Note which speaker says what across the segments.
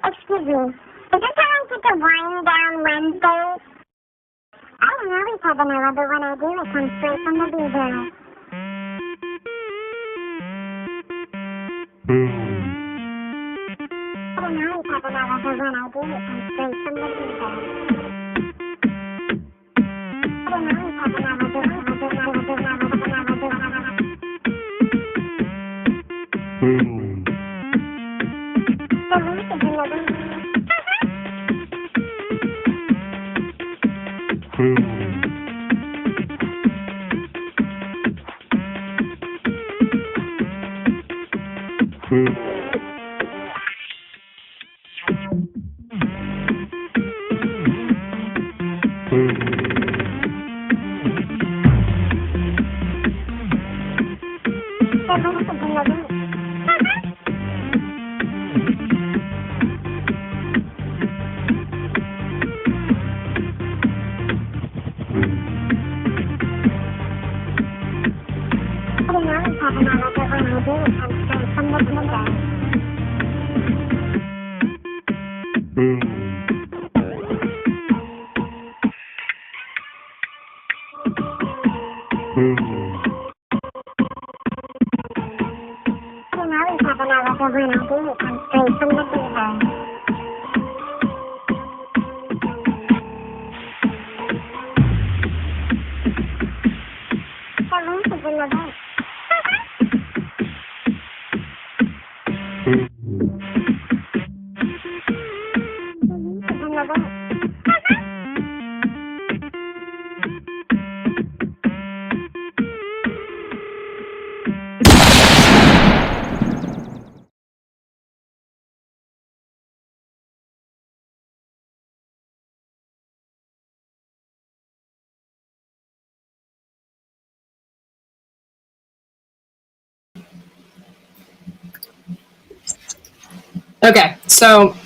Speaker 1: Excuse me. Is this how I get the wind down Wednesday? I don't always have vanilla, but when I do, it comes straight from the beaver. I don't always have vanilla, but when I do, it comes straight from the beaver. I don't always have vanilla, but when I do, the leaf is in the leaf.
Speaker 2: Okay, so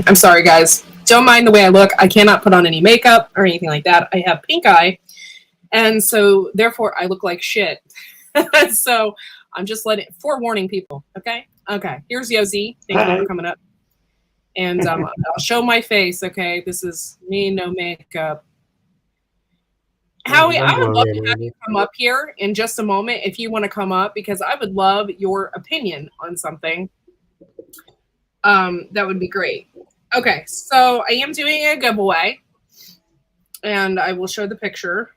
Speaker 2: I'm sorry, guys. Don't mind the way I look. I cannot put on any makeup or anything like that. I have pink eye, and so therefore I look like shit. So I'm just forewarning people. Okay. Here's Yosi. Thank you for coming up, and I'll show my face. Okay, this is me, no makeup. Howie, I would love to have you come up here in just a moment if you want to come up, because I would love your opinion on something. That would be great. Okay, so I am doing a giveaway, and I will show the picture.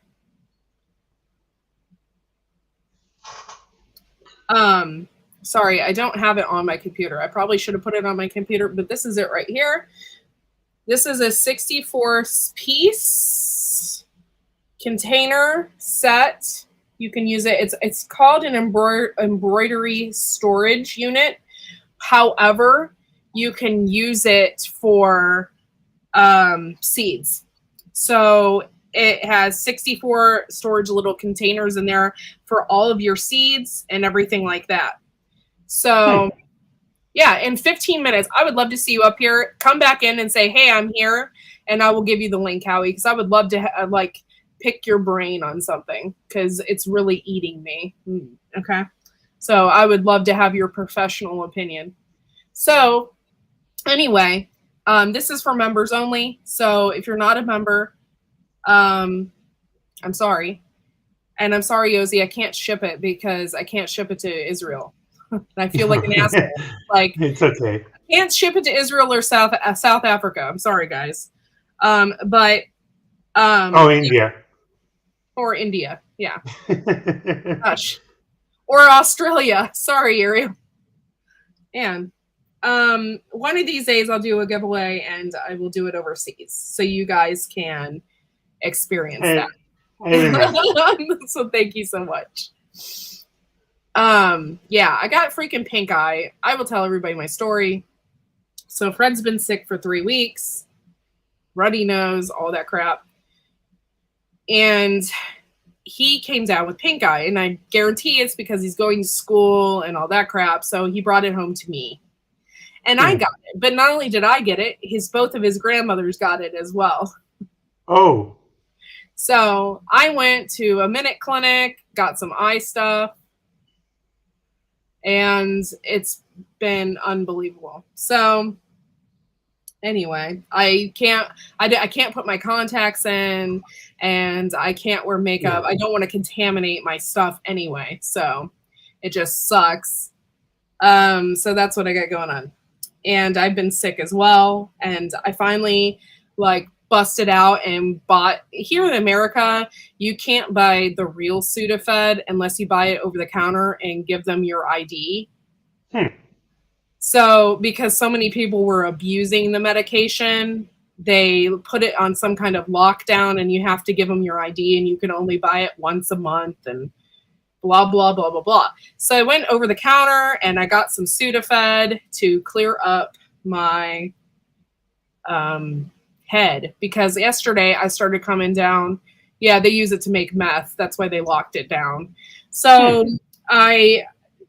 Speaker 2: Sorry, I don't have it on my computer. I probably should have put it on my computer, but this is it right here. This is a 64-piece container set. You can use it. It's called an embroidery storage unit. However, you can use it for seeds. So it has 64 storage little containers in there for all of your seeds and everything like that. So yeah, in 15 minutes, I would love to see you up here. Come back in and say, hey, I'm here, and I will give you the link, Howie, because I would love to pick your brain on something, because it's really eating me. Okay. So I would love to have your professional opinion. So anyway, this is for members only. So if you're not a member, I'm sorry. And I'm sorry, Yosi, I can't ship it because I can't ship it to Israel. I feel like an asshole. Like,
Speaker 3: it's okay.
Speaker 2: I can't ship it to Israel or South Africa. I'm sorry, guys. India. Or India, yeah. Gosh. Or Australia. Sorry, Ariel. And one of these days I'll do a giveaway, and I will do it overseas, so you guys can experience that. So thank you so much. Yeah, I got freaking pink eye. I will tell everybody my story. So Fred's been sick for 3 weeks. Ruddy nose, all that crap. And he came down with pink eye, and I guarantee it's because he's going to school and all that crap. So he brought it home to me, and I got it. But not only did I get it, both of his grandmothers got it as well.
Speaker 3: Oh.
Speaker 2: So I went to a Minute Clinic, got some eye stuff, and it's been unbelievable. So Anyway, I can't put my contacts in, and I can't wear makeup.
Speaker 3: Yeah.
Speaker 2: I don't want to contaminate my stuff anyway, so it just sucks. So that's what I got going on. And I've been sick as well, and I finally like busted out and bought here in America, you can't buy the real Sudafed unless you buy it over the counter and give them your ID.
Speaker 3: Hmm.
Speaker 2: So, because so many people were abusing the medication, they put it on some kind of lockdown and you have to give them your ID and you can only buy it once a month and blah, blah, blah, blah, blah. So I went over the counter and I got some Sudafed to clear up my head because yesterday I started coming down. Yeah, they use it to make meth. That's why they locked it down. So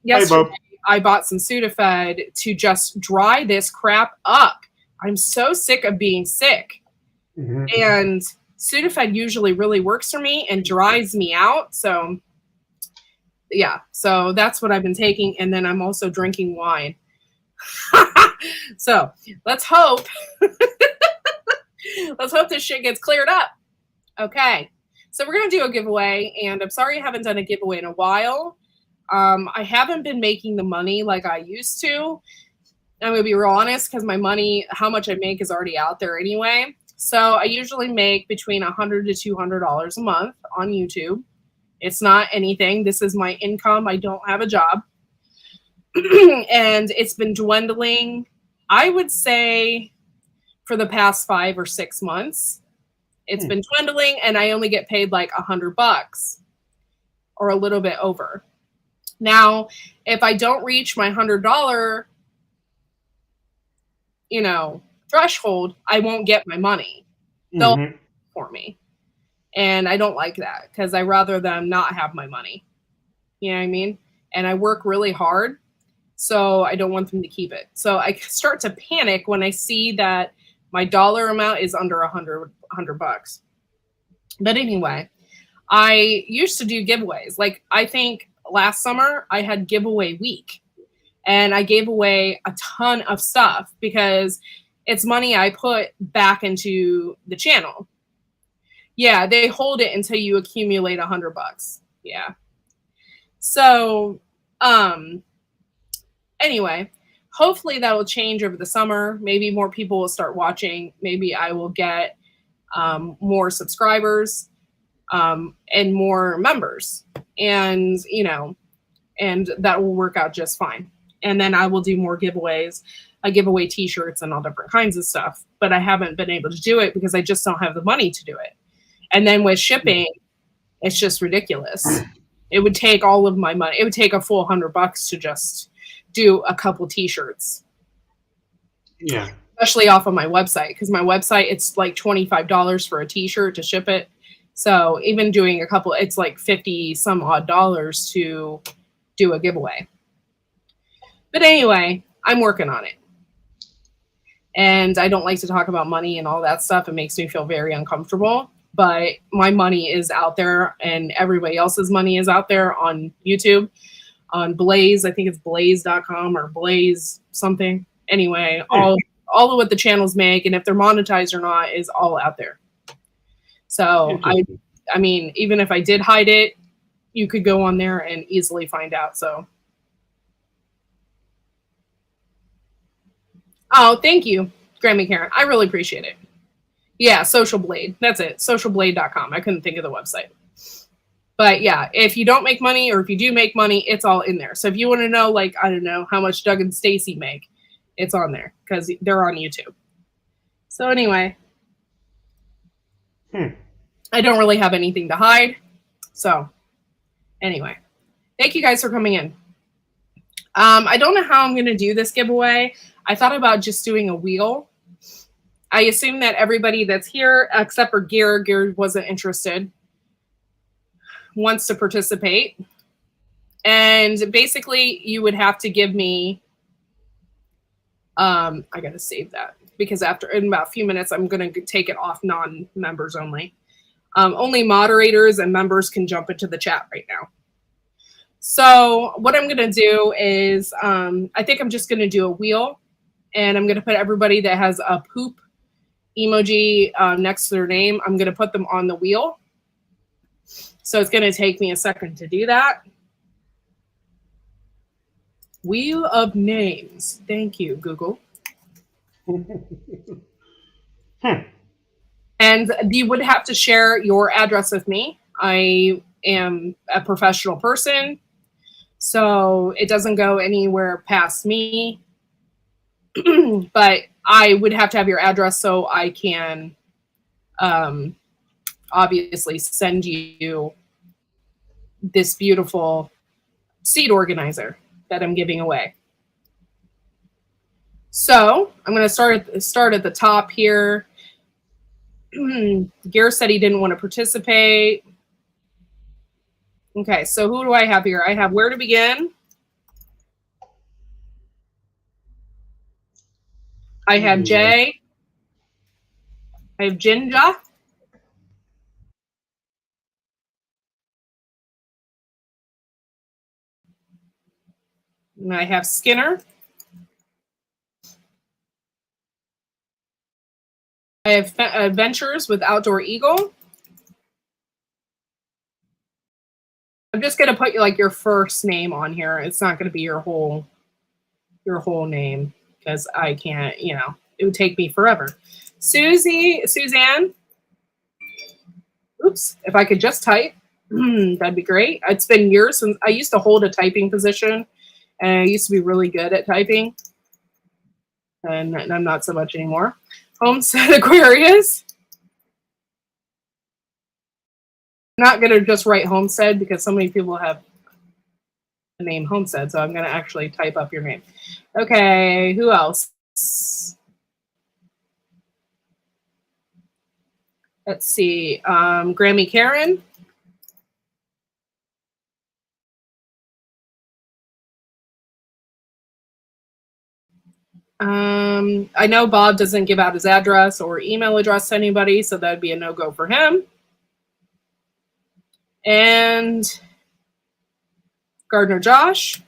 Speaker 2: yesterday,
Speaker 3: Bob.
Speaker 2: I bought some Sudafed to just dry this crap up. I'm so sick of being sick.
Speaker 3: Mm-hmm.
Speaker 2: And Sudafed usually really works for me and dries me out. So, yeah. So that's what I've been taking. And then I'm also drinking wine. So let's hope. Let's hope this shit gets cleared up. Okay. So we're going to do a giveaway. And I'm sorry I haven't done a giveaway in a while. I haven't been making the money like I used to. I'm going to be real honest because my money, how much I make is already out there anyway. So I usually make between $100 to $200 a month on YouTube. It's not anything. This is my income. I don't have a job. And it's been dwindling, I would say, for the past 5 or 6 months. It's been dwindling and I only get paid like $100 or a little bit over. Now, if I don't reach my $100, threshold, I won't get my money. They'll
Speaker 3: Mm-hmm.
Speaker 2: for me. And I don't like that because I rather them not have my money. You know what I mean? And I work really hard, so I don't want them to keep it. So I start to panic when I see that my dollar amount is under $100. But anyway, I used to do giveaways. Like, I think last summer I had giveaway week and I gave away a ton of stuff because it's money I put back into the channel. Yeah, they hold it until you accumulate $100. Yeah. So, anyway, hopefully that will change over the summer. Maybe more people will start watching. Maybe I will get more subscribers and more members. And, and that will work out just fine. And then I will do more giveaways. I give away t-shirts and all different kinds of stuff. But I haven't been able to do it because I just don't have the money to do it. And then with shipping, it's just ridiculous. It would take all of my money. It would take a full $100 to just do a couple t-shirts.
Speaker 3: Yeah.
Speaker 2: Especially off of my website, because my website, it's like $25 for a t-shirt to ship it. So even doing a couple, it's like 50 some odd dollars to do a giveaway. But anyway, I'm working on it. And I don't like to talk about money and all that stuff. It makes me feel very uncomfortable. But my money is out there and everybody else's money is out there on YouTube, on Blaze. I think it's blaze.com or Blaze something. Anyway, all of what the channels make and if they're monetized or not is all out there. So I mean, even if I did hide it, you could go on there and easily find out. So. Oh, thank you, Grammy Karen. I really appreciate it. Yeah, Social Blade. That's it. Socialblade.com. I couldn't think of the website. But yeah, if you don't make money or if you do make money, it's all in there. So if you want to know, like, I don't know, how much Doug and Stacy make, it's on there because they're on YouTube. So anyway, I don't really have anything to hide. So anyway, thank you guys for coming in. I don't know how I'm going to do this giveaway. I thought about just doing a wheel. I assume that everybody that's here, except for Gear wasn't interested, wants to participate. And basically, you would have to give me, I got to save that because in about a few minutes, I'm going to take it off non-members only. Only moderators and members can jump into the chat right now. So what I'm going to do is, I think I'm just going to do a wheel. And I'm going to put everybody that has a poop emoji next to their name. I'm going to put them on the wheel. So it's going to take me a second to do that. Wheel of names. Thank you, Google. And you would have to share your address with me. I am a professional person, so it doesn't go anywhere past me. But I would have to have your address so I can obviously send you this beautiful seed organizer that I'm giving away. So I'm going to start at the top here. Gare said he didn't want to participate. Okay, so who do I have here? I have where to begin. I have Jay. I have Jinja. And I have Skinner. I have Adventures with Outdoor Eagle. I'm just going to put like your first name on here. It's not going to be your whole name because I can't, it would take me forever. Suzanne. Oops, if I could just type, that'd be great. It's been years since I used to hold a typing position, and I used to be really good at typing, and I'm not so much anymore. Homestead Aquarius. I'm not going to just write Homestead because so many people have the name Homestead, so I'm going to actually type up your name. Okay, who else? Let's see. Grammy Karen. I know Bob doesn't give out his address or email address to anybody, so that'd be a no-go for him. And Gardner Josh.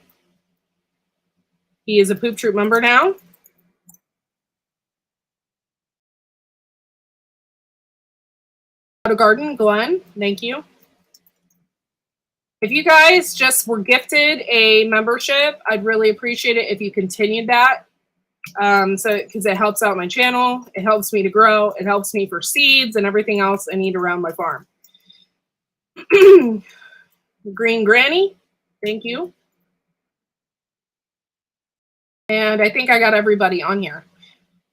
Speaker 2: He is a Poop Troop member now. Garden, Glenn, thank you. If you guys just were gifted a membership, I'd really appreciate it if you continued that. Because it helps out my channel, it helps me to grow, it helps me for seeds and everything else I need around my farm. Green Granny, thank you. And I think I got everybody on here.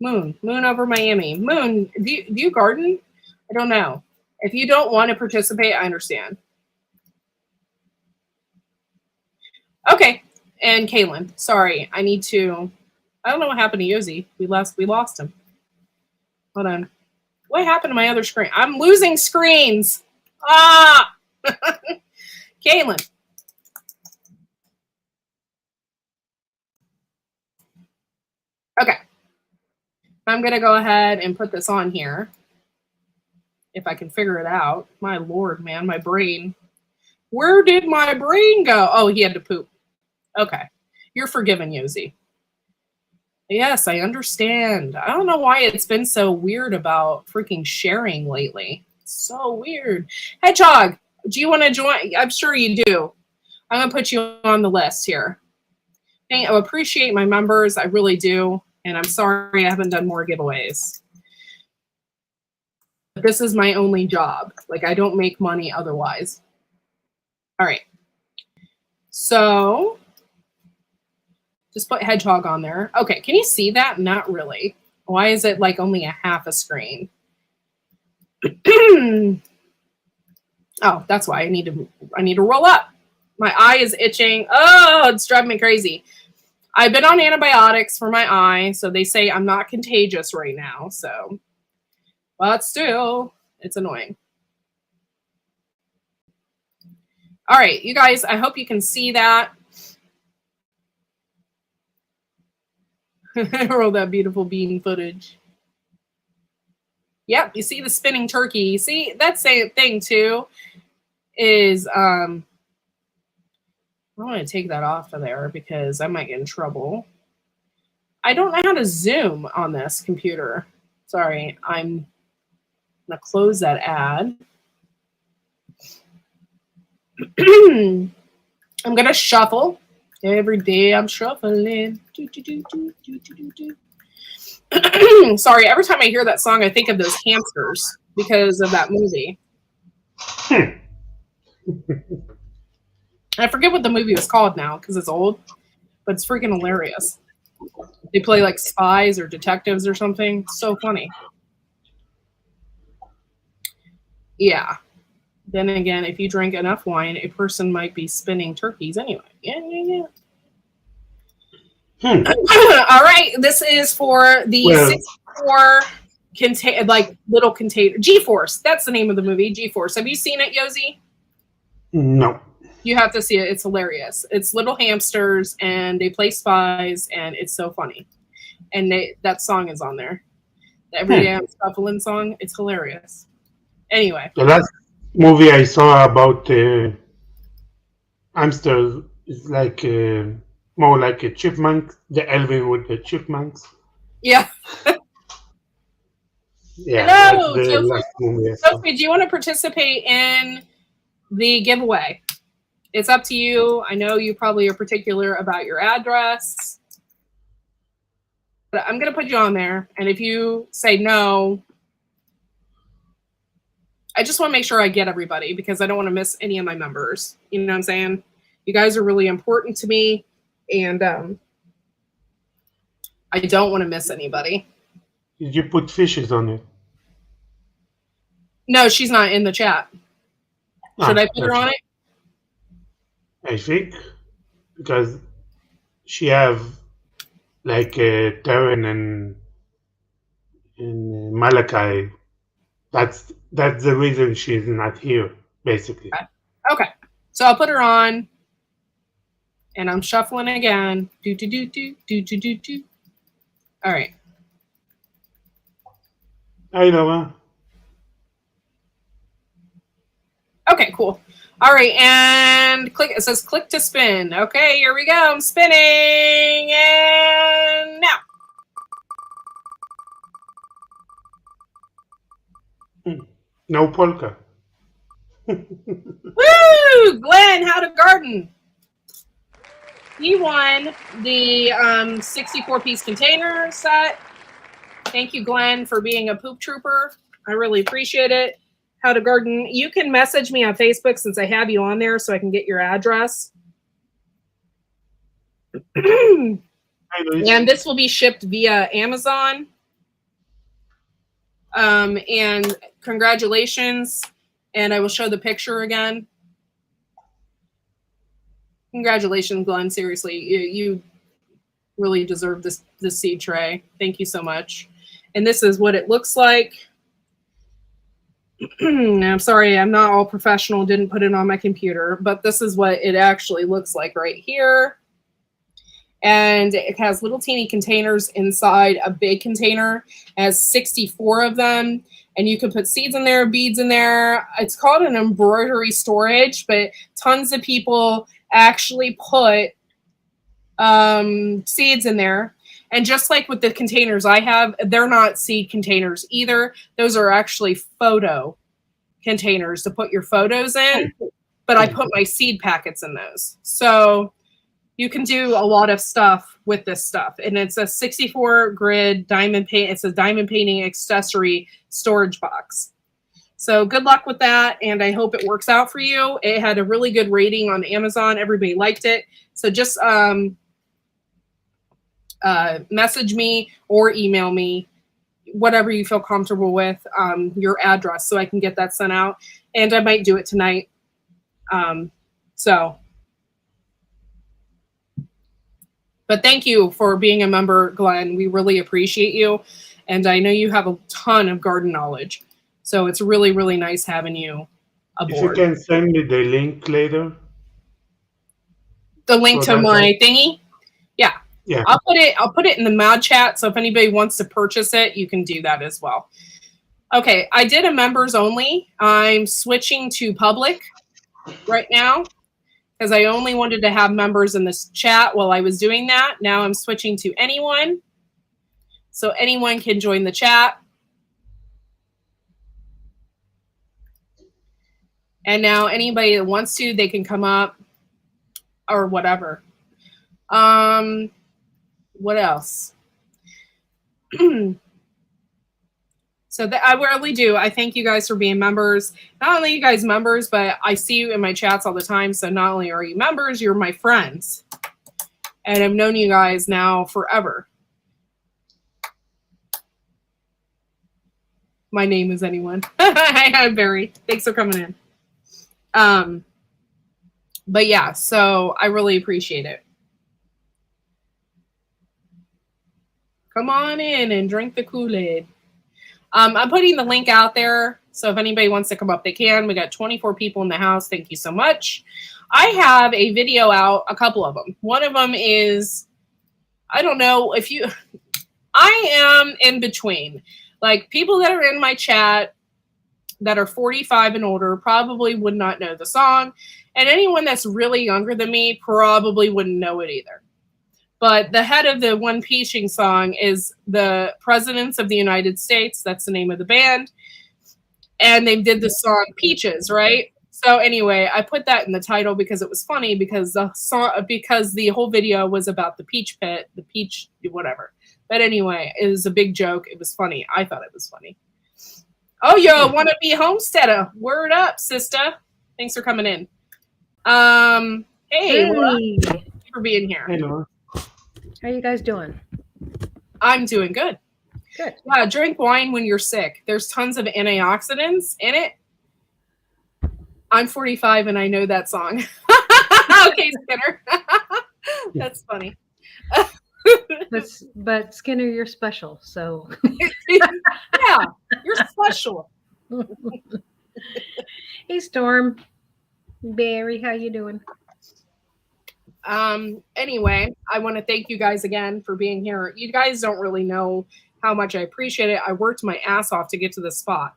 Speaker 2: Moon over Miami. Moon, do you garden? I don't know. If you don't want to participate, I understand. Okay, and Kaylin, sorry, I don't know what happened to Yosi. We lost him. Hold on. What happened to my other screen? I'm losing screens. Ah! Kaylin. Okay. I'm going to go ahead and put this on here. If I can figure it out. My Lord, man, my brain. Where did my brain go? Oh, he had to poop. Okay. You're forgiven, Yosi. Yes, I understand. I don't know why it's been so weird about freaking sharing lately. It's so weird. Hedgehog, do you want to join? I'm sure you do. I'm going to put you on the list here. I appreciate my members. I really do. And I'm sorry I haven't done more giveaways. But this is my only job. Like, I don't make money otherwise. All right. So just put Hedgehog on there. Okay, can you see that? Not really. Why is it like only a half a screen? Oh, that's why I need to roll up. My eye is itching. Oh, it's driving me crazy. I've been on antibiotics for my eye, so they say I'm not contagious right now. So, but still, it's annoying. All right, you guys, I hope you can see that. Roll that beautiful bean footage. Yep, you see the spinning turkey. See, that same thing too is I want to take that off of there because I might get in trouble. I don't know how to zoom on this computer. Sorry, I'm gonna close that ad. I'm gonna shuffle. Every day I'm shuffling. Sorry, every time I hear that song, I think of those hamsters because of that movie. I forget what the movie was called now because it's old, but it's freaking hilarious. They play like spies or detectives or something. So funny. Yeah. Then again, if you drink enough wine, a person might be spinning turkeys anyway. Yeah. All right. This is for the 64 like little container. G-Force. That's the name of the movie. G-Force. Have you seen it, Yosi?
Speaker 3: No.
Speaker 2: You have to see it. It's hilarious. It's little hamsters and they play spies and it's so funny. And that song is on there. The Every Day I'm Shuffling song. It's hilarious. Anyway.
Speaker 3: The last movie I saw about hamsters is like more like a chipmunk, the Elvin with the chipmunks.
Speaker 2: Yeah.
Speaker 3: Yeah,
Speaker 2: Hello,
Speaker 3: that's the
Speaker 2: Sophie.
Speaker 3: last movie I saw.
Speaker 2: Sophie, do you want to participate in the giveaway? It's up to you. I know you probably are particular about your address. But I'm going to put you on there. And if you say no, I just want to make sure I get everybody because I don't want to miss any of my members. You know what I'm saying? You guys are really important to me. And I don't want to miss anybody.
Speaker 3: Did you put fishes on it?
Speaker 2: No, she's not in the chat. Should I put her on it?
Speaker 3: I think because she have like Terran and Malachi. That's the reason she's not here, basically.
Speaker 2: Okay. So I'll put her on. And I'm shuffling again. Do. All right.
Speaker 3: Hi, Nova.
Speaker 2: Okay, cool. All right, and click. It says click to spin. Okay, here we go. I'm spinning, and now.
Speaker 3: No polka.
Speaker 2: Woo! Glenn, how to garden. He won the 64-piece container set. Thank you, Glenn, for being a poop trooper. I really appreciate it. How to garden. You can message me on Facebook since I have you on there so I can get your address. And this will be shipped via Amazon. And congratulations. And I will show the picture again. Congratulations, Glenn. Seriously, you really deserve this seed tray. Thank you so much. And this is what it looks like. I'm sorry, I'm not all professional, didn't put it on my computer, but this is what it actually looks like right here. And it has little teeny containers inside a big container. It has 64 of them. And you can put seeds in there, beads in there. It's called an embroidery storage, but tons of people actually put seeds in there. And just like with the containers I have, they're not seed containers either. Those are actually photo containers to put your photos in. But I put my seed packets in those. So you can do a lot of stuff with this stuff. And it's a 64 grid diamond paint. It's a diamond painting accessory storage box. So good luck with that. And I hope it works out for you. It had a really good rating on Amazon. Everybody liked it. So just message me or email me, whatever you feel comfortable with, your address so I can get that sent out. And I might do it tonight. But thank you for being a member, Glenn. We really appreciate you. And I know you have a ton of garden knowledge. So it's really, really nice having you aboard.
Speaker 3: If you can send me the link later.
Speaker 2: The link to my thingy? Yeah.
Speaker 3: Yeah.
Speaker 2: I'll put it in the mod chat. So if anybody wants to purchase it, you can do that as well. Okay, I did a members only. I'm switching to public right now because I only wanted to have members in this chat while I was doing that. Now I'm switching to anyone. So anyone can join the chat. And now anybody that wants to, they can come up or whatever. What else? So that I really do. I thank you guys for being members. Not only you guys members, but I see you in my chats all the time. So not only are you members, you're my friends. And I've known you guys now forever. My name is anyone. Hi, Barry. Thanks for coming in. But yeah, so I really appreciate it. Come on in and drink the Kool-Aid. I'm putting the link out there, so if anybody wants to come up, they can. We got 24 people in the house. Thank you so much. I have a video out, a couple of them. One of them is, I don't know if you, I am in between. Like, people that are in my chat that are 45 and older probably would not know the song, and anyone that's really younger than me probably wouldn't know it either. But the head of the One Peaching song is the Presidents of the United States. That's the name of the band. And they did the song Peaches, right? So anyway, I put that in the title because it was funny, because the song, because the whole video was about the peach pit, the peach, whatever. But anyway, it was a big joke. It was funny. I thought it was funny. Oh, yo, want to be homesteader. Word up, sister. Thanks for coming in. Hey. Thank you for being here.
Speaker 3: Hello.
Speaker 4: How you guys doing?
Speaker 2: I'm doing good.
Speaker 4: Good.
Speaker 2: Yeah, drink wine when you're sick. There's tons of antioxidants in it. I'm 45 and I know that song. Okay, Skinner. That's funny.
Speaker 4: But Skinner, you're special, so.
Speaker 2: Yeah, you're special.
Speaker 4: Hey, Storm. Barry, how you doing?
Speaker 2: Anyway, I want to thank you guys again for being here. You guys don't really know how much I appreciate it. I worked my ass off to get to this spot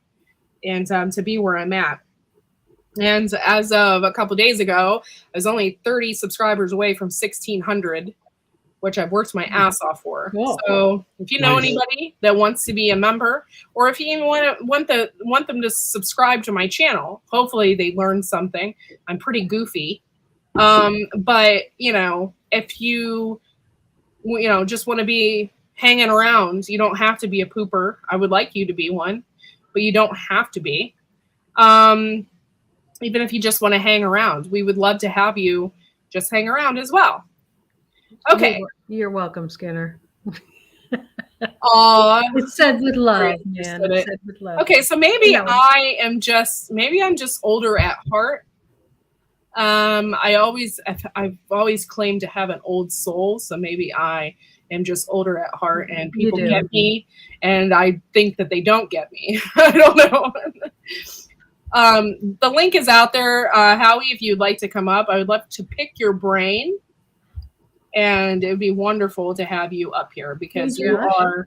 Speaker 2: and to be where I'm at. And as of a couple days ago, I was only 30 subscribers away from 1,600, which I've worked my ass off for. Cool. So if you know anybody that wants to be a member, or if you even want them to subscribe to my channel, hopefully they learn something. I'm pretty goofy. But you know, if you just want to be hanging around, you don't have to be a pooper. I would like you to be one, but you don't have to be. Even if you just want to hang around, we would love to have you just hang around as well. Okay.
Speaker 4: You're welcome, Skinner.
Speaker 2: Aw.
Speaker 4: It's said with love, man. It's said with love.
Speaker 2: Okay, so maybe I'm just older at heart. I've always claimed to have an old soul, so maybe I am just older at heart, and people get me, and I think that they don't get me. I don't know. The link is out there. Howie, if you'd like to come up, I would love to pick your brain, and it would be wonderful to have you up here, because you are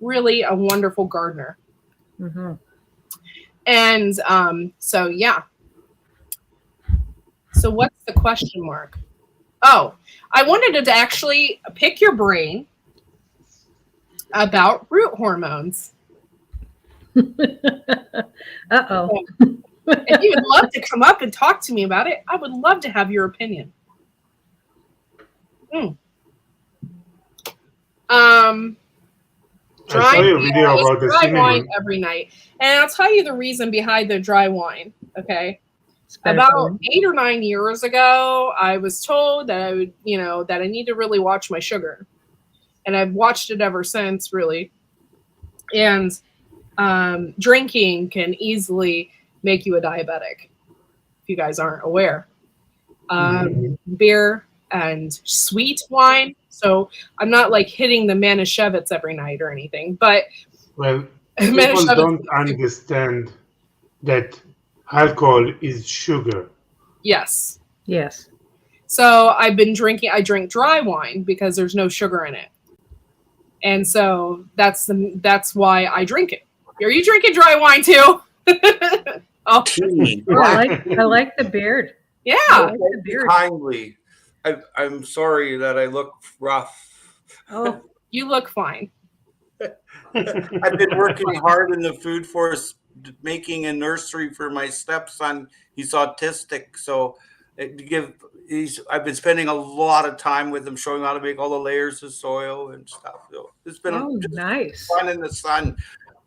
Speaker 2: really a wonderful gardener. Mm-hmm. And so yeah. So what's the question mark? Oh, I wanted to actually pick your brain about root hormones.
Speaker 4: Uh-oh.
Speaker 2: If you would love to come up and talk to me about it, I would love to have your opinion.
Speaker 3: I saw your video about the
Speaker 2: dry wine every night. And I'll tell you the reason behind the dry wine, okay? About 8 or 9 years ago, I was told that I would, that I need to really watch my sugar. And I've watched it ever since, really. And drinking can easily make you a diabetic, if you guys aren't aware. Beer and sweet wine. So I'm not like hitting the Manischewitz every night or anything, but
Speaker 3: people don't understand that alcohol is sugar.
Speaker 2: Yes.
Speaker 4: Yes.
Speaker 2: So I drink dry wine because there's no sugar in it. And so that's why I drink it. Are you drinking dry wine too? Oh.
Speaker 4: I like the beard.
Speaker 2: Yeah.
Speaker 4: I like the beard.
Speaker 5: Kindly. I'm sorry that I look rough.
Speaker 2: Oh, you look fine.
Speaker 5: I've been working hard in the food force, making a nursery for my stepson. He's autistic, so I've been spending a lot of time with him, showing him how to make all the layers of soil and stuff. So it's been
Speaker 4: Oh,
Speaker 5: just
Speaker 4: nice.
Speaker 5: fun in the sun.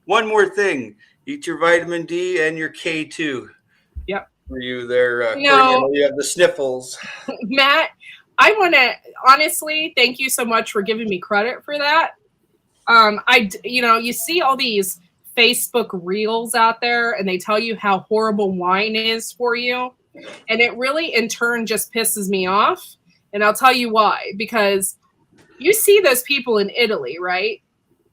Speaker 5: One more thing: eat your vitamin D and your K2.
Speaker 2: Yep.
Speaker 5: For you there,
Speaker 2: You
Speaker 5: Courtney,
Speaker 2: know-
Speaker 5: I know you have the sniffles.
Speaker 2: Matt, I want to honestly thank you so much for giving me credit for that. You see all these Facebook reels out there and they tell you how horrible wine is for you. And it really in turn just pisses me off. And I'll tell you why, because you see those people in Italy, right?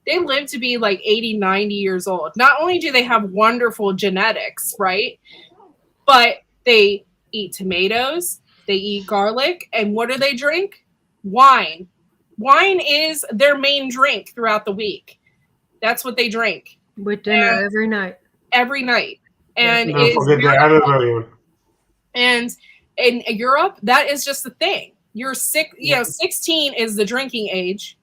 Speaker 2: They live to be like 80, 90 years old. Not only do they have wonderful genetics, right? But they eat tomatoes, they eat garlic, and what do they drink? Wine. Wine is their main drink throughout the week. That's what they drink.
Speaker 4: With dinner every night.
Speaker 2: Every night. And
Speaker 3: Don't forget the olive oil.
Speaker 2: And in Europe, that is just the thing. You're 16 is the drinking age.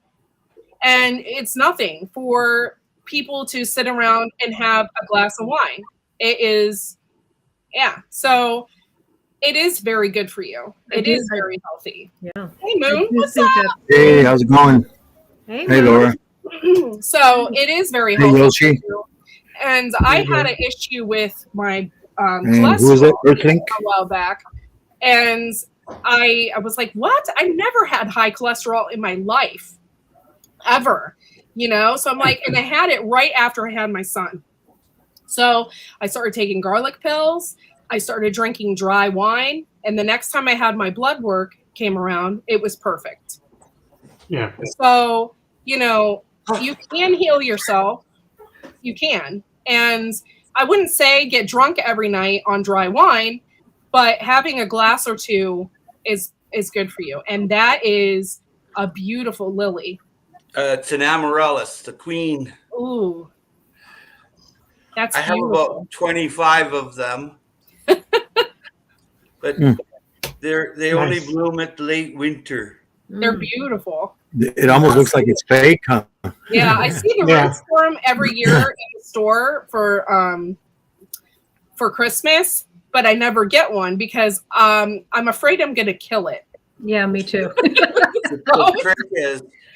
Speaker 2: And it's nothing for people to sit around and have a glass of wine. It is, so it is very good for you. It is very healthy.
Speaker 4: Yeah.
Speaker 2: Hey, Moon, what's up?
Speaker 6: Hey, how's it going?
Speaker 4: Hey,
Speaker 6: Hey,
Speaker 4: Moon.
Speaker 6: Laura.
Speaker 2: So it is very
Speaker 6: Hey,
Speaker 2: healthy.
Speaker 6: Yoshi.
Speaker 2: And I had an issue with my
Speaker 6: And
Speaker 2: cholesterol
Speaker 6: who is it? Earthlink?
Speaker 2: a while back. And I was like, what? I never had high cholesterol in my life. Ever. So I'm like, and I had it right after I had my son. So I started taking garlic pills. I started drinking dry wine. And the next time I had my blood work came around, it was perfect.
Speaker 3: Yeah.
Speaker 2: So, you can heal yourself. You can. And I wouldn't say get drunk every night on dry wine, but having a glass or two is good for you. And that is a beautiful lily.
Speaker 5: It's an amaryllis, the queen.
Speaker 2: Ooh. That's
Speaker 5: I have
Speaker 2: beautiful.
Speaker 5: about 25 of them. But they only
Speaker 3: Nice.
Speaker 5: bloom at late winter.
Speaker 2: They're beautiful.
Speaker 6: It almost looks like it's fake, huh?
Speaker 2: Yeah, I see the
Speaker 3: Yeah.
Speaker 2: roots for them every year in the store for Christmas, but I never get one because I'm afraid I'm going to kill it.
Speaker 4: Yeah, me too.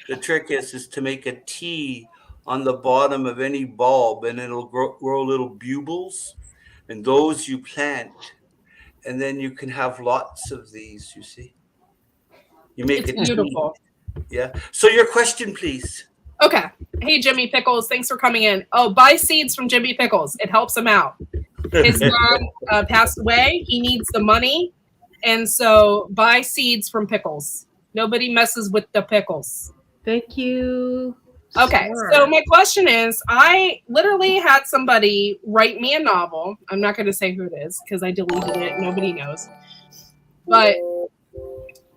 Speaker 5: The trick is to make a T on the bottom of any bulb, and it'll grow little bulbs, and those you plant, and then you can have lots of these. You see, you make
Speaker 2: It's
Speaker 5: a
Speaker 2: beautiful.
Speaker 5: T. Yeah. So your question, please.
Speaker 2: Okay. Hey, Jimmy Pickles, thanks for coming in. Oh, buy seeds from Jimmy Pickles. It helps him out. His mom passed away. He needs the money. And so buy seeds from Pickles. Nobody messes with the pickles.
Speaker 4: Thank you.
Speaker 2: Okay.
Speaker 4: Sure.
Speaker 2: So my question is, I literally had somebody write me a novel. I'm not going to say who it is because I deleted it. Nobody knows. But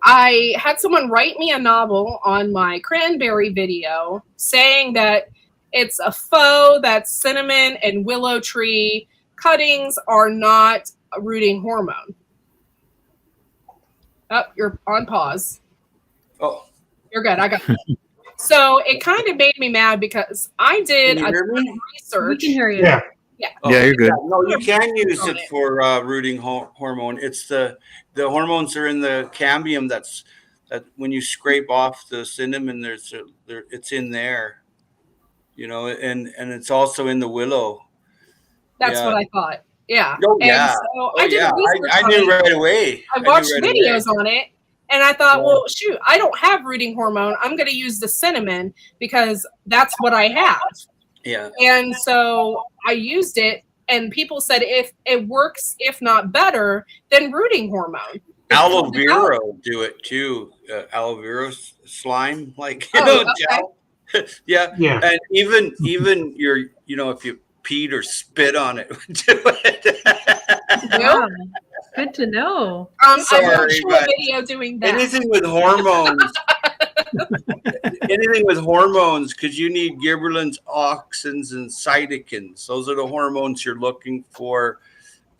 Speaker 2: I had someone write me a novel on my cranberry video saying that it's a faux, that cinnamon and willow tree cuttings are not a rooting hormone. Oh, you're on pause.
Speaker 5: Oh,
Speaker 2: You're good. I got it. So it kind of made me mad because I did
Speaker 5: Can you
Speaker 2: a
Speaker 5: hear
Speaker 2: ton
Speaker 5: me?
Speaker 2: of
Speaker 4: We
Speaker 2: research.
Speaker 4: can hear you.
Speaker 3: Yeah.
Speaker 6: Yeah, you're good.
Speaker 5: no, you can use it for rooting hormone. It's the hormones are in the cambium. That when you scrape off the cinnamon, it's in there. And it's also in the willow.
Speaker 2: That's
Speaker 5: Yeah.
Speaker 2: what I thought. Yeah.
Speaker 5: Oh,
Speaker 2: And
Speaker 5: yeah.
Speaker 2: so I did research
Speaker 5: I
Speaker 2: on
Speaker 5: knew
Speaker 2: it.
Speaker 5: right away.
Speaker 2: I watched
Speaker 5: knew right
Speaker 2: videos
Speaker 5: away.
Speaker 2: on it and I thought,
Speaker 5: Yeah.
Speaker 2: well, shoot, I don't have rooting hormone. I'm going to use the cinnamon because that's what I have.
Speaker 5: Yeah.
Speaker 2: And so I used it and people said if it works, if not better, than rooting hormone.
Speaker 5: Aloe vera will do it too. Aloe vera slime, like
Speaker 2: okay.
Speaker 5: gel. Yeah.
Speaker 3: Yeah.
Speaker 5: And even your, if you peed or spit on it, would do it.
Speaker 4: Wow. Good to know.
Speaker 2: I
Speaker 5: Sorry,
Speaker 2: won't show a
Speaker 5: but
Speaker 2: video doing that.
Speaker 5: anything with hormones. Anything with hormones, because you need gibberellins, auxins, and cytokines. Those are the hormones you're looking for.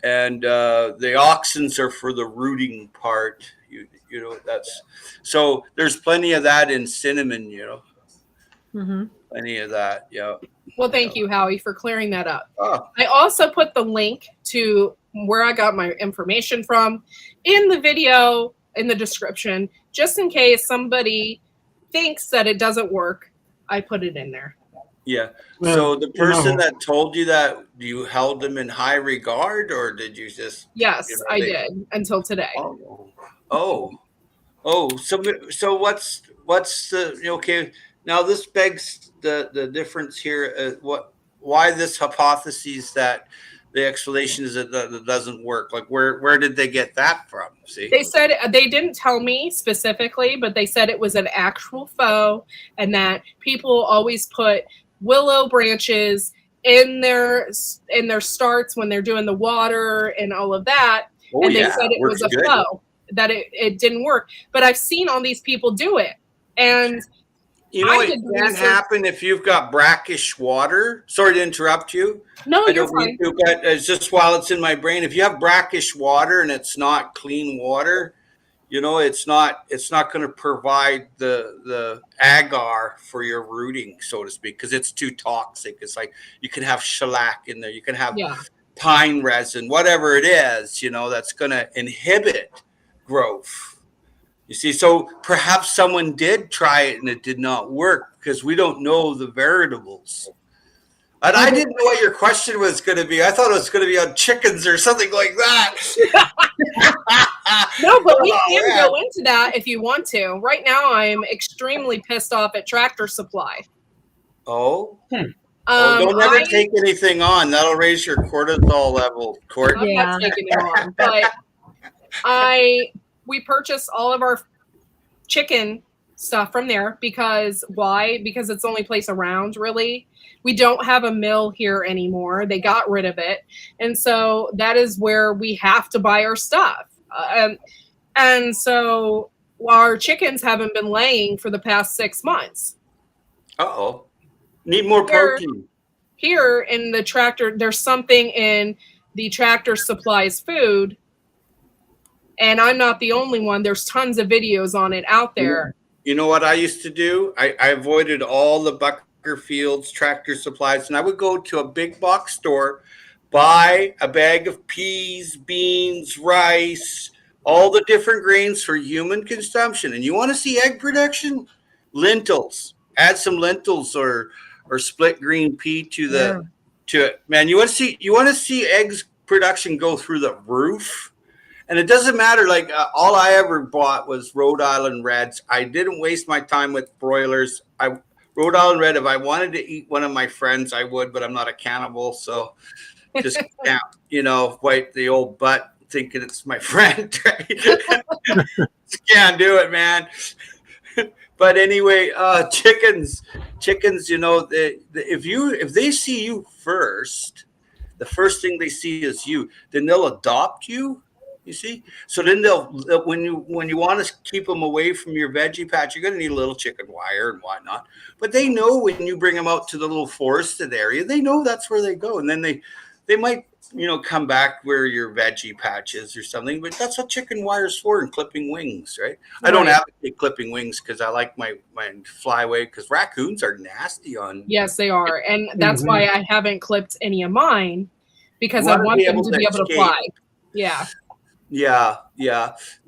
Speaker 5: And the auxins are for the rooting part. That's so there's plenty of that in cinnamon,
Speaker 4: Mm-hmm.
Speaker 5: any of that. Yeah.
Speaker 2: Well, thank you, Howie, for clearing that up.
Speaker 5: Oh,
Speaker 2: I also put the link to where I got my information from in the video in the description, just in case somebody thinks that it doesn't work. I put it in there.
Speaker 5: yeah.
Speaker 3: Well,
Speaker 5: So the person
Speaker 3: you know,
Speaker 5: that told you that, you held them in high regard, or did you just?
Speaker 2: Yes,
Speaker 5: You know,
Speaker 2: I did until today.
Speaker 5: Oh. So what's the okay? Now this begs the difference here. Why this hypothesis that the explanation is that it doesn't work? Like where did they get that from? See,
Speaker 2: They said they didn't tell me specifically, but they said it was an actual faux, and that people always put willow branches in their starts when they're doing the water and all of that.
Speaker 5: oh
Speaker 2: And they
Speaker 5: yeah,
Speaker 2: said it
Speaker 5: works
Speaker 2: was a
Speaker 5: good.
Speaker 2: faux, that it didn't work. But I've seen all these people do it, and
Speaker 5: You know,
Speaker 2: I
Speaker 5: it
Speaker 2: did
Speaker 5: can
Speaker 2: research.
Speaker 5: happen if you've got brackish water. Sorry to interrupt you.
Speaker 2: No,
Speaker 5: I
Speaker 2: you're
Speaker 5: don't mean
Speaker 2: fine.
Speaker 5: to, but it's just while it's in my brain. If you have brackish water and it's not clean water, you know, it's not going to provide the agar for your rooting, so to speak, because it's too toxic. It's like you can have shellac in there, you can have
Speaker 2: Yeah.
Speaker 5: pine resin, whatever it is, you know, that's going to inhibit growth. You see, so perhaps someone did try it and it did not work because we don't know the variables. And I didn't know what your question was going to be. I thought it was going to be on chickens or something like that.
Speaker 2: No, but we
Speaker 5: Oh,
Speaker 2: can
Speaker 5: man.
Speaker 2: go into that if you want to. Right now, I'm extremely pissed off at Tractor Supply.
Speaker 5: Oh, don't ever take anything on. That'll raise your cortisol level, Court.
Speaker 2: I'm not taking it on, but we purchased all of our chicken stuff from there because why? Because it's the only place around, really. We don't have a mill here anymore. They got rid of it. And so that is where we have to buy our stuff. And so our chickens haven't been laying for the past 6 months.
Speaker 5: Uh-oh. Need more protein.
Speaker 2: Here in the tractor, there's something in the Tractor Supply's food. And I'm not the only one. There's tons of videos on it out there.
Speaker 5: You know what I used to do? I avoided all the Buckerfields, Tractor Supplies, and I would go to a big box store, buy a bag of peas, beans, rice, all the different grains for human consumption. And you want to see egg production? Lentils. Add some lentils or split green pea to it. Man, you want to see eggs production go through the roof. And it doesn't matter. Like all I ever bought was Rhode Island Reds. I didn't waste my time with broilers. Rhode Island Red. If I wanted to eat one of my friends, I would, but I'm not a cannibal, so just can't, wipe the old butt thinking it's my friend. Can't do it, man. But anyway, chickens. If they see you first, the first thing they see is you. Then they'll adopt you. You see, so then they'll when you want to keep them away from your veggie patch, you're going to need a little chicken wire and whatnot. But they know when you bring them out to the little forested area, they know that's where they go, and then they might come back where your veggie patch is or something. But that's what chicken wire's for, and clipping wings, right? I don't advocate clipping wings because I like my flyway because raccoons are nasty on.
Speaker 2: Yes, they are, and that's why I haven't clipped any of mine because I want them to be able to fly. Yeah.
Speaker 5: Yeah.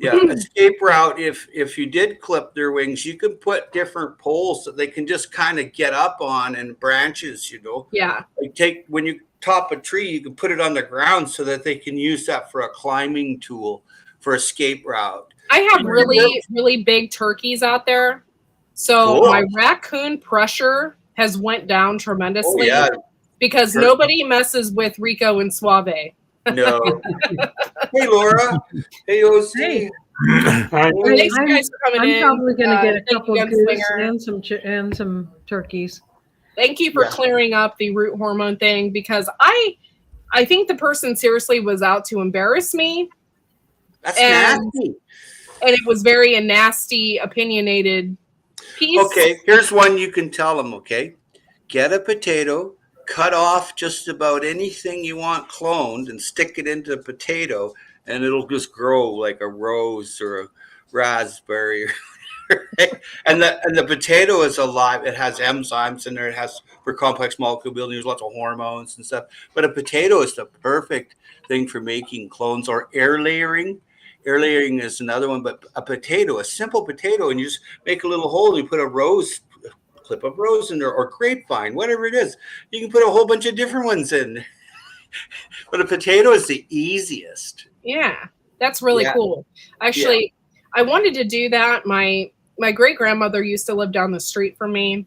Speaker 5: Escape route. If you did clip their wings, you could put different poles that they can just kind of get up on and branches.
Speaker 2: Yeah.
Speaker 5: Like when you top a tree, you can put it on the ground so that they can use that for a climbing tool for escape route.
Speaker 2: I have really big turkeys out there, so my raccoon pressure has went down tremendously because nobody messes with Rico and Suave.
Speaker 5: No. Hey, Laura. Hey, OC.
Speaker 4: Hey.
Speaker 2: Thanks, guys, for coming in.
Speaker 4: I'm probably going to get a couple of goose
Speaker 2: Gunslinger.
Speaker 4: and some turkeys.
Speaker 2: Thank you for clearing up the root hormone thing because I think the person seriously was out to embarrass me.
Speaker 5: That's nasty.
Speaker 2: And it was very a nasty, opinionated piece.
Speaker 5: Okay, here's one you can tell them, okay? Get a potato, cut off just about anything you want cloned and stick it into a potato, and it'll just grow like a rose or a raspberry. And the potato is alive. It has enzymes in there. It has for complex molecule building. There's lots of hormones and stuff. But a potato is the perfect thing for making clones or air layering. Air layering is another one. But a potato, a simple potato, and you just make a little hole and you put a clip of rose in there or grapevine, whatever it is. You can put a whole bunch of different ones in. But a potato is the easiest.
Speaker 2: Yeah, that's really cool. Actually, I wanted to do that. My great grandmother used to live down the street from me,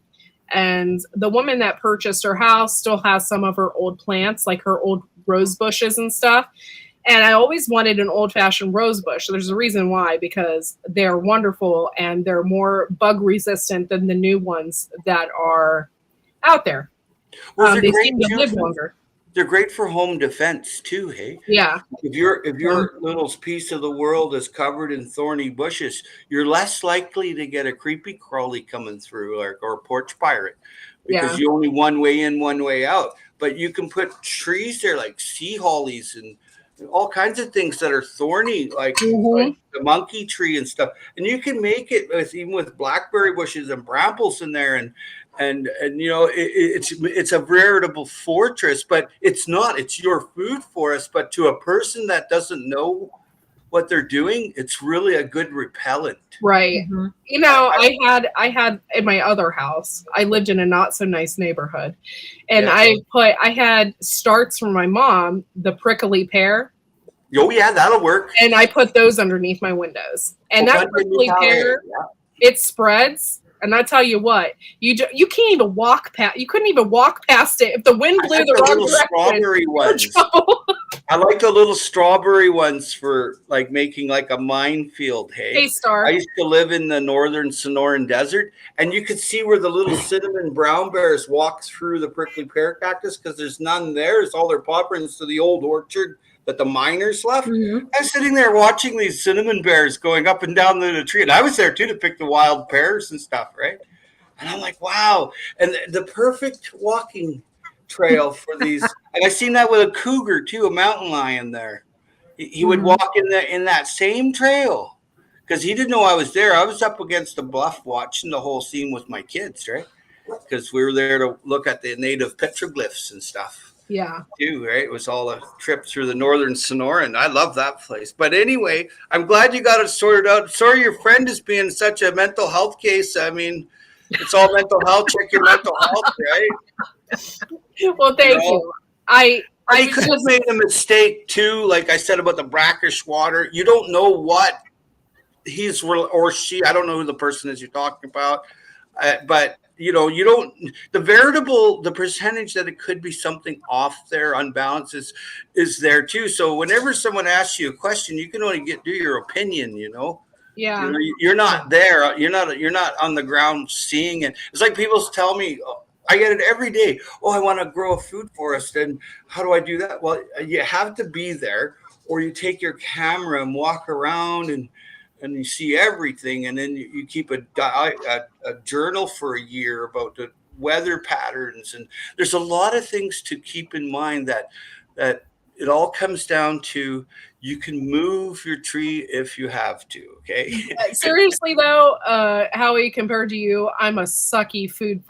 Speaker 2: and the woman that purchased her house still has some of her old plants, like her old rose bushes and stuff. And I always wanted an old-fashioned rose bush. There's a reason why, because they're wonderful and they're more bug resistant than the new ones that are out there.
Speaker 5: Well,
Speaker 2: they seem to live longer.
Speaker 5: They're great for home defense too, hey?
Speaker 2: Yeah.
Speaker 5: If your little piece of the world is covered in thorny bushes, you're less likely to get a creepy crawly coming through or a porch pirate, because you only one way in, one way out. But you can put trees there like sea hollies and all kinds of things that are thorny, like the monkey tree and stuff. And you can make it even with blackberry bushes and brambles in there, and you know, it's a veritable fortress. But it's not. It's your food forest. But to a person that doesn't know what they're doing, it's really a good repellent.
Speaker 2: Right. Mm-hmm. You know, I had in my other house, I lived in a not so nice neighborhood, and I had starts from my mom, the prickly pear.
Speaker 5: Oh yeah, that'll work.
Speaker 2: And I put those underneath my windows, and that prickly pear, it spreads. And I tell you what, you can't even walk past. You couldn't even walk past it if the wind blew the wrong direction.
Speaker 5: Strawberry ones. I like the little strawberry ones for like making like a minefield. Hey,
Speaker 2: Star.
Speaker 5: I used to live in the northern Sonoran Desert, and you could see where the little cinnamon brown bears walk through the prickly pear cactus because there's none there. It's all their pawprints to the old orchard that the miners left. Mm-hmm. I was sitting there watching these cinnamon bears going up and down the tree, and I was there too to pick the wild pears and stuff, right? And I'm like, wow, and the perfect walking trail for these. And I seen that with a cougar too, a mountain lion there. He would walk in that same trail because he didn't know I was there. I was up against the bluff watching the whole scene with my kids, right? Because we were there to look at the native petroglyphs and stuff.
Speaker 2: Yeah.
Speaker 5: Too, right? It was all a trip through the northern Sonoran. I love that place. But anyway, I'm glad you got it sorted out. Sorry your friend is being such a mental health case. I mean, it's all mental health. Check your mental health, right?
Speaker 2: Well, thank you. I
Speaker 5: could have made a mistake too, like I said about the brackish water. You don't know what he's or she. I don't know who the person is you're talking about, but you know, you don't. The percentage that it could be something off there, unbalanced, is there too. So whenever someone asks you a question, you can only do your opinion. You know.
Speaker 2: Yeah.
Speaker 5: You know, you're not there. You're not on the ground seeing it. It's like people tell me. I get it every day. Oh, I want to grow a food forest. And how do I do that? Well, you have to be there, or you take your camera and walk around and you see everything. And then you keep a journal for a year about the weather patterns. And there's a lot of things to keep in mind that it all comes down to you can move your tree if you have to. Okay.
Speaker 2: Seriously, though, Howie, compared to you, I'm a sucky food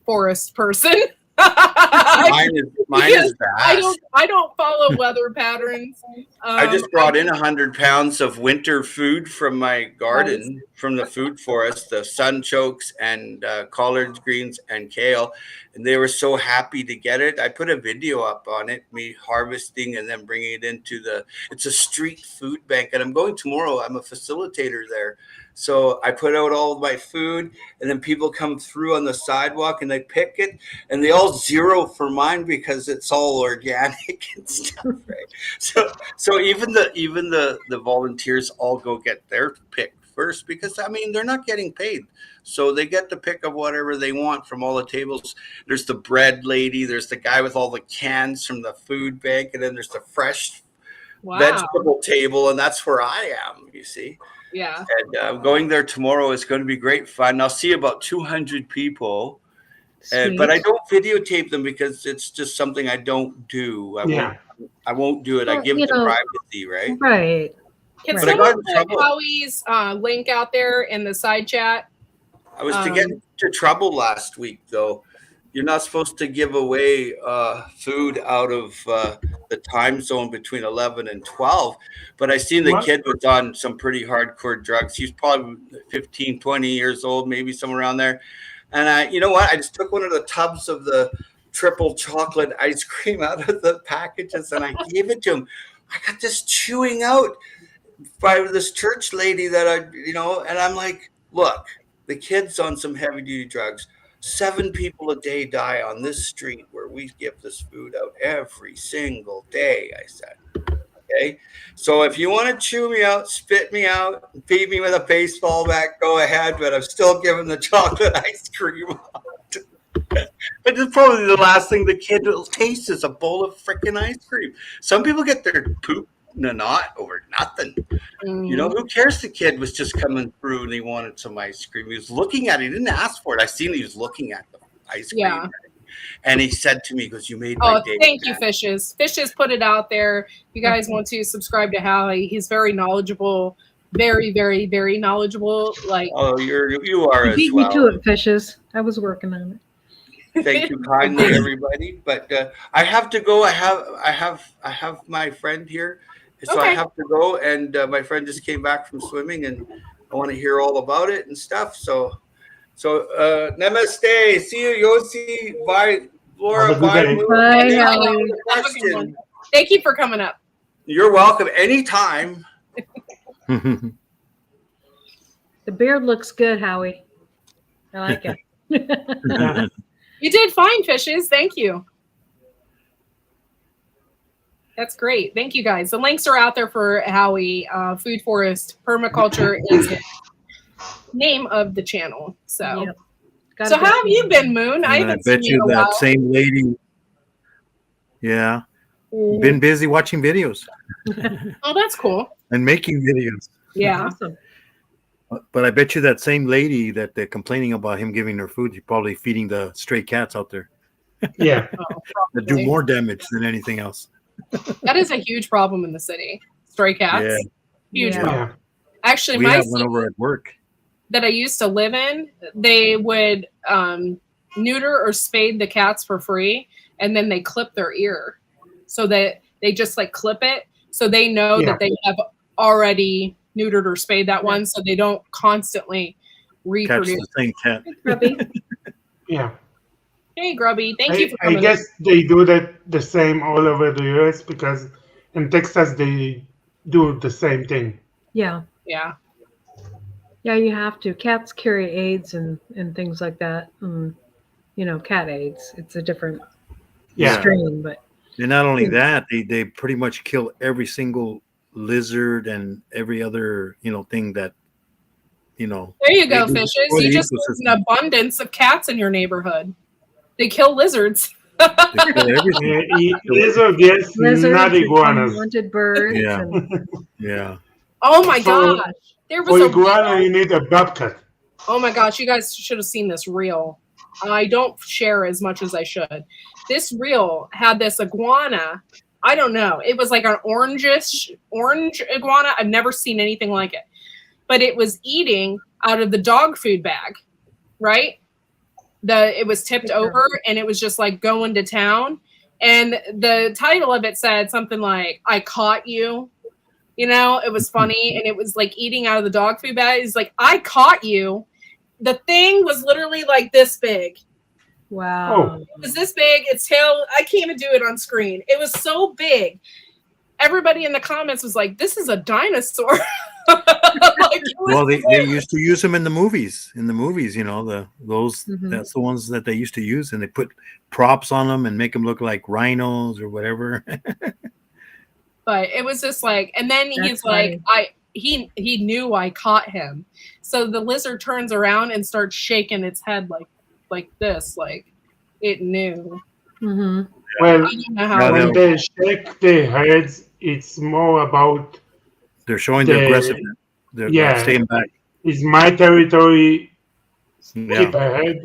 Speaker 2: forest person.
Speaker 5: mine is bad.
Speaker 2: I don't follow weather patterns.
Speaker 5: I just brought in 100 pounds of winter food from my garden, from the food forest, the sunchokes and collard greens and kale, and they were so happy to get it. I put a video up on it, me harvesting and then bringing it into it's a street food bank, and I'm going tomorrow. I'm a facilitator there. So I put out all of my food, and then people come through on the sidewalk and they pick it, and they all zero for mine because it's all organic and stuff, right? So even the volunteers all go get their pick first because I mean they're not getting paid, so they get the pick of whatever they want from all the tables. There's the bread lady, there's the guy with all the cans from the food bank, and then there's the fresh vegetable table, and that's where I am. You see.
Speaker 2: Yeah.
Speaker 5: And going there tomorrow is going to be great fun. I'll see about 200 people, but I don't videotape them because it's just something I don't do. I won't do it. I give it to privacy, right?
Speaker 4: Right.
Speaker 2: Can
Speaker 4: Right.
Speaker 5: But I
Speaker 2: someone
Speaker 5: got in
Speaker 2: put
Speaker 5: trouble.
Speaker 2: Howie's link out there in the side chat?
Speaker 5: I was to get into trouble last week, though. You're not supposed to give away food out of the time zone between 11 and 12. But I seen the
Speaker 3: What?
Speaker 5: kid was on some pretty hardcore drugs. He's probably 15, 20 years old, maybe somewhere around there. And you know what? I just took one of the tubs of the triple chocolate ice cream out of the packages and I gave it to him. I got this chewing out by this church lady that and I'm like, look, the kid's on some heavy duty drugs. 7 people a day die on this street where we give this food out every single day. I said, okay. So if you want to chew me out, spit me out, feed me with a baseball bat, go ahead. But I'm still giving the chocolate ice cream out. But it's probably the last thing the kid will taste is a bowl of freaking ice cream. Some people get their poop not over nothing. You know, who cares? The kid was just coming through and he wanted some ice cream. He was looking at it. He didn't ask for it. I seen he was looking at the ice cream.
Speaker 2: Yeah.
Speaker 5: And he said to me, he goes, you made my day.
Speaker 2: Thank you, Fishes. Fishes put it out there. If you guys want to subscribe to Howie, he's very knowledgeable. Very, very, very knowledgeable. Like,
Speaker 5: oh, you are as
Speaker 4: Beat
Speaker 5: well.
Speaker 4: me to it, Fishes. I was working on it.
Speaker 5: Thank you kindly, everybody. But I have to go. I have my friend here, so I have to go. And my friend just came back from swimming, and I want to hear all about it and stuff. So namaste. See you, Yossi. Bye, Laura.
Speaker 3: Have a good
Speaker 5: Bye.
Speaker 3: day.
Speaker 5: Lou.
Speaker 4: Bye,
Speaker 5: Any
Speaker 4: Howie.
Speaker 5: other
Speaker 2: Have a good
Speaker 5: question?
Speaker 2: one. Thank you for coming up.
Speaker 5: You're welcome. Anytime.
Speaker 4: The beard looks good, Howie. I like it.
Speaker 2: You did fine, Fishes. Thank you. That's great. Thank you, guys. The links are out there for Howie. Food Forest Permaculture is the name of the channel. So,
Speaker 4: Yep.
Speaker 2: So how have you been, Moon? I
Speaker 6: I
Speaker 2: haven't
Speaker 6: bet
Speaker 2: seen you
Speaker 6: you
Speaker 2: in a
Speaker 6: that
Speaker 2: while.
Speaker 6: same lady. Yeah. Been busy watching videos
Speaker 2: Oh, that's cool.
Speaker 6: and making videos.
Speaker 2: Yeah.
Speaker 4: Awesome.
Speaker 6: But I bet you that same lady that they're complaining about him giving her food, he's probably feeding the stray cats out there
Speaker 3: Yeah.
Speaker 2: Oh,
Speaker 6: that do
Speaker 2: probably.
Speaker 6: more damage than anything else.
Speaker 2: That is a huge problem in the city. Stray cats.
Speaker 6: Yeah.
Speaker 2: Huge
Speaker 4: Yeah.
Speaker 2: problem.
Speaker 3: Yeah.
Speaker 2: Actually,
Speaker 6: We
Speaker 2: my
Speaker 6: have one
Speaker 2: city
Speaker 6: over at work.
Speaker 2: that I used to live in, they would neuter or spade the cats for free, and then they clip their ear so that they just like clip it so they know
Speaker 3: Yeah.
Speaker 2: that they have already neutered or spayed that one, so they don't constantly
Speaker 6: Catch
Speaker 2: reproduce.
Speaker 6: the same cat.
Speaker 4: Grubby.
Speaker 3: Yeah.
Speaker 2: Hey, Grubby, thank you for
Speaker 3: I
Speaker 2: coming.
Speaker 3: guess they do that the same all over the US because in Texas they do the same thing.
Speaker 4: Yeah.
Speaker 2: Yeah.
Speaker 4: Yeah, you have to. Cats carry AIDS and things like that. Cat AIDS. It's a different
Speaker 3: Yeah.
Speaker 4: strain, but
Speaker 6: And not only that, they pretty much kill every single lizard and every other thing that
Speaker 2: There you go,
Speaker 6: They do
Speaker 2: Fishes.
Speaker 6: destroy
Speaker 2: You
Speaker 6: the
Speaker 2: just
Speaker 6: ecosystem.
Speaker 2: have an abundance of cats in your neighborhood. They kill lizards.
Speaker 6: they kill everything.
Speaker 3: Lizard, yes,
Speaker 4: lizards,
Speaker 3: not
Speaker 4: and
Speaker 3: iguanas.
Speaker 4: unwanted birds.
Speaker 6: Yeah.
Speaker 4: And,
Speaker 6: Yeah.
Speaker 2: Oh my
Speaker 3: For-
Speaker 2: gosh. There
Speaker 3: For
Speaker 2: was a
Speaker 3: iguana, you need a bobcat.
Speaker 2: Oh my gosh, you guys should have seen this reel. I don't share as much as I should. This reel had this iguana. I don't know. It was like an orange iguana. I've never seen anything like it. But it was eating out of the dog food bag, right? It was tipped over and it was just like going to town. And the title of it said something like, I caught you. It was funny. And it was like eating out of the dog food bag. It's like, I caught you. The thing was literally like this big.
Speaker 4: wow.
Speaker 2: It was this big. Its tail, I can't even do it on screen. It was so big. Everybody in the comments was like, this is a dinosaur.
Speaker 6: Well, they used to use them in the movies. In the movies, that's the ones that they used to use, and they put props on them and make them look like rhinos or whatever.
Speaker 2: But it was just like, and then
Speaker 4: That's
Speaker 2: he's like,
Speaker 4: funny.
Speaker 2: he knew I caught him. So the lizard turns around and starts shaking its head like this, like it knew.
Speaker 4: Mm-hmm.
Speaker 3: Well,
Speaker 2: I don't know how.
Speaker 6: Yeah,
Speaker 3: when they shake their heads, it's more about
Speaker 6: They're showing their
Speaker 3: The-
Speaker 6: aggressiveness. They're
Speaker 3: yeah.
Speaker 6: staying back.
Speaker 3: it's my territory,
Speaker 6: Yeah.
Speaker 3: keep ahead.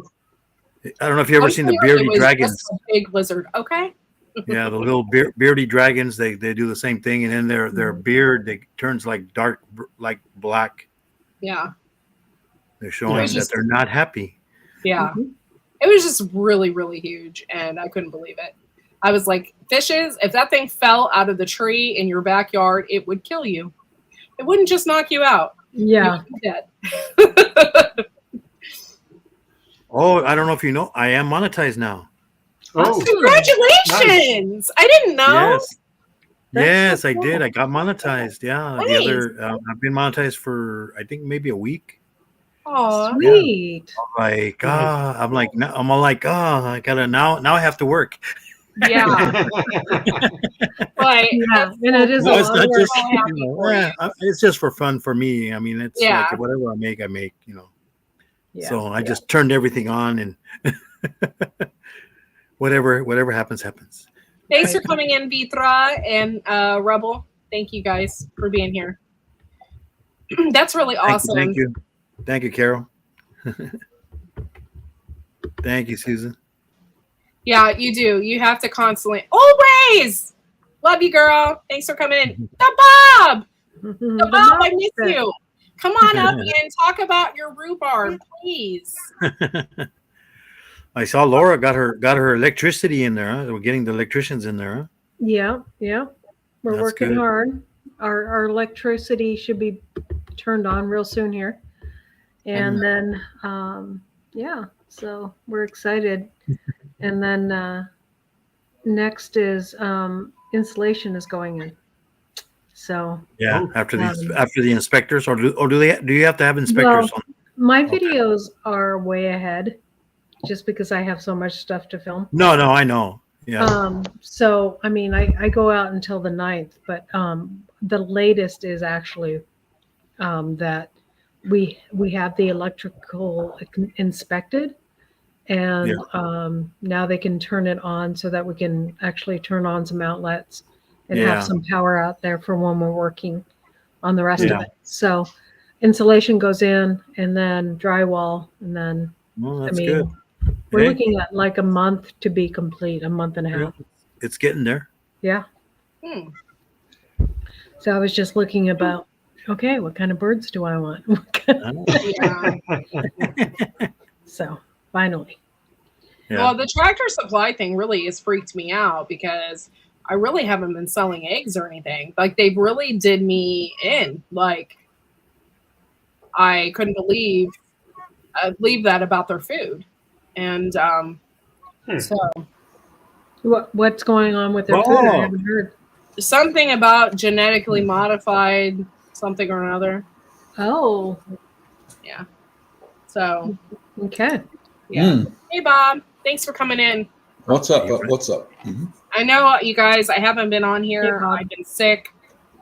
Speaker 6: I don't know if you ever seen the
Speaker 2: I'm sure it
Speaker 6: bearded
Speaker 2: was
Speaker 6: dragons.
Speaker 2: just a big lizard. Okay.
Speaker 6: Yeah, the little beardy dragons, they do the same thing, and then their beard turns like dark, like black.
Speaker 2: Yeah.
Speaker 6: They're showing that
Speaker 2: just-
Speaker 6: they're not happy.
Speaker 2: Yeah. It was just really, really huge, and I couldn't believe it. I was like, fishes, if that thing fell out of the tree in your backyard, it would kill you. It wouldn't just knock you out.
Speaker 4: Yeah.
Speaker 2: You would be dead.
Speaker 6: Oh, I don't know if you know, I am monetized now.
Speaker 3: Oh,
Speaker 2: Congratulations! I didn't know.
Speaker 6: Yes. Yes, I did. I got monetized. Yeah.
Speaker 2: Nice.
Speaker 6: The other, I've been monetized for, I think, maybe a week.
Speaker 2: Aw.
Speaker 4: Sweet.
Speaker 6: Like, I'm like, I gotta, now I have to work.
Speaker 2: Yeah. But
Speaker 4: Yeah, and it is a
Speaker 6: No, it's
Speaker 4: lot
Speaker 6: not
Speaker 4: of work.
Speaker 6: just,
Speaker 2: I'm happy for you.
Speaker 6: it's just for fun for me. I mean, it's
Speaker 2: Yeah.
Speaker 6: like whatever I make,
Speaker 4: Yeah.
Speaker 6: So I just turned everything on and whatever happens.
Speaker 2: Thanks for coming in, Vitra and Rebel. Thank you guys for being here. That's really awesome.
Speaker 6: Thank you, Carol. Thank you, Susan.
Speaker 2: Yeah, you do. You have to constantly always love you, girl. Thanks for coming in. The Bob! The Bob, I miss you. Come on up and talk about your rhubarb, please.
Speaker 6: I saw Laura got her electricity in there. Huh? We're getting the electricians in there. Huh?
Speaker 4: Yeah. We're
Speaker 6: That's
Speaker 4: working
Speaker 6: good.
Speaker 4: hard. Our electricity should be turned on real soon here. And then, so we're excited. And then next is insulation is going in. So
Speaker 6: Yeah, after the inspectors, or do you have to have inspectors on?
Speaker 4: my videos are way ahead, just because I have so much stuff to film.
Speaker 6: No, I know. Yeah.
Speaker 4: So I mean, I go out until the 9th, but the latest is actually that we have the electrical inspected, and now they can turn it on so that we can actually turn on some outlets and have some power out there for when we're working on the rest of it. So insulation goes in, and then drywall, and then
Speaker 6: That's good.
Speaker 4: we're looking at like a month to be complete, a month and a half.
Speaker 6: It's getting there.
Speaker 4: Yeah. So I was just looking about, okay, what kind of birds do I want? So finally.
Speaker 6: Yeah.
Speaker 2: Well, the Tractor Supply thing really has freaked me out because I really haven't been selling eggs or anything. Like, they really did me in. Like, I couldn't believe that about their food. And so
Speaker 4: What's going on with their food? I haven't heard.
Speaker 2: something about genetically modified something or another.
Speaker 4: Oh,
Speaker 2: Yeah. So,
Speaker 4: okay.
Speaker 2: yeah. Hey, Bob. Thanks for coming in.
Speaker 7: What's up? What's up? Mm-hmm.
Speaker 2: I know, you guys, I haven't been on here.
Speaker 4: Hey, Bob.
Speaker 2: I've been sick.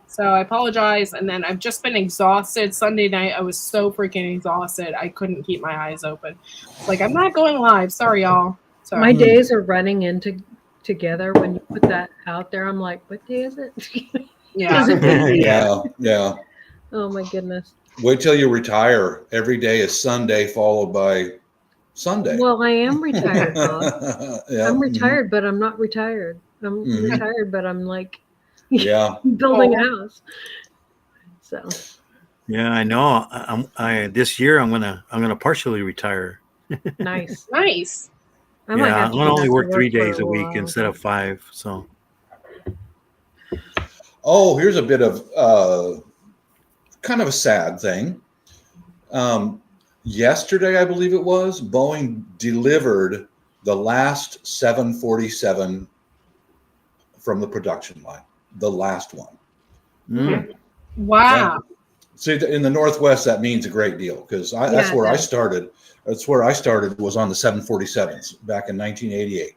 Speaker 2: So I apologize. And then I've just been exhausted. Sunday night, I was so freaking exhausted. I couldn't keep my eyes open. Like, I'm not going live. Sorry, y'all. So,
Speaker 4: My days are running together when you put that out there. I'm like, what day is it?
Speaker 2: yeah.
Speaker 7: Yeah.
Speaker 4: Oh my goodness.
Speaker 7: Wait till you retire. Every day is Sunday followed by Sunday.
Speaker 4: Well, I am retired, Bob.
Speaker 7: Yeah.
Speaker 4: I'm retired, but I'm not retired. I'm retired, but I'm like
Speaker 7: Yeah.
Speaker 4: building a house. So
Speaker 6: Yeah, I know. This year I'm gonna partially retire.
Speaker 4: nice.
Speaker 2: Nice.
Speaker 4: I might have
Speaker 6: I'm
Speaker 4: to
Speaker 6: gonna
Speaker 4: go
Speaker 6: only
Speaker 4: back to
Speaker 6: work 3
Speaker 4: for
Speaker 6: days a week
Speaker 4: while.
Speaker 6: instead of 5. So
Speaker 7: Oh, here's a bit of kind of a sad thing. Yesterday, I believe it was, Boeing delivered the last 747 from the production line, the last one.
Speaker 2: Wow.
Speaker 7: See, in the Northwest, that means a great deal because that's where I started. That's where I started, was on the 747s back in 1988.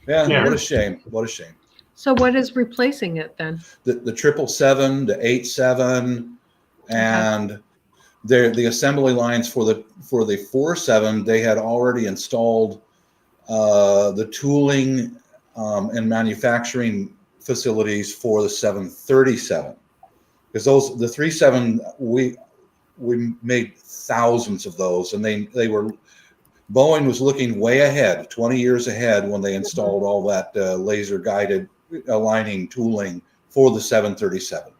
Speaker 7: Yeah. What a shame. What a shame.
Speaker 4: So what is replacing it then?
Speaker 7: The 777, the 87, and the assembly lines for the 47, they had already installed the tooling and manufacturing facilities for the 737. Because the 37, we made thousands of those, and they were Boeing was looking way ahead, 20 years ahead, when they installed all that laser guided aligning tooling for the 737.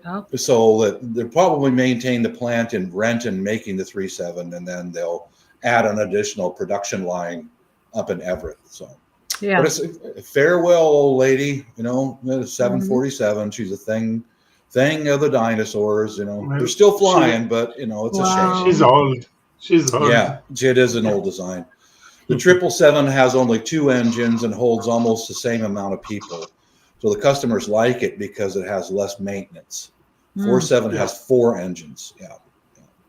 Speaker 4: Oh.
Speaker 7: So that they'll probably maintain the plant in Renton making the 37, and then they'll add an additional production line up in Everett. So,
Speaker 4: Yeah.
Speaker 7: but it's a farewell, old lady. You know, the 747. She's a thing of the dinosaurs. You know, they're still flying, but you know, it's a shame.
Speaker 3: She's old. She's old.
Speaker 7: Yeah, it is an old design. The 777 has only 2 engines and holds almost the same amount of people. So the customers like it because it has less maintenance. 47 has 4 engines. Yeah.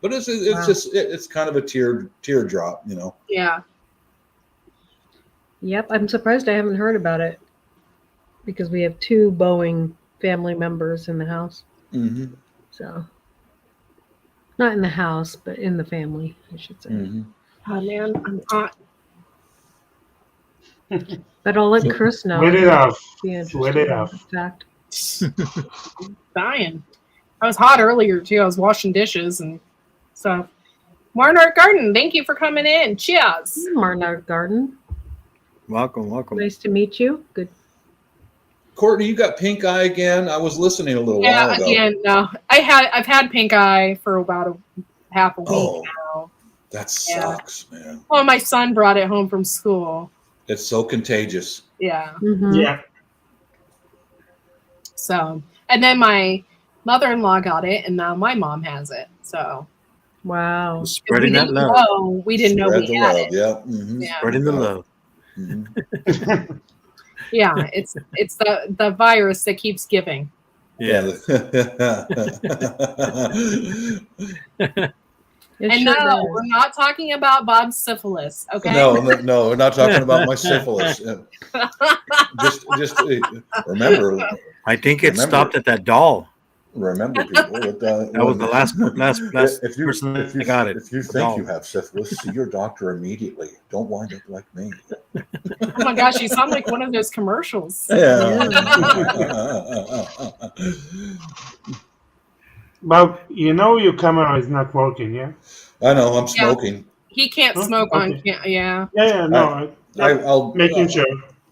Speaker 7: But it's just it's kind of a teardrop, you know.
Speaker 2: Yeah.
Speaker 4: Yep, I'm surprised I haven't heard about it because we have 2 Boeing family members in the house.
Speaker 7: Mm-hmm.
Speaker 4: So, not in the house, but in the family, I should say.
Speaker 7: Mm-hmm.
Speaker 2: Oh man, I'm hot.
Speaker 4: But I'll let Chris know.
Speaker 3: Sweat it off.
Speaker 4: Be
Speaker 3: Sweat it off.
Speaker 4: Fact.
Speaker 2: Dying. I was hot earlier too. I was washing dishes and stuff. Marnart Garden, thank you for coming in. Cheers.
Speaker 4: Marnart Garden.
Speaker 6: Welcome.
Speaker 4: Nice to meet you. Good.
Speaker 7: Courtney, you got pink eye again? I was listening a little while ago.
Speaker 2: Yeah, no. I've had pink eye for about half a week now.
Speaker 7: That sucks, man.
Speaker 2: Well, my son brought it home from school.
Speaker 7: It's so contagious.
Speaker 2: Yeah.
Speaker 4: Mm-hmm.
Speaker 3: Yeah.
Speaker 2: So, and then my mother-in-law got it, and now my mom has it. So,
Speaker 4: Wow.
Speaker 6: Spreading that love.
Speaker 2: We didn't know we had it.
Speaker 7: Yeah. Mm-hmm.
Speaker 2: Yeah.
Speaker 6: Spreading the love.
Speaker 7: Mm-hmm.
Speaker 2: Yeah, it's the virus that keeps giving.
Speaker 6: Yeah.
Speaker 4: It
Speaker 2: And
Speaker 4: sure
Speaker 2: no,
Speaker 4: does.
Speaker 2: we're not talking about Bob's syphilis, okay?
Speaker 7: No, we're not talking about my syphilis. Just remember.
Speaker 6: I think it stopped at that doll.
Speaker 7: Remember, people.
Speaker 6: That was the last person that got it.
Speaker 7: If you think you have syphilis, see your doctor immediately. Don't wind up like me.
Speaker 2: Oh my gosh, you sound like one of those commercials.
Speaker 7: Yeah.
Speaker 3: But you know your camera is not working, yeah?
Speaker 7: I know. I'm smoking.
Speaker 2: He can't smoke on. Yeah.
Speaker 3: Yeah, no.
Speaker 7: I'll
Speaker 3: making sure.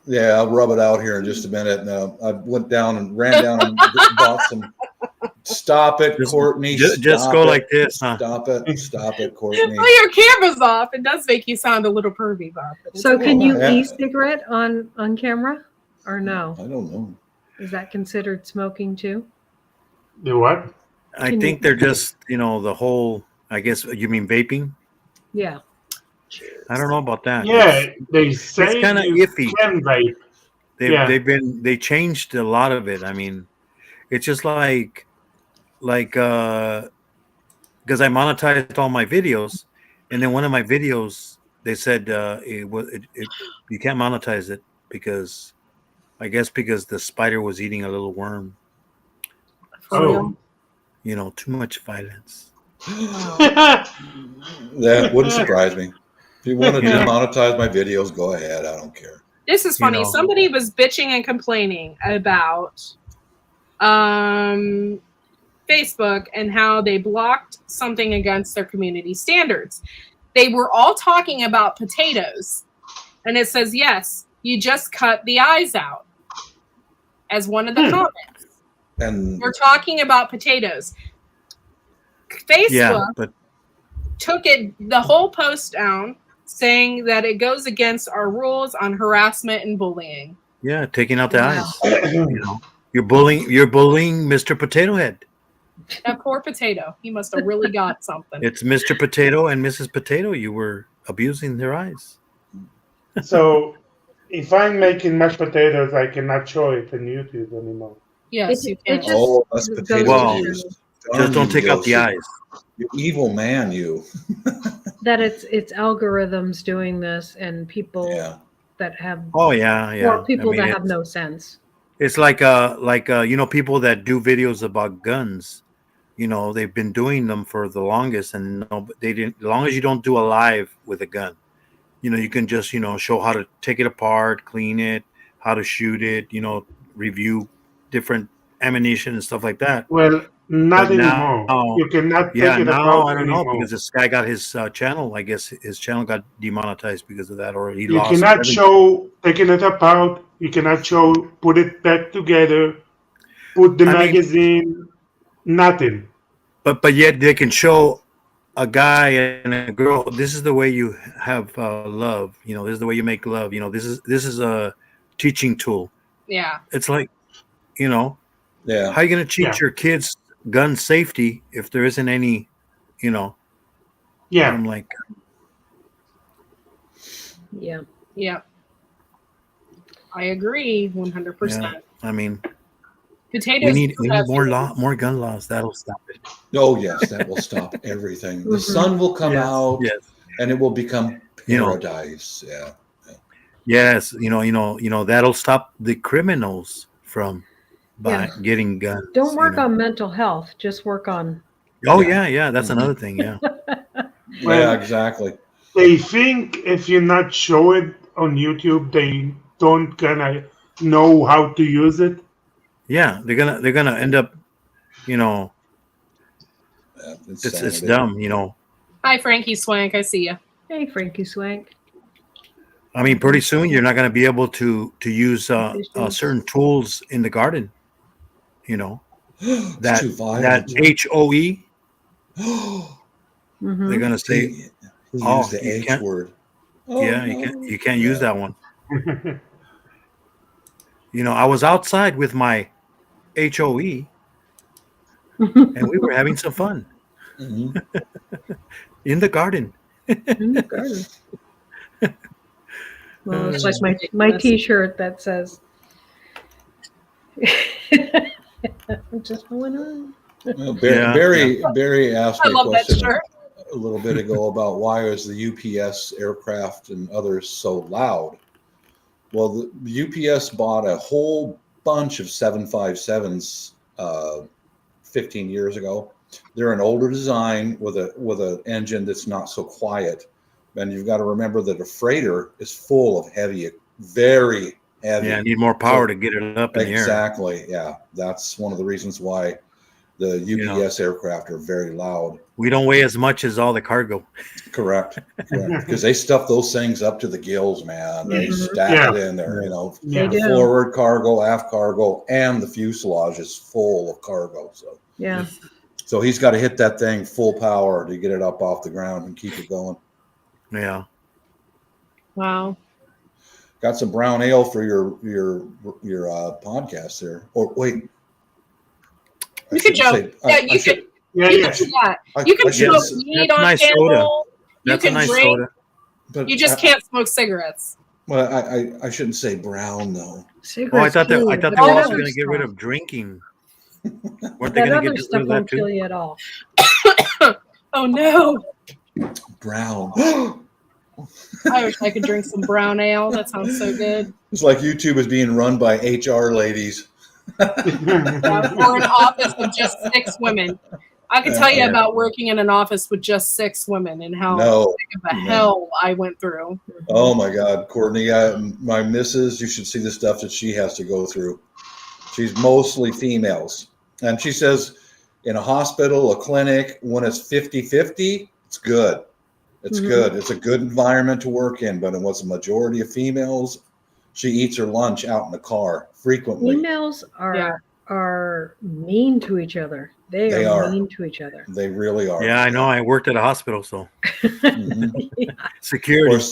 Speaker 7: Yeah, I'll rub it out here in just a minute. Now I ran down and bought some. Stop it, Courtney.
Speaker 6: Just go like this, huh?
Speaker 7: Stop it, Courtney.
Speaker 2: Well, your camera's off. It does make you sound a little pervy, Bob.
Speaker 4: So can you e-cigarette on camera or no?
Speaker 7: I don't know.
Speaker 4: Is that considered smoking too?
Speaker 3: The what?
Speaker 6: I think they're just, the whole, I guess, you mean vaping?
Speaker 4: Yeah.
Speaker 6: I don't know about that.
Speaker 3: Yeah, they say
Speaker 6: it's kind of
Speaker 3: you
Speaker 6: iffy.
Speaker 3: can vape.
Speaker 6: They changed a lot of it. I mean, it's just like because I monetized all my videos, and then one of my videos they said you can't monetize it because the spider was eating a little worm.
Speaker 3: Oh.
Speaker 6: Too much violence.
Speaker 7: That wouldn't surprise me. If you want to demonetize my videos, go ahead. I don't care.
Speaker 2: This is funny. Somebody was bitching and complaining about Facebook and how they blocked something against their community standards. They were all talking about potatoes. And it says, yes, you just cut the eyes out as one of the comments.
Speaker 7: And
Speaker 2: we're talking about potatoes. Facebook took the whole post down, saying that it goes against our rules on harassment and bullying.
Speaker 6: Yeah, taking out the eyes. You're bullying Mr. Potato Head.
Speaker 2: That poor potato. He must have really got something.
Speaker 6: It's Mr. Potato and Mrs. Potato. You were abusing their eyes.
Speaker 3: So, if I'm making mashed potatoes, I cannot show it on YouTube anymore.
Speaker 2: Yes, you can.
Speaker 7: That's potato abuse.
Speaker 6: Just don't take out the eyes.
Speaker 7: You evil man, you.
Speaker 4: That it's algorithms doing this and people that have or people that have no sense.
Speaker 6: It's like people that do videos about guns. They've been doing them for the longest, and they didn't. As long as you don't do a live with a gun, you can just show how to take it apart, clean it, how to shoot it, review different ammunition and stuff like that.
Speaker 3: Well, Not
Speaker 6: But
Speaker 3: anymore.
Speaker 6: now,
Speaker 3: You cannot
Speaker 6: yeah,
Speaker 3: take it
Speaker 6: now
Speaker 3: apart
Speaker 6: I don't know
Speaker 3: anymore.
Speaker 6: because this guy got his channel. I guess his channel got demonetized because of that, or he
Speaker 3: You
Speaker 6: lost
Speaker 3: cannot
Speaker 6: revenue.
Speaker 3: show taking it apart. You cannot show put it back together. Put the
Speaker 6: I mean,
Speaker 3: magazine. Nothing.
Speaker 6: but yet they can show a guy and a girl. This is the way you have love. You know, this is the way you make love. You know, this is a teaching tool.
Speaker 2: Yeah.
Speaker 6: It's like, you know,
Speaker 7: Yeah.
Speaker 6: how are you going to
Speaker 3: Yeah.
Speaker 6: teach your kids gun safety if there isn't any, you know?
Speaker 3: Yeah.
Speaker 6: I'm like,
Speaker 4: Yeah.
Speaker 2: Yeah. I agree 100%.
Speaker 6: yeah. I mean,
Speaker 2: Potatoes.
Speaker 6: we need more
Speaker 2: professors.
Speaker 6: more gun laws. That'll stop it.
Speaker 7: Oh yes, that will stop everything. The
Speaker 4: Mhm.
Speaker 7: sun will come
Speaker 6: Yes,
Speaker 7: out,
Speaker 6: yes.
Speaker 7: and it will become
Speaker 6: You know.
Speaker 7: paradise. Yeah.
Speaker 6: Yes, that'll stop the criminals from getting guns.
Speaker 4: Don't work
Speaker 6: you know.
Speaker 4: on mental health. Just work on.
Speaker 6: Oh
Speaker 7: Yeah.
Speaker 6: yeah, that's
Speaker 7: Mhm.
Speaker 6: another thing. Yeah,
Speaker 3: Well,
Speaker 7: Yeah, exactly.
Speaker 3: They think if you not show it on YouTube, they don't gonna know how to use it.
Speaker 6: yeah. They're gonna end up, you know,
Speaker 7: Yeah,
Speaker 6: it's
Speaker 7: insanity.
Speaker 6: dumb. You know,
Speaker 2: Hi, Frankie Swank. I see you.
Speaker 4: Hey, Frankie Swank.
Speaker 6: I mean, pretty soon you're not gonna be able to use certain tools in the garden. You know,
Speaker 7: It's
Speaker 6: that
Speaker 7: too
Speaker 6: that
Speaker 7: violent.
Speaker 6: HOE.
Speaker 4: Mhm.
Speaker 6: They're gonna say,
Speaker 7: He
Speaker 6: oh,
Speaker 7: used the
Speaker 6: you
Speaker 7: H
Speaker 6: can't.
Speaker 7: word. Oh,
Speaker 6: Yeah,
Speaker 7: no.
Speaker 6: you can't use that one. You know, I was outside with my HOE and we were having some fun
Speaker 7: Mhm.
Speaker 6: in the garden.
Speaker 4: In the garden. Well, it's like my T-shirt that says, "I'm just going on."
Speaker 7: Well,
Speaker 6: Yeah,
Speaker 7: Barry asked
Speaker 2: I
Speaker 7: me a
Speaker 2: love that
Speaker 7: question
Speaker 2: shirt.
Speaker 7: a little bit ago about why is the UPS aircraft and others so loud. Well, the UPS bought a whole bunch of 757s 15 years ago. They're an older design with an engine that's not so quiet. And you've got to remember that a freighter is full of heavy, very heavy.
Speaker 6: Yeah, I need more power to get it up in the air.
Speaker 7: Exactly. Yeah, that's one of the reasons why the UPS aircraft are very loud.
Speaker 6: We don't weigh as much as all the cargo.
Speaker 7: Correct. Because they stuff those things up to the gills, man. They stack it in there. You know,
Speaker 3: Yeah.
Speaker 4: They do.
Speaker 7: forward cargo, aft cargo, and the fuselage is full of cargo.
Speaker 4: Yeah.
Speaker 7: So he's got to hit that thing full power to get it up off the ground and keep it going.
Speaker 6: Yeah.
Speaker 2: Wow.
Speaker 7: Got some brown ale for your podcast there. Or wait,
Speaker 2: You could joke. Yeah, you could.
Speaker 3: Yeah,
Speaker 2: You
Speaker 3: yes.
Speaker 2: can do that. You can smoke weed on
Speaker 6: nice soda.
Speaker 2: camel. You
Speaker 6: That's a
Speaker 2: can
Speaker 6: nice
Speaker 2: drink.
Speaker 6: soda.
Speaker 7: But
Speaker 2: You just can't smoke cigarettes.
Speaker 7: Well, I shouldn't say brown though.
Speaker 6: Oh, I
Speaker 4: Cigarettes
Speaker 6: thought they
Speaker 4: kill
Speaker 6: were
Speaker 4: you, but
Speaker 6: also
Speaker 4: that
Speaker 6: going
Speaker 4: other
Speaker 6: to get rid
Speaker 4: stuff-
Speaker 6: of drinking. Weren't they
Speaker 4: That
Speaker 6: going to
Speaker 4: other
Speaker 6: get rid
Speaker 4: stuff
Speaker 6: of that
Speaker 4: won't kill
Speaker 6: too?
Speaker 4: you at all.
Speaker 2: Oh no!
Speaker 7: Brown.
Speaker 2: I wish I could drink some brown ale. That sounds so good.
Speaker 7: It's like YouTube is being run by HR ladies.
Speaker 2: Yeah, or an office of just 6 women. I could tell you about working in an office with just 6 women and how big of a hell I went through.
Speaker 7: Oh my God, Courtney, my missus, you should see the stuff that she has to go through. She's mostly females. And she says in a hospital, a clinic, when it's 50-50, it's good. It's good. It's a good environment to work in. But when it's a majority of females, she eats her lunch out in the car frequently.
Speaker 4: Females are mean to each other. They are mean to each other.
Speaker 7: They really are.
Speaker 6: Yeah, I know. I worked at a hospital, so
Speaker 7: Mhm.
Speaker 6: security.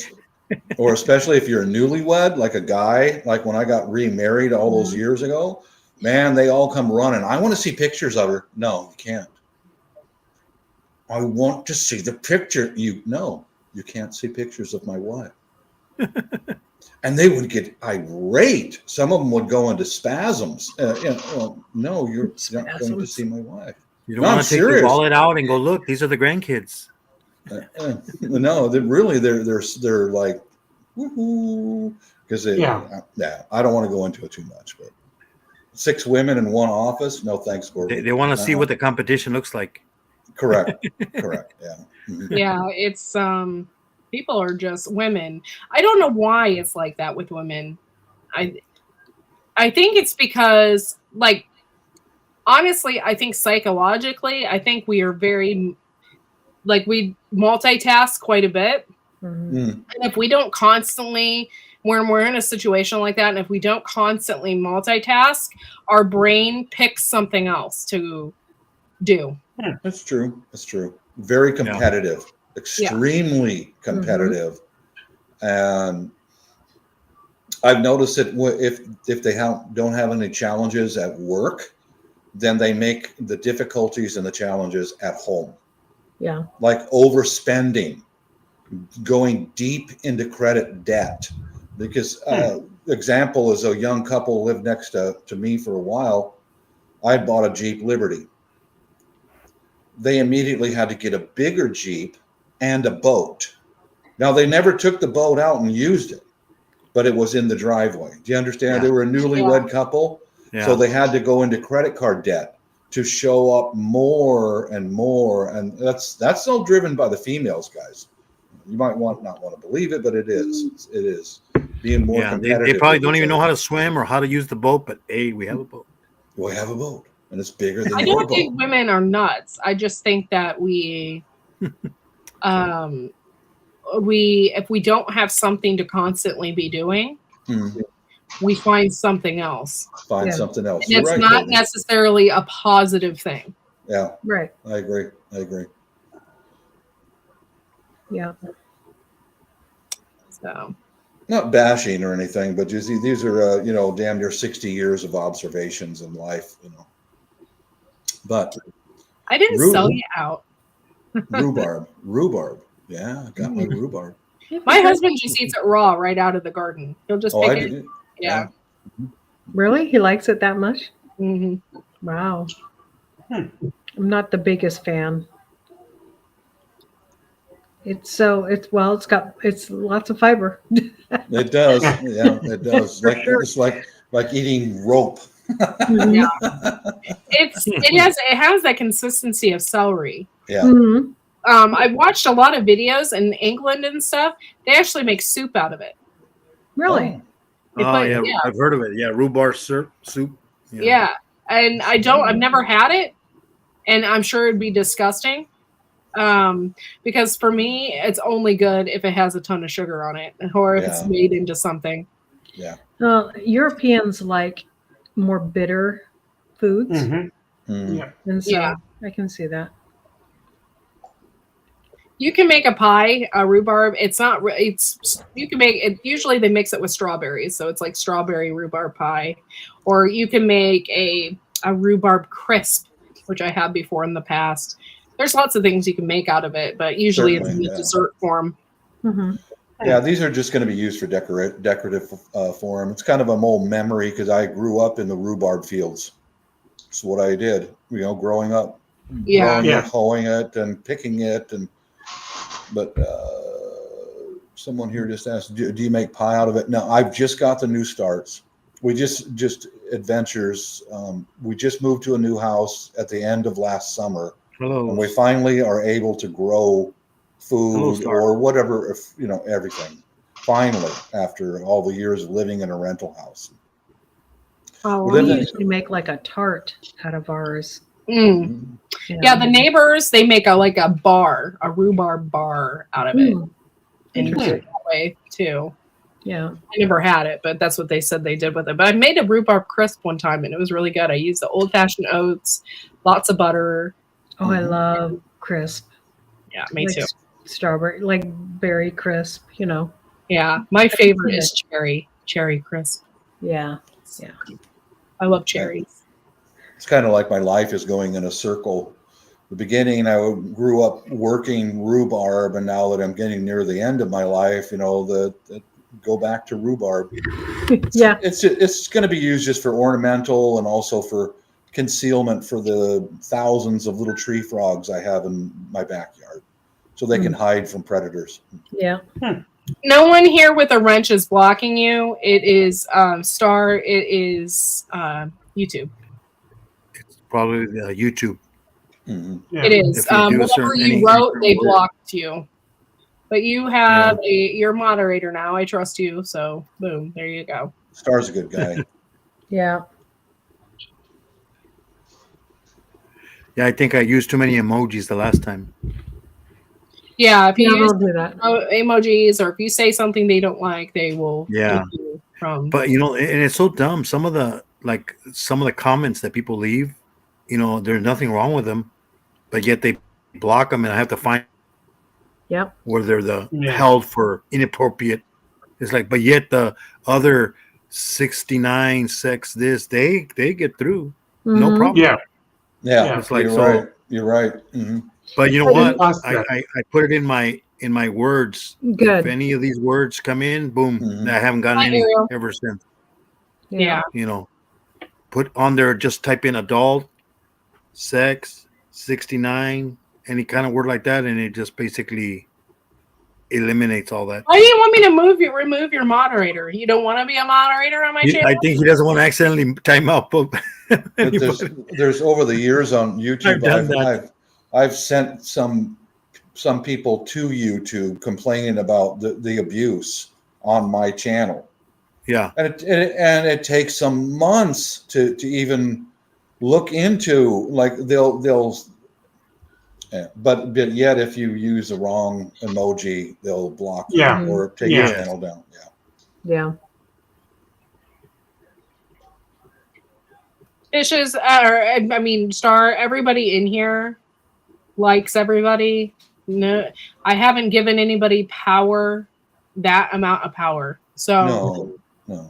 Speaker 7: Or especially if you're a newlywed, like a guy, like when I got remarried all those years ago, man, they all come running. I want to see pictures of her. No, you can't. I want to see the picture. You can't see pictures of my wife. And they would get irate. Some of them would go into spasms. No, you're not going to see my wife.
Speaker 6: You don't want to take your wallet out and go, look, these are the grandkids.
Speaker 7: No, they're like, woohoo, because I don't want to go into it too much, but 6 women in one office, no thanks, Gordon.
Speaker 6: They want to see what the competition looks like.
Speaker 7: Correct. Yeah. Mhm.
Speaker 2: Yeah, it's people are just women. I don't know why it's like that with women. I think it's because like honestly, I think psychologically, I think we are very, like, we multitask quite a bit.
Speaker 4: Mhm.
Speaker 7: Mm.
Speaker 2: And if we don't constantly, when we're in a situation like that, and if we don't constantly multitask, our brain picks something else to do.
Speaker 7: That's true. That's true. Very competitive, extremely competitive, and I've noticed that if they don't have any challenges at work, then they make the difficulties and the challenges at home.
Speaker 4: Yeah.
Speaker 7: Like overspending, going deep into credit debt. Because example is a young couple lived next to me for a while. I bought a Jeep Liberty. They immediately had to get a bigger Jeep and a boat. Now they never took the boat out and used it, but it was in the driveway. Do you understand?
Speaker 6: Yeah.
Speaker 7: They were a newlywed couple,
Speaker 6: Yeah.
Speaker 7: so they had to go into credit card debt to show up more and more, and that's all driven by the females, guys. You might not want to believe it, but it is. It is being more competitive.
Speaker 6: They probably don't even know how to swim or how to use the boat, but hey, we have a boat.
Speaker 7: We have a boat, and it's bigger than
Speaker 2: I
Speaker 7: your
Speaker 2: don't
Speaker 7: boat.
Speaker 2: think women are nuts. I just think that we if we don't have something to constantly be doing, we find something else.
Speaker 7: Find something else.
Speaker 2: And it's not necessarily a positive thing.
Speaker 7: Yeah.
Speaker 4: Right.
Speaker 7: I agree.
Speaker 4: Yeah.
Speaker 2: So.
Speaker 7: Not bashing or anything, but you see, these are damn near 60 years of observations in life, But
Speaker 2: I didn't sell you out.
Speaker 7: Rhubarb. Yeah, I got my rhubarb.
Speaker 2: My husband just eats it raw right out of the garden. He'll just pick it.
Speaker 7: Do?
Speaker 2: Yeah.
Speaker 4: Really? He likes it that much?
Speaker 2: Mm-hmm.
Speaker 4: Wow. I'm not the biggest fan. It's lots of fiber.
Speaker 7: It does. Yeah, it does. It's like eating rope.
Speaker 2: Yeah. It has that consistency of celery.
Speaker 7: Yeah.
Speaker 4: Mm-hmm.
Speaker 2: I've watched a lot of videos in England and stuff. They actually make soup out of it.
Speaker 4: Really?
Speaker 6: I've heard of it. Yeah, rhubarb soup.
Speaker 2: Yeah. And I've never had it, and I'm sure it'd be disgusting. Because for me, it's only good if it has a ton of sugar on it, or if it's made into something.
Speaker 7: Yeah.
Speaker 4: Europeans like more bitter foods.
Speaker 7: Mm-hmm.
Speaker 3: Yeah.
Speaker 4: And so I can see that.
Speaker 2: You can make a pie, a rhubarb. You can make it. Usually they mix it with strawberries. So it's like strawberry rhubarb pie, or you can make a rhubarb crisp, which I have before in the past. There's lots of things you can make out of it, but usually it's in the dessert form.
Speaker 4: Mm-hmm.
Speaker 7: Yeah, these are just going to be used for decorative form. It's kind of an old memory because I grew up in the rhubarb fields. It's what I did, growing up. Growing it, hoeing it, and picking it, but someone here just asked, do you make pie out of it? No, I've just got the new starts. We just adventures. We just moved to a new house at the end of last summer.
Speaker 6: Hello.
Speaker 7: And we finally are able to grow food or whatever, everything. Finally, after all the years of living in a rental house.
Speaker 4: Oh, we usually make like a tart out of ours.
Speaker 2: Mm. Yeah, the neighbors, they make a rhubarb bar out of it. And use it that way too.
Speaker 4: Yeah.
Speaker 2: I never had it, but that's what they said they did with it. But I made a rhubarb crisp one time and it was really good. I used the old-fashioned oats, lots of butter.
Speaker 4: Oh, I love crisp.
Speaker 2: Yeah, me too.
Speaker 4: Strawberry, like berry crisp,
Speaker 2: Yeah, my favorite is cherry crisp.
Speaker 4: Yeah.
Speaker 2: I love cherries.
Speaker 7: It's kind of like my life is going in a circle. The beginning, I grew up working rhubarb, and now that I'm getting near the end of my life, go back to rhubarb.
Speaker 4: Yeah,
Speaker 7: it's going to be used just for ornamental and also for concealment for the thousands of little tree frogs I have in my backyard, so they can hide from predators.
Speaker 4: Yeah.
Speaker 2: No one here with a wrench is blocking you. It is Star. It is YouTube.
Speaker 6: It's probably YouTube.
Speaker 7: Mm-hmm.
Speaker 3: Yeah.
Speaker 2: It is. Whatever you wrote, they blocked you. But you have you're a moderator now. I trust you. So boom, there you go.
Speaker 7: Star's a good guy.
Speaker 4: Yeah.
Speaker 6: Yeah, I think I used too many emojis the last time.
Speaker 2: Yeah, if you
Speaker 4: Yeah,
Speaker 2: use
Speaker 4: they'll do that.
Speaker 2: emojis or if you say something they don't like, they will
Speaker 6: Yeah.
Speaker 2: take you from.
Speaker 6: But you know, and it's so dumb. Some of the comments that people leave, you know, there's nothing wrong with them, but yet they block them, and I have to find
Speaker 4: Yep.
Speaker 6: where they're the
Speaker 3: Yeah.
Speaker 6: held for inappropriate. It's like, but yet the other 69 sex this they get through, no
Speaker 4: Mhm.
Speaker 6: problem.
Speaker 3: Yeah.
Speaker 7: Yeah,
Speaker 3: Yeah.
Speaker 6: It's like,
Speaker 7: you're
Speaker 6: so,
Speaker 7: right. You're right.
Speaker 6: but you know
Speaker 3: But
Speaker 6: what?
Speaker 3: it's past
Speaker 6: I,
Speaker 3: that.
Speaker 6: I put it in my words. If
Speaker 4: Good.
Speaker 6: any of these words come in, boom,
Speaker 7: Mhm.
Speaker 6: I haven't gotten
Speaker 2: Hi,
Speaker 6: any
Speaker 2: Ariel.
Speaker 6: ever since.
Speaker 2: Yeah.
Speaker 6: You know, put on there, just type in adult, sex, 69, any kind of word like that, and it just basically eliminates all that.
Speaker 2: Why do you want me to remove your moderator? You don't want to be a moderator on my channel?
Speaker 6: I think he doesn't want to accidentally time out.
Speaker 7: But there's over the years on YouTube,
Speaker 6: I've done that.
Speaker 7: I've sent some people to YouTube complaining about the abuse on my channel.
Speaker 6: Yeah.
Speaker 7: And it takes some months to even look into, like they'll yeah, but yet if you use the wrong emoji, they'll block you
Speaker 3: Yeah.
Speaker 7: or take
Speaker 3: Yeah.
Speaker 7: your channel down. Yeah.
Speaker 4: Yeah.
Speaker 2: Fishes, I mean, Star, everybody in here likes everybody. No, I haven't given anybody power, that amount of power. So
Speaker 7: No.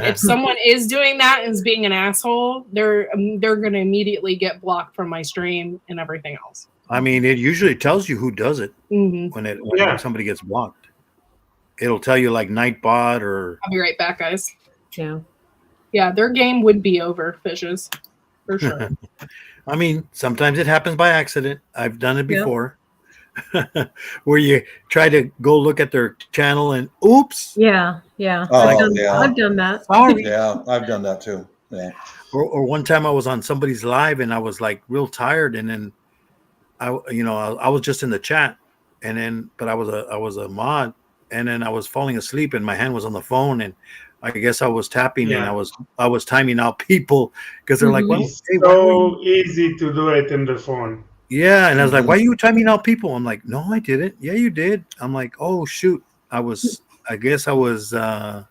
Speaker 2: if someone is doing that and is being an asshole, they're going to immediately get blocked from my stream and everything else.
Speaker 6: I mean, it usually tells you who does it
Speaker 2: Mm-hmm.
Speaker 6: when somebody gets blocked. It'll tell you like Nightbot or.
Speaker 2: I'll be right back, guys.
Speaker 4: Yeah.
Speaker 2: Yeah, their game would be over, Fishes, for sure.
Speaker 6: I mean, sometimes it happens by accident. I've done it before. Where you try to go look at their channel and oops.
Speaker 4: Yeah. Yeah.
Speaker 7: Oh,
Speaker 4: I've done that.
Speaker 6: Sorry.
Speaker 7: Yeah, I've done that too. Yeah.
Speaker 6: Or one time I was on somebody's live and I was like real tired, and then I was just in the chat, and then but I was a mod, and then I was falling asleep and my hand was on the phone, and I guess I was tapping and I was timing out people because they're like, well,
Speaker 3: It's
Speaker 6: hey,
Speaker 3: so easy to do it in the phone.
Speaker 6: yeah, and I was like, why are you timing out people? I'm like, no, I didn't. Yeah, you did. I'm like, oh shoot, I guess I was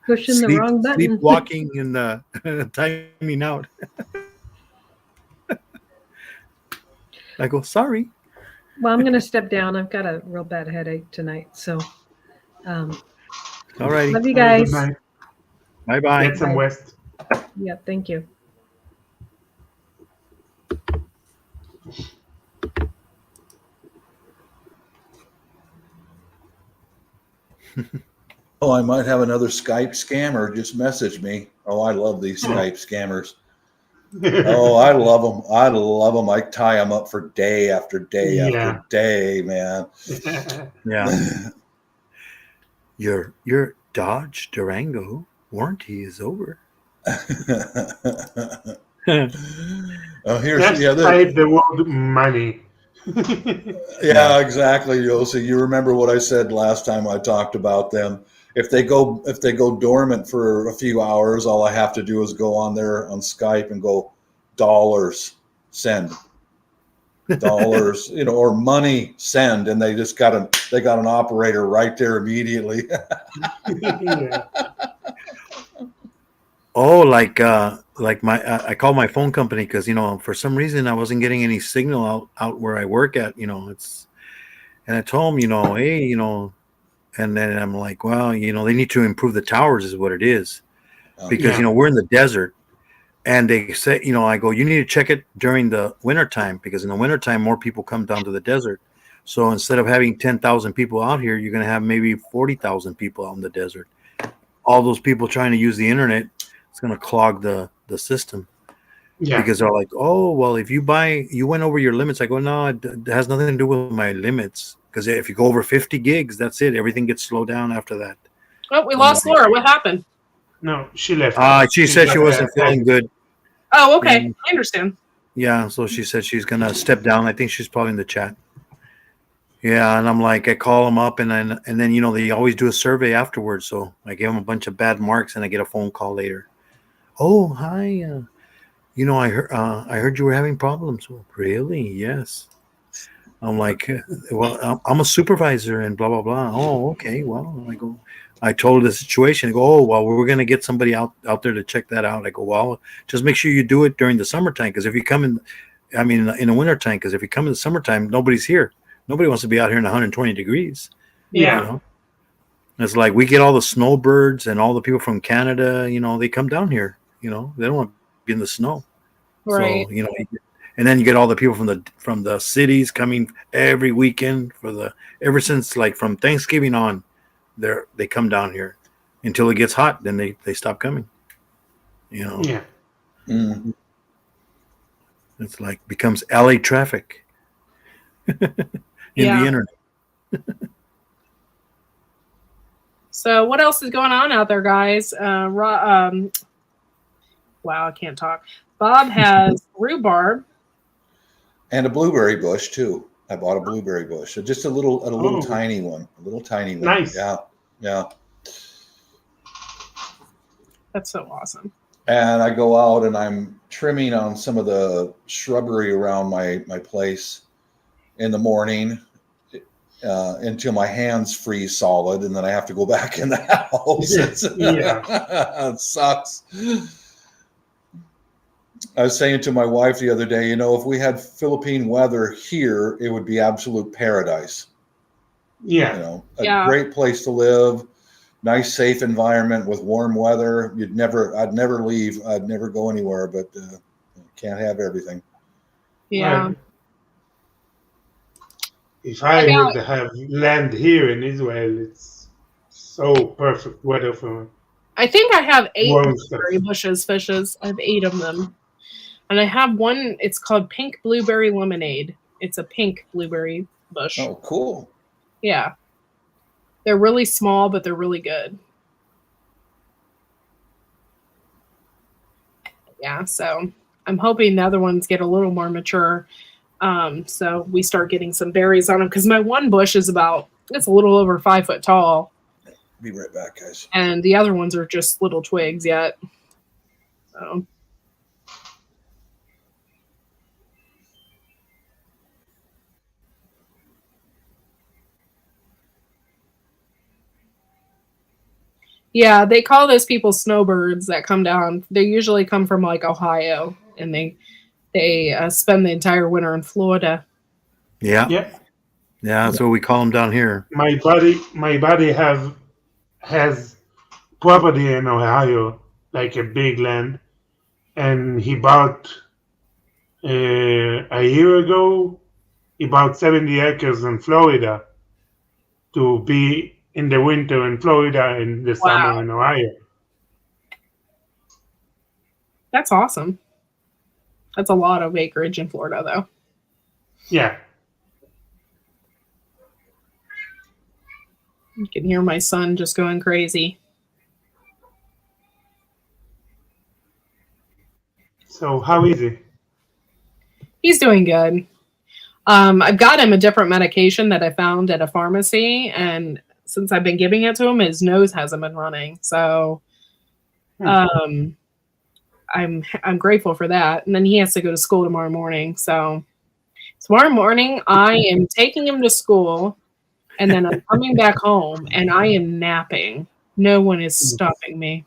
Speaker 4: pushing the wrong button,
Speaker 6: sleepwalking in the timing out. I go, sorry.
Speaker 4: Well, I'm going to step down. I've got a real bad headache tonight. So,
Speaker 6: all righty.
Speaker 4: Love you guys.
Speaker 6: Bye bye.
Speaker 3: Get some rest.
Speaker 4: Yeah, thank you.
Speaker 7: Oh, I might have another Skype scammer just message me. Oh, I love these Skype scammers. Oh, I love them. I love them. I tie them up for day after day after day, man.
Speaker 6: Yeah. Your Dodge Durango warranty is over.
Speaker 7: Here's
Speaker 3: the word money.
Speaker 7: Yeah, exactly, Yossi. You remember what I said last time I talked about them. If they go dormant for a few hours, all I have to do is go on there on Skype and go dollars send. Dollars, or money send, and they got an operator right there immediately.
Speaker 6: Oh, like I called my phone company because for some reason I wasn't getting any signal out where I work at. And I told them, hey, and then I'm like, well, they need to improve the towers is what it is, because we're in the desert. And they say, I go, you need to check it during the wintertime, because in the wintertime, more people come down to the desert. So instead of having 10,000 people out here, you're going to have maybe 40,000 people out in the desert. All those people trying to use the internet, it's going to clog the system. Yeah. Because they're like, oh, well, if you went over your limits. I go, no, it has nothing to do with my limits. Because if you go over 50 gigs, that's it. Everything gets slowed down after that.
Speaker 2: Oh, we lost Laura. What happened?
Speaker 3: No, she left.
Speaker 6: She said she wasn't feeling good.
Speaker 2: Oh, okay. I understand.
Speaker 6: Yeah, so she said she's gonna step down. I think she's probably in the chat. Yeah, and I'm like, I call them up, and then they always do a survey afterwards. So I give them a bunch of bad marks, and I get a phone call later. Oh, hi. I heard you were having problems. Well, really? Yes. I'm like, well, I'm a supervisor and blah blah blah. Oh, okay. Well, I told her the situation. I go, oh, well, we're gonna get somebody out there to check that out. I go, well, just make sure you do it during the summertime, because if you come in, I mean, in the wintertime, because if you come in the summertime, nobody's here. Nobody wants to be out here in 120 degrees.
Speaker 2: Yeah.
Speaker 6: You know, it's like we get all the snowbirds and all the people from Canada. They come down here. They don't want to be in the snow.
Speaker 2: Right.
Speaker 6: So and then you get all the people from the cities coming every weekend ever since, like, from Thanksgiving on, they come down here until it gets hot. Then they stop coming.
Speaker 3: Yeah.
Speaker 7: Mm.
Speaker 6: It's like becomes LA traffic in
Speaker 2: Yeah.
Speaker 6: the internet.
Speaker 2: So what else is going on out there, guys? Wow, I can't talk. Bob has rhubarb.
Speaker 7: And a blueberry bush too. I bought a blueberry bush, just a little tiny one,
Speaker 3: Nice.
Speaker 7: Yeah.
Speaker 2: That's so awesome.
Speaker 7: And I go out and I'm trimming on some of the shrubbery around my place in the morning until my hands freeze solid, and then I have to go back in the house. It sucks. I was saying to my wife the other day, if we had Philippine weather here, it would be absolute paradise.
Speaker 3: Yeah.
Speaker 7: A great place to live, nice, safe environment with warm weather. I'd never leave. I'd never go anywhere, but can't have everything.
Speaker 2: Yeah.
Speaker 3: Right. If I would have land here in Israel, it's so perfect weather for
Speaker 2: I think I have 8
Speaker 3: warm stuff.
Speaker 2: blueberry fishes. I have 8 of them. And I have one, it's called pink blueberry lemonade. It's a pink blueberry bush.
Speaker 7: Oh, cool.
Speaker 2: Yeah. They're really small, but they're really good. Yeah, so I'm hoping the other ones get a little more mature. So we start getting some berries on them, because my one bush is it's a little over 5 foot tall.
Speaker 7: Be right back, guys.
Speaker 2: And the other ones are just little twigs yet. So. Yeah, they call those people snowbirds that come down. They usually come from like Ohio, and they spend the entire winter in Florida.
Speaker 6: Yeah.
Speaker 3: Yeah.
Speaker 6: Yeah, that's what we call them down here.
Speaker 3: My buddy has property in Ohio, like a big land, and he bought a year ago. He bought 70 acres in Florida to be in the winter in Florida and the summer in Ohio.
Speaker 2: That's awesome. That's a lot of acreage in Florida, though.
Speaker 3: Yeah.
Speaker 2: You can hear my son just going crazy.
Speaker 3: So how is he?
Speaker 2: He's doing good. I've got him a different medication that I found at a pharmacy, and since I've been giving it to him, his nose hasn't been running. So I'm grateful for that. And then he has to go to school tomorrow morning. So tomorrow morning, I am taking him to school, and then I'm coming back home, and I am napping. No one is stopping me.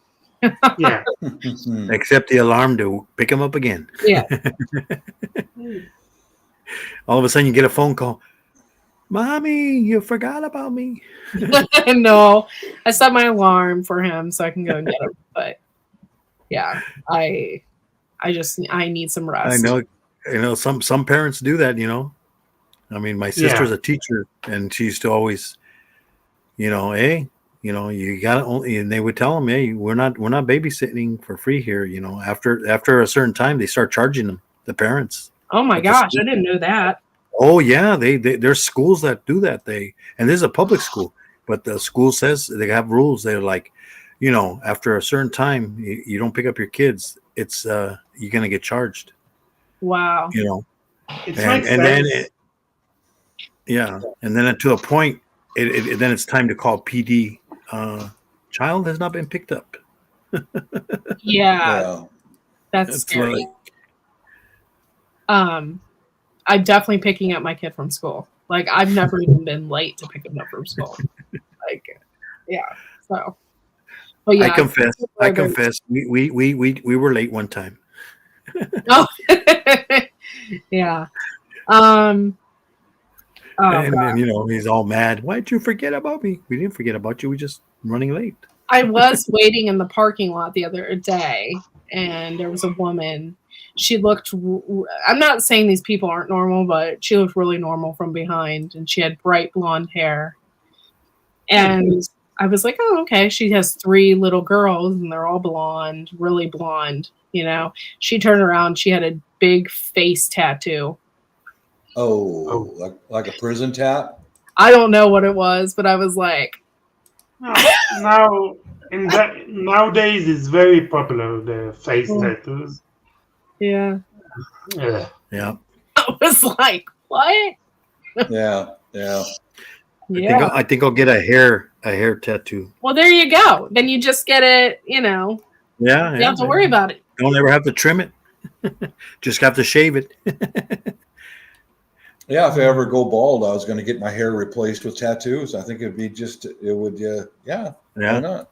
Speaker 3: Yeah.
Speaker 6: Except the alarm to pick him up again.
Speaker 2: Yeah.
Speaker 6: All of a sudden you get a phone call. Mommy, you forgot about me.
Speaker 2: No, I set my alarm for him so I can go and get him. But yeah, I need some rest.
Speaker 6: I know some parents do that, I mean, my sister's a teacher, and she used to always, hey, you got only, and they would tell them, hey, we're not babysitting for free here. After a certain time, they start charging them, the parents.
Speaker 2: Oh my gosh, I didn't know that.
Speaker 6: Oh yeah, there's schools that do that. And this is a public school, but the school says they have rules. They're like, after a certain time, you don't pick up your kids, it's you're gonna get charged.
Speaker 2: Wow.
Speaker 3: It's
Speaker 6: and then and then to a point, then it's time to call PD. Child has not been picked up.
Speaker 2: Yeah, that's scary.
Speaker 6: Like,
Speaker 2: I'm definitely picking up my kid from school. Like I've never even been late to pick him up from school. Like, yeah. So, but yeah,
Speaker 6: I confess. We were late one time.
Speaker 2: Oh, yeah. Oh,
Speaker 6: And you know, he's all mad. Why'd you forget about me? We didn't forget about you. We just running late.
Speaker 2: I was waiting in the parking lot the other day, and there was a woman. She looked. I'm not saying these people aren't normal, but she looked really normal from behind, and she had bright blonde hair. And I was like, oh, okay. She has 3 little girls, and they're all blonde, really blonde. You know, she turned around. She had a big face tattoo.
Speaker 7: Oh, like a prison tap?
Speaker 2: I don't know what it was, but I was like,
Speaker 3: Now, nowadays, it's very popular, the face tattoos.
Speaker 2: yeah.
Speaker 3: Yeah.
Speaker 6: Yeah.
Speaker 2: I was like, what?
Speaker 7: Yeah.
Speaker 2: Yeah.
Speaker 6: I think I'll get a hair tattoo.
Speaker 2: Well, there you go. Then you just get it, you know,
Speaker 6: Yeah.
Speaker 2: you don't have to worry about it.
Speaker 6: Don't ever have to trim it. Just have to shave it.
Speaker 7: Yeah, if I ever go bald, I was going to get my hair replaced with tattoos. I think it would, yeah. Why not?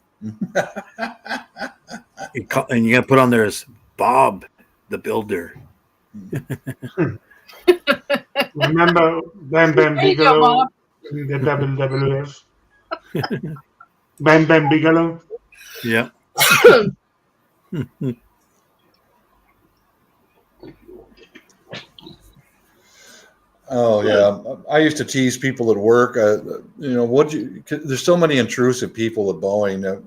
Speaker 6: And you got to put on there as Bob the Builder.
Speaker 3: Remember Bam Bam
Speaker 2: There you go,
Speaker 3: Bigelow
Speaker 2: Bob.
Speaker 3: in the WWF? Bam Bam Bigelow?
Speaker 6: Yeah.
Speaker 7: Oh yeah, I used to tease people at work. There's so many intrusive people at Boeing. A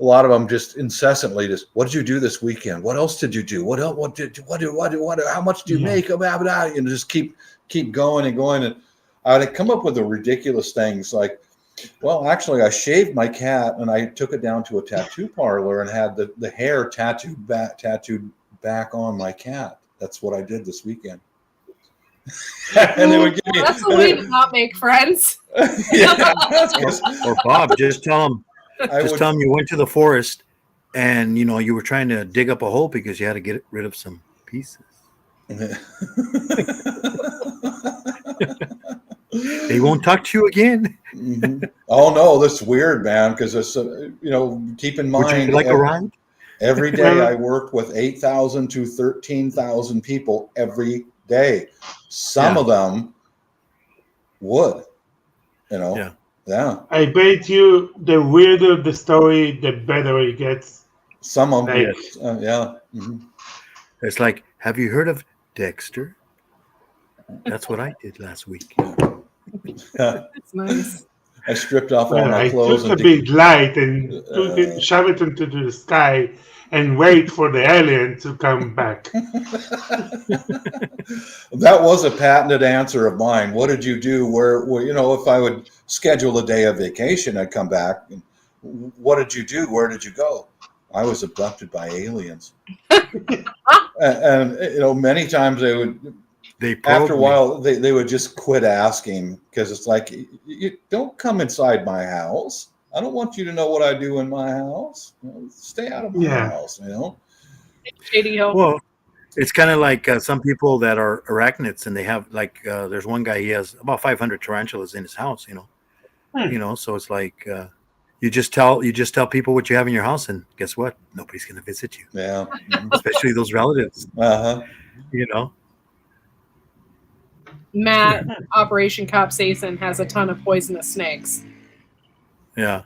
Speaker 7: lot of them just incessantly what did you do this weekend? What else did you do? What else? How much do you make? Just keep going and going. And I'd come up with the ridiculous things like, well, actually, I shaved my cat and I took it down to a tattoo parlor and had the hair tattooed back on my cat. That's what I did this weekend. And they would give me,
Speaker 2: that's a way to not make friends.
Speaker 6: Or Bob, just tell him you went to the forest and you were trying to dig up a hole because you had to get rid of some pieces. They won't talk to you again.
Speaker 7: Mm-hmm. Oh no, that's weird, man. Because it's keep in mind,
Speaker 6: would you like a ride?
Speaker 7: Every day I worked with 8,000 to 13,000 people every day. Some of them would, Yeah.
Speaker 3: I bet you the weirder the story, the better it gets.
Speaker 7: Some of them, yeah. Mm-hmm.
Speaker 6: It's like, have you heard of Dexter? That's what I did last week.
Speaker 2: That's nice.
Speaker 7: I stripped off all my clothes.
Speaker 3: I took a big light and shove it into the sky and wait for the alien to come back.
Speaker 7: That was a patented answer of mine. What did you do? Where if I would schedule a day of vacation, I'd come back. And what did you do? Where did you go? I was abducted by aliens. and many times they would. After a while, they would just quit asking because it's like, you don't come inside my house. I don't want you to know what I do in my house. Stay out of my house,
Speaker 2: Shady Hill.
Speaker 6: Well, it's kind of like some people that are arachnids, and they have there's one guy, he has about 500 tarantulas in his house. So it's like you just tell people what you have in your house, and guess what? Nobody's going to visit you.
Speaker 7: Yeah,
Speaker 6: especially those relatives.
Speaker 2: Matt, Operation Capsaicin has a ton of poisonous snakes.
Speaker 6: Yeah.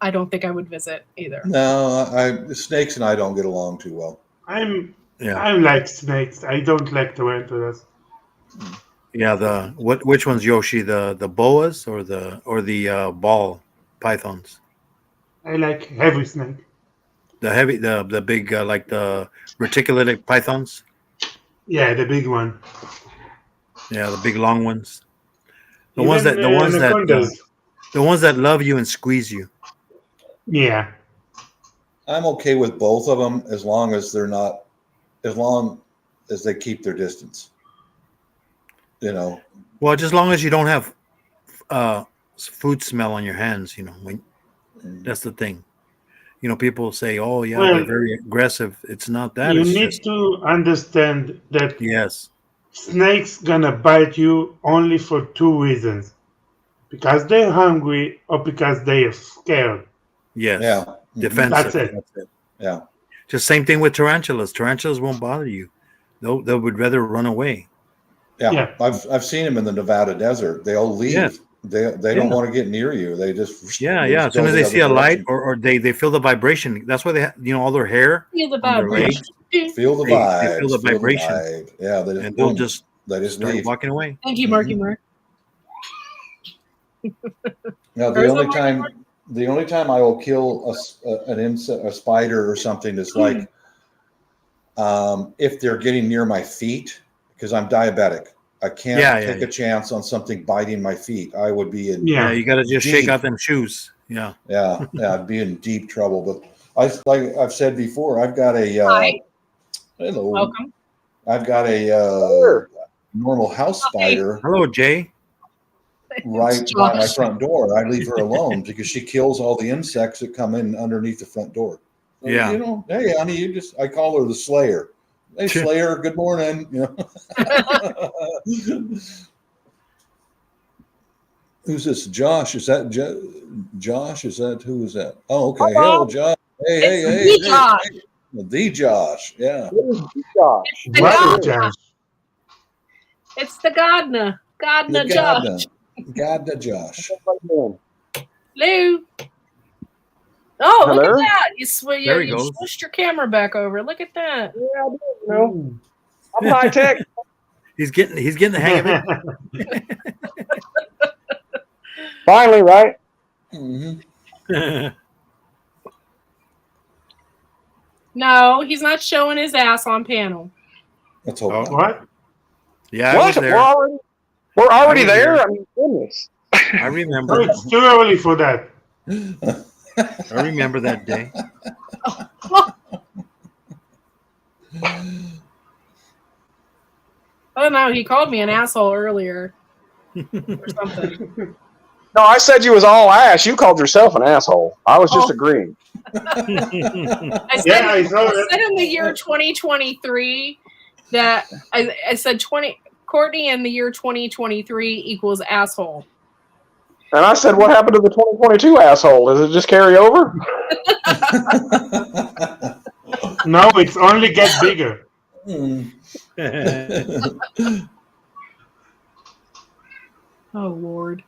Speaker 2: I don't think I would visit either.
Speaker 7: No, snakes and I don't get along too well.
Speaker 3: I like snakes. I don't like tarantulas.
Speaker 6: Yeah, which one's Yoshi? The boas or the ball pythons?
Speaker 3: I like heavy snake.
Speaker 6: The big like the reticulated pythons.
Speaker 3: Yeah, the big one.
Speaker 6: Yeah, the big long ones. The
Speaker 3: Even
Speaker 6: ones that love you and squeeze you.
Speaker 3: Yeah.
Speaker 7: I'm okay with both of them as long as they keep their distance. Well,
Speaker 6: just as long as you don't have food smell on your hands, that's the thing. You know, people say, "Oh, yeah,
Speaker 3: Well,
Speaker 6: they're very aggressive." It's not that.
Speaker 3: you
Speaker 6: It's
Speaker 3: need
Speaker 6: just
Speaker 3: to understand that
Speaker 6: yes,
Speaker 3: snakes gonna bite you only for two reasons: because they're hungry or because they're scared.
Speaker 6: yes,
Speaker 7: Yeah.
Speaker 6: defensive.
Speaker 3: That's it.
Speaker 6: That's it.
Speaker 7: Yeah.
Speaker 6: Just same thing with tarantulas. Tarantulas won't bother you. They would rather run away.
Speaker 7: Yeah.
Speaker 3: Yeah.
Speaker 7: I've seen them in the Nevada desert. They'll leave.
Speaker 6: Yeah.
Speaker 7: They don't
Speaker 6: Yeah.
Speaker 7: want to get near you. They just
Speaker 6: Yeah,
Speaker 7: they
Speaker 6: yeah.
Speaker 7: just
Speaker 6: As soon
Speaker 7: go
Speaker 6: as
Speaker 7: the
Speaker 6: they
Speaker 7: other
Speaker 6: see a light
Speaker 7: direction.
Speaker 6: or they feel the vibration. That's why they have, all their hair
Speaker 2: Feel the
Speaker 6: on their
Speaker 2: vibration.
Speaker 6: legs.
Speaker 7: Feel the
Speaker 6: They feel
Speaker 7: vibes.
Speaker 6: the
Speaker 7: Feel the
Speaker 6: vibration,
Speaker 7: vibe. Yeah, they just
Speaker 6: and they'll
Speaker 7: boom.
Speaker 6: just
Speaker 7: They just
Speaker 6: start
Speaker 7: leave.
Speaker 6: walking away.
Speaker 2: Thank you, Marky Mark.
Speaker 7: Now
Speaker 2: There's a Marky Mark.
Speaker 7: the only time I will kill an insect, a spider or something is like if they're getting near my feet, because I'm diabetic. I can't
Speaker 6: Yeah,
Speaker 7: take a chance on something biting my feet. I would be in
Speaker 6: Yeah,
Speaker 3: Yeah.
Speaker 6: you got to just shake
Speaker 7: Deep.
Speaker 6: out them shoes. Yeah.
Speaker 7: I'd be in deep trouble. But like I've said before, I've got a
Speaker 2: Hi.
Speaker 7: hello.
Speaker 2: Welcome.
Speaker 7: I've got a normal house spider
Speaker 6: Hello, Jay.
Speaker 7: right
Speaker 2: It's
Speaker 7: by my
Speaker 2: Josh.
Speaker 7: front door. I leave her alone because she kills all the insects that come in underneath the front door. So,
Speaker 6: Yeah.
Speaker 7: you know, hey, honey, I call her the Slayer. Hey, Slayer, good morning. You know. Who's this? Josh? Is that Josh? Is that who is that? Oh, okay.
Speaker 2: Hello.
Speaker 7: Hello, Josh. Hey,
Speaker 2: It's the Josh.
Speaker 7: the Josh. Yeah.
Speaker 2: It's the
Speaker 3: What
Speaker 2: God.
Speaker 3: is Josh?
Speaker 2: It's the Godna. Godna
Speaker 7: The
Speaker 2: Josh.
Speaker 7: God, Josh.
Speaker 2: Hello. Oh, look
Speaker 8: Hello?
Speaker 2: at that. You
Speaker 6: There he
Speaker 2: you
Speaker 6: goes.
Speaker 2: switched your camera back over. Look at that.
Speaker 8: Yeah, I do. You know, I'm high tech.
Speaker 6: He's getting the hang of it.
Speaker 8: Finally, right?
Speaker 7: Mm-hmm.
Speaker 2: No, he's not showing his ass on panel.
Speaker 7: Let's hope
Speaker 6: Oh.
Speaker 7: not.
Speaker 3: What?
Speaker 6: Yeah, I was
Speaker 8: What?
Speaker 6: there.
Speaker 8: We're already
Speaker 6: was
Speaker 8: there?
Speaker 6: there.
Speaker 8: I mean, goodness.
Speaker 6: I
Speaker 3: Oh,
Speaker 6: remember.
Speaker 3: it's too early for that.
Speaker 6: I remember that day.
Speaker 2: Oh no, he called me an asshole earlier. Or something.
Speaker 8: No, I said you was all ass. You called yourself an asshole. I was just agreeing.
Speaker 2: I said,
Speaker 3: Yeah, I saw
Speaker 2: I
Speaker 3: that.
Speaker 2: said in the year 2023 that I said Courtney in the year 2023 equals asshole.
Speaker 8: And I said, what happened to the 2022 asshole? Does it just carry over?
Speaker 3: No, it's only get bigger.
Speaker 2: Oh Lord.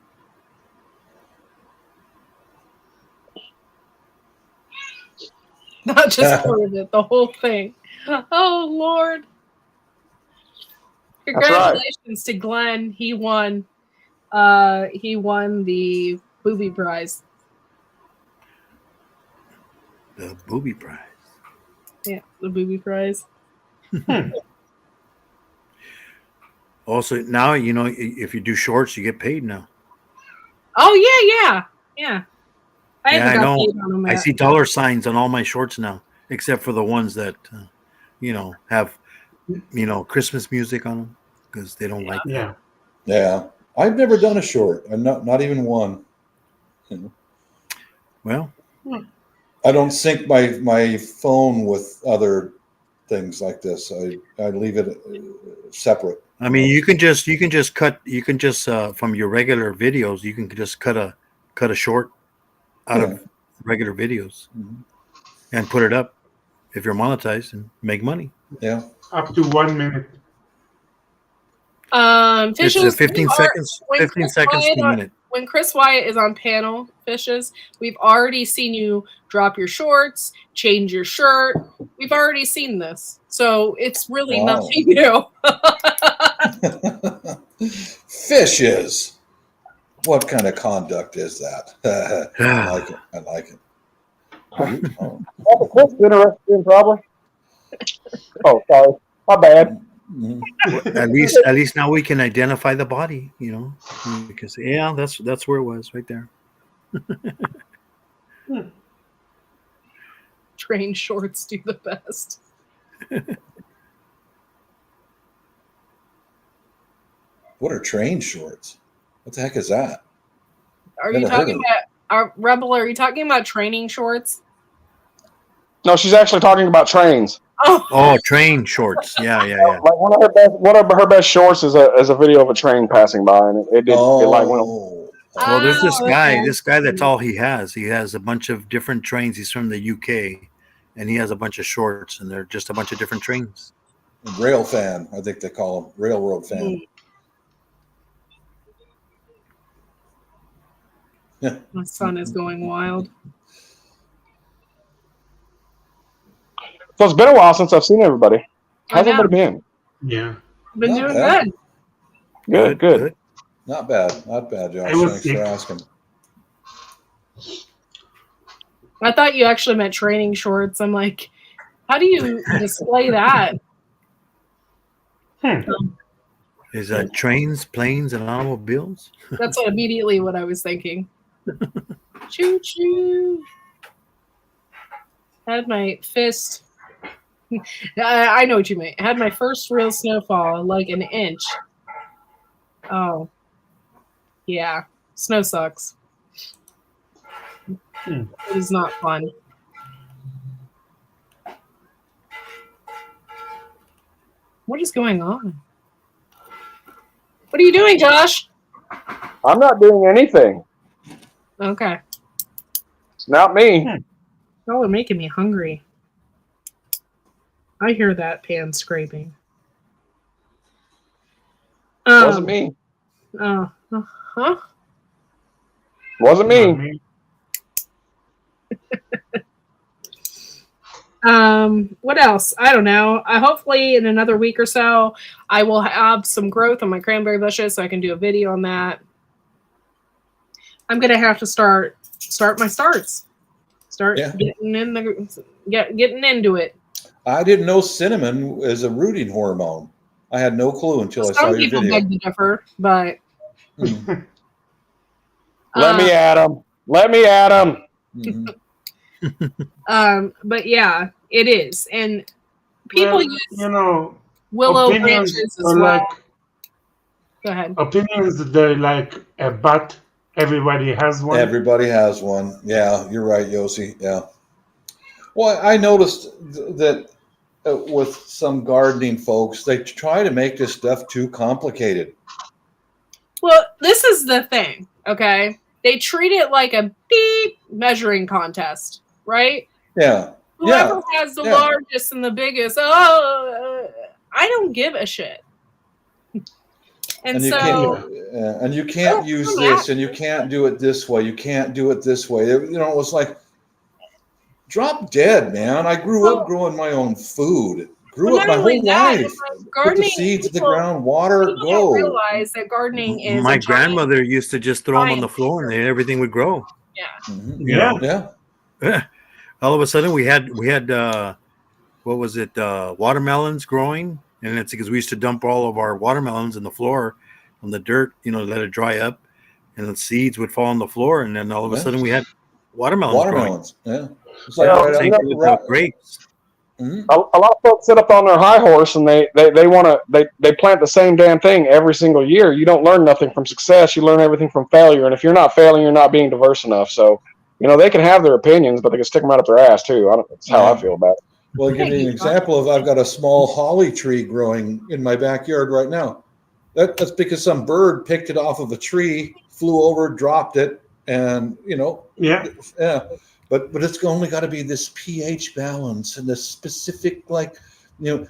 Speaker 2: Not just part of it, the whole thing. Oh Lord. Congratulations to Glenn. He won the booby prize.
Speaker 6: The booby prize.
Speaker 2: Yeah, the booby prize.
Speaker 6: Also, now if you do shorts, you get paid now.
Speaker 2: Oh yeah. I
Speaker 6: Yeah, I
Speaker 2: haven't got
Speaker 6: know.
Speaker 2: paid on them
Speaker 6: I
Speaker 2: yet.
Speaker 6: see dollar signs on all my shorts now, except for the ones that have Christmas music on them because they don't like that.
Speaker 3: Yeah.
Speaker 7: Yeah. I've never done a short. I'm not even one. You know.
Speaker 6: Well,
Speaker 7: I don't sync my phone with other things like this. I leave it separate.
Speaker 6: I mean, you can just cut. You can just from your regular videos, you can just cut a short out of regular videos and put it up if you're monetized and make money.
Speaker 7: Yeah.
Speaker 3: Up to 1 minute.
Speaker 2: Fishes,
Speaker 6: It's 15 seconds. 15 seconds to a minute.
Speaker 2: When Chris Wyatt is on panel, Fishes, we've already seen you drop your shorts, change your shirt. We've already seen this. So it's really nothing new.
Speaker 7: Fishes. What kind of conduct is that? I like it. I like it. Oh.
Speaker 8: That's a Chris interested in, probably. Oh, sorry. My bad.
Speaker 6: At least now we can identify the body, because that's where it was right there.
Speaker 2: Train shorts do the best.
Speaker 7: What are train shorts? What the heck is that?
Speaker 2: Are you talking about Rebel? Are you talking about training shorts?
Speaker 8: No, she's actually talking about trains.
Speaker 6: Oh, train shorts. Yeah.
Speaker 8: Like one of her best shorts is a video of a train passing by, and it like went.
Speaker 6: Well, there's this guy.
Speaker 2: okay.
Speaker 6: This guy, that's all he has. He has a bunch of different trains. He's from the UK, and he has a bunch of shorts, and they're just a bunch of different trains.
Speaker 7: Rail fan, I think they call him. Railroad fan. Yeah.
Speaker 2: My son is going wild.
Speaker 8: So it's been a while since I've seen everybody. How's
Speaker 2: I know.
Speaker 8: everybody been?
Speaker 3: Yeah.
Speaker 2: Been
Speaker 7: Not
Speaker 2: doing
Speaker 7: bad.
Speaker 2: good.
Speaker 8: Good.
Speaker 7: Not bad, Josh.
Speaker 3: I was
Speaker 7: Thanks
Speaker 3: sick.
Speaker 7: for asking.
Speaker 2: I thought you actually meant training shorts. I'm like, how do you display that?
Speaker 6: Is that trains, planes, and automobiles?
Speaker 2: That's immediately what I was thinking. Choo choo. Had my fist. I know what you mean. Had my first real snowfall, like an inch. Oh, yeah. Snow sucks. It is not fun. What is going on? What are you doing, Josh?
Speaker 8: I'm not doing anything.
Speaker 2: Okay.
Speaker 8: It's not me.
Speaker 2: Y'all are making me hungry. I hear that pan scraping.
Speaker 8: Wasn't me.
Speaker 2: Huh?
Speaker 8: Wasn't me.
Speaker 2: What else? I don't know. Hopefully in another week or so, I will have some growth on my cranberry bushes, so I can do a video on that. I'm gonna have to start my starts. Getting into it.
Speaker 7: I didn't know cinnamon is a rooting hormone. I had no clue until I saw
Speaker 2: Some
Speaker 7: your
Speaker 2: people
Speaker 7: video.
Speaker 2: beg to differ, but
Speaker 7: Mhm.
Speaker 8: Let me at him.
Speaker 7: Mhm.
Speaker 2: but yeah, it is, and people use willow
Speaker 3: opinions
Speaker 2: branches as
Speaker 3: are
Speaker 2: well.
Speaker 3: like
Speaker 2: Go ahead.
Speaker 3: opinions. They're like a butt. Everybody has one.
Speaker 7: Everybody has one. Yeah, you're right, Yossi. Yeah. Well, I noticed that with some gardening folks, they try to make this stuff too complicated.
Speaker 2: Well, this is the thing, okay? They treat it like a beep measuring contest, right?
Speaker 7: Yeah.
Speaker 2: Whoever has the largest and the biggest, I don't give a shit. And
Speaker 7: you
Speaker 2: so,
Speaker 7: can't use this, and you can't do it this way. You can't do it this way. You know, it was like, drop dead, man. I grew up growing my own food. Grew up my whole life. Put the seeds in the ground, water,
Speaker 2: people
Speaker 7: go.
Speaker 2: don't realize that gardening is
Speaker 6: My grandmother used to just throw them on the floor, and everything would grow.
Speaker 2: Yeah.
Speaker 7: Mm-hmm.
Speaker 6: Yeah. All of a sudden, we had what was it? Watermelons growing, and it's because we used to dump all of our watermelons in the floor on the dirt, let it dry up, and the seeds would fall on the floor, and then all of a sudden we had watermelons growing.
Speaker 7: Yeah. It's like
Speaker 6: same thing with grapes.
Speaker 7: Mm-hmm.
Speaker 8: A lot of folks sit up on their high horse and they plant the same damn thing every single year. You don't learn nothing from success. You learn everything from failure. And if you're not failing, you're not being diverse enough. So, they can have their opinions, but they can stick them out up their ass too. That's how I feel about it.
Speaker 7: Well, I'll give you an example of I've got a small holly tree growing in my backyard right now. That's because some bird picked it off of a tree, flew over, dropped it, and yeah. But it's only got to be this pH balance and this specific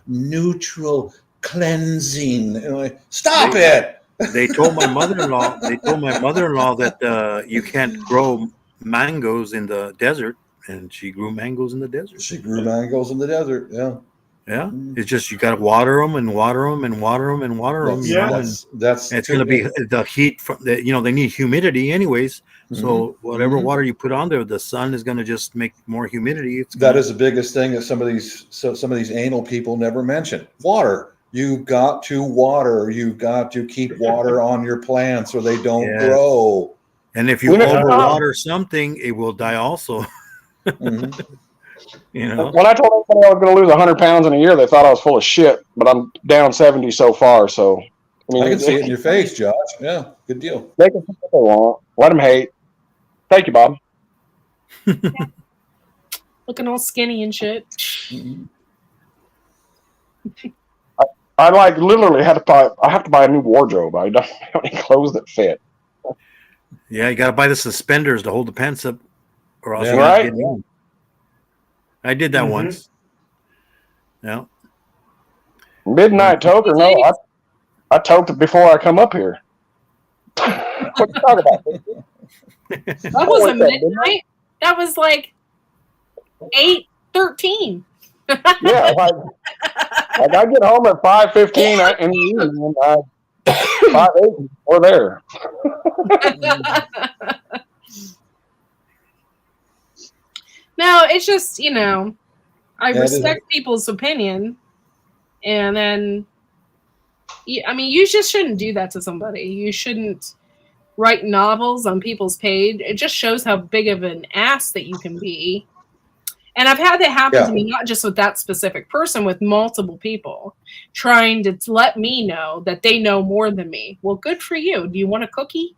Speaker 7: neutral cleansing. Stop it!
Speaker 6: They told my mother-in-law. That you can't grow mangoes in the desert, and she grew mangoes in the desert.
Speaker 7: Yeah.
Speaker 6: Yeah, it's just you got to water them and water them and water them and water them.
Speaker 7: That's
Speaker 6: it's going to be the heat from the. They need humidity anyways. So whatever water you put on there, the sun is going to just make more humidity.
Speaker 7: That is the biggest thing that some of these anal people never mention. Water. You've got to water. You've got to keep water on your plants or they don't grow.
Speaker 6: And if you overwater something, it will die also.
Speaker 8: When I told everybody I was going to lose 100 pounds in a year, they thought I was full of shit. But I'm down 70 so far. So
Speaker 7: I can see it in your face, Josh. Yeah, good deal.
Speaker 8: They can say what they want. Let them hate. Thank you, Bob.
Speaker 2: looking all skinny and shit.
Speaker 8: I like literally had to buy. I have to buy a new wardrobe. I don't have any clothes that fit.
Speaker 6: Yeah, you got to buy the suspenders to hold the pants up, or else
Speaker 7: Yeah.
Speaker 6: you're not
Speaker 8: Right.
Speaker 6: getting in. I did that
Speaker 3: Mhm.
Speaker 6: once. Yeah.
Speaker 8: Midnight toke or no? I toked it before I come up here. What you talking about?
Speaker 2: That wasn't midnight. That was like 8:13.
Speaker 8: Yeah, like I get home at 5:15 in the evening. 5:08, we're there.
Speaker 2: No, it's just, I
Speaker 7: Yeah, it is.
Speaker 2: respect people's opinion, and then, you just shouldn't do that to somebody. You shouldn't write novels on people's page. It just shows how big of an ass that you can be. And I've had that happen to me, not just with that specific person, with multiple people trying to let me know that they know more than me. Well, good for you. Do you want a cookie?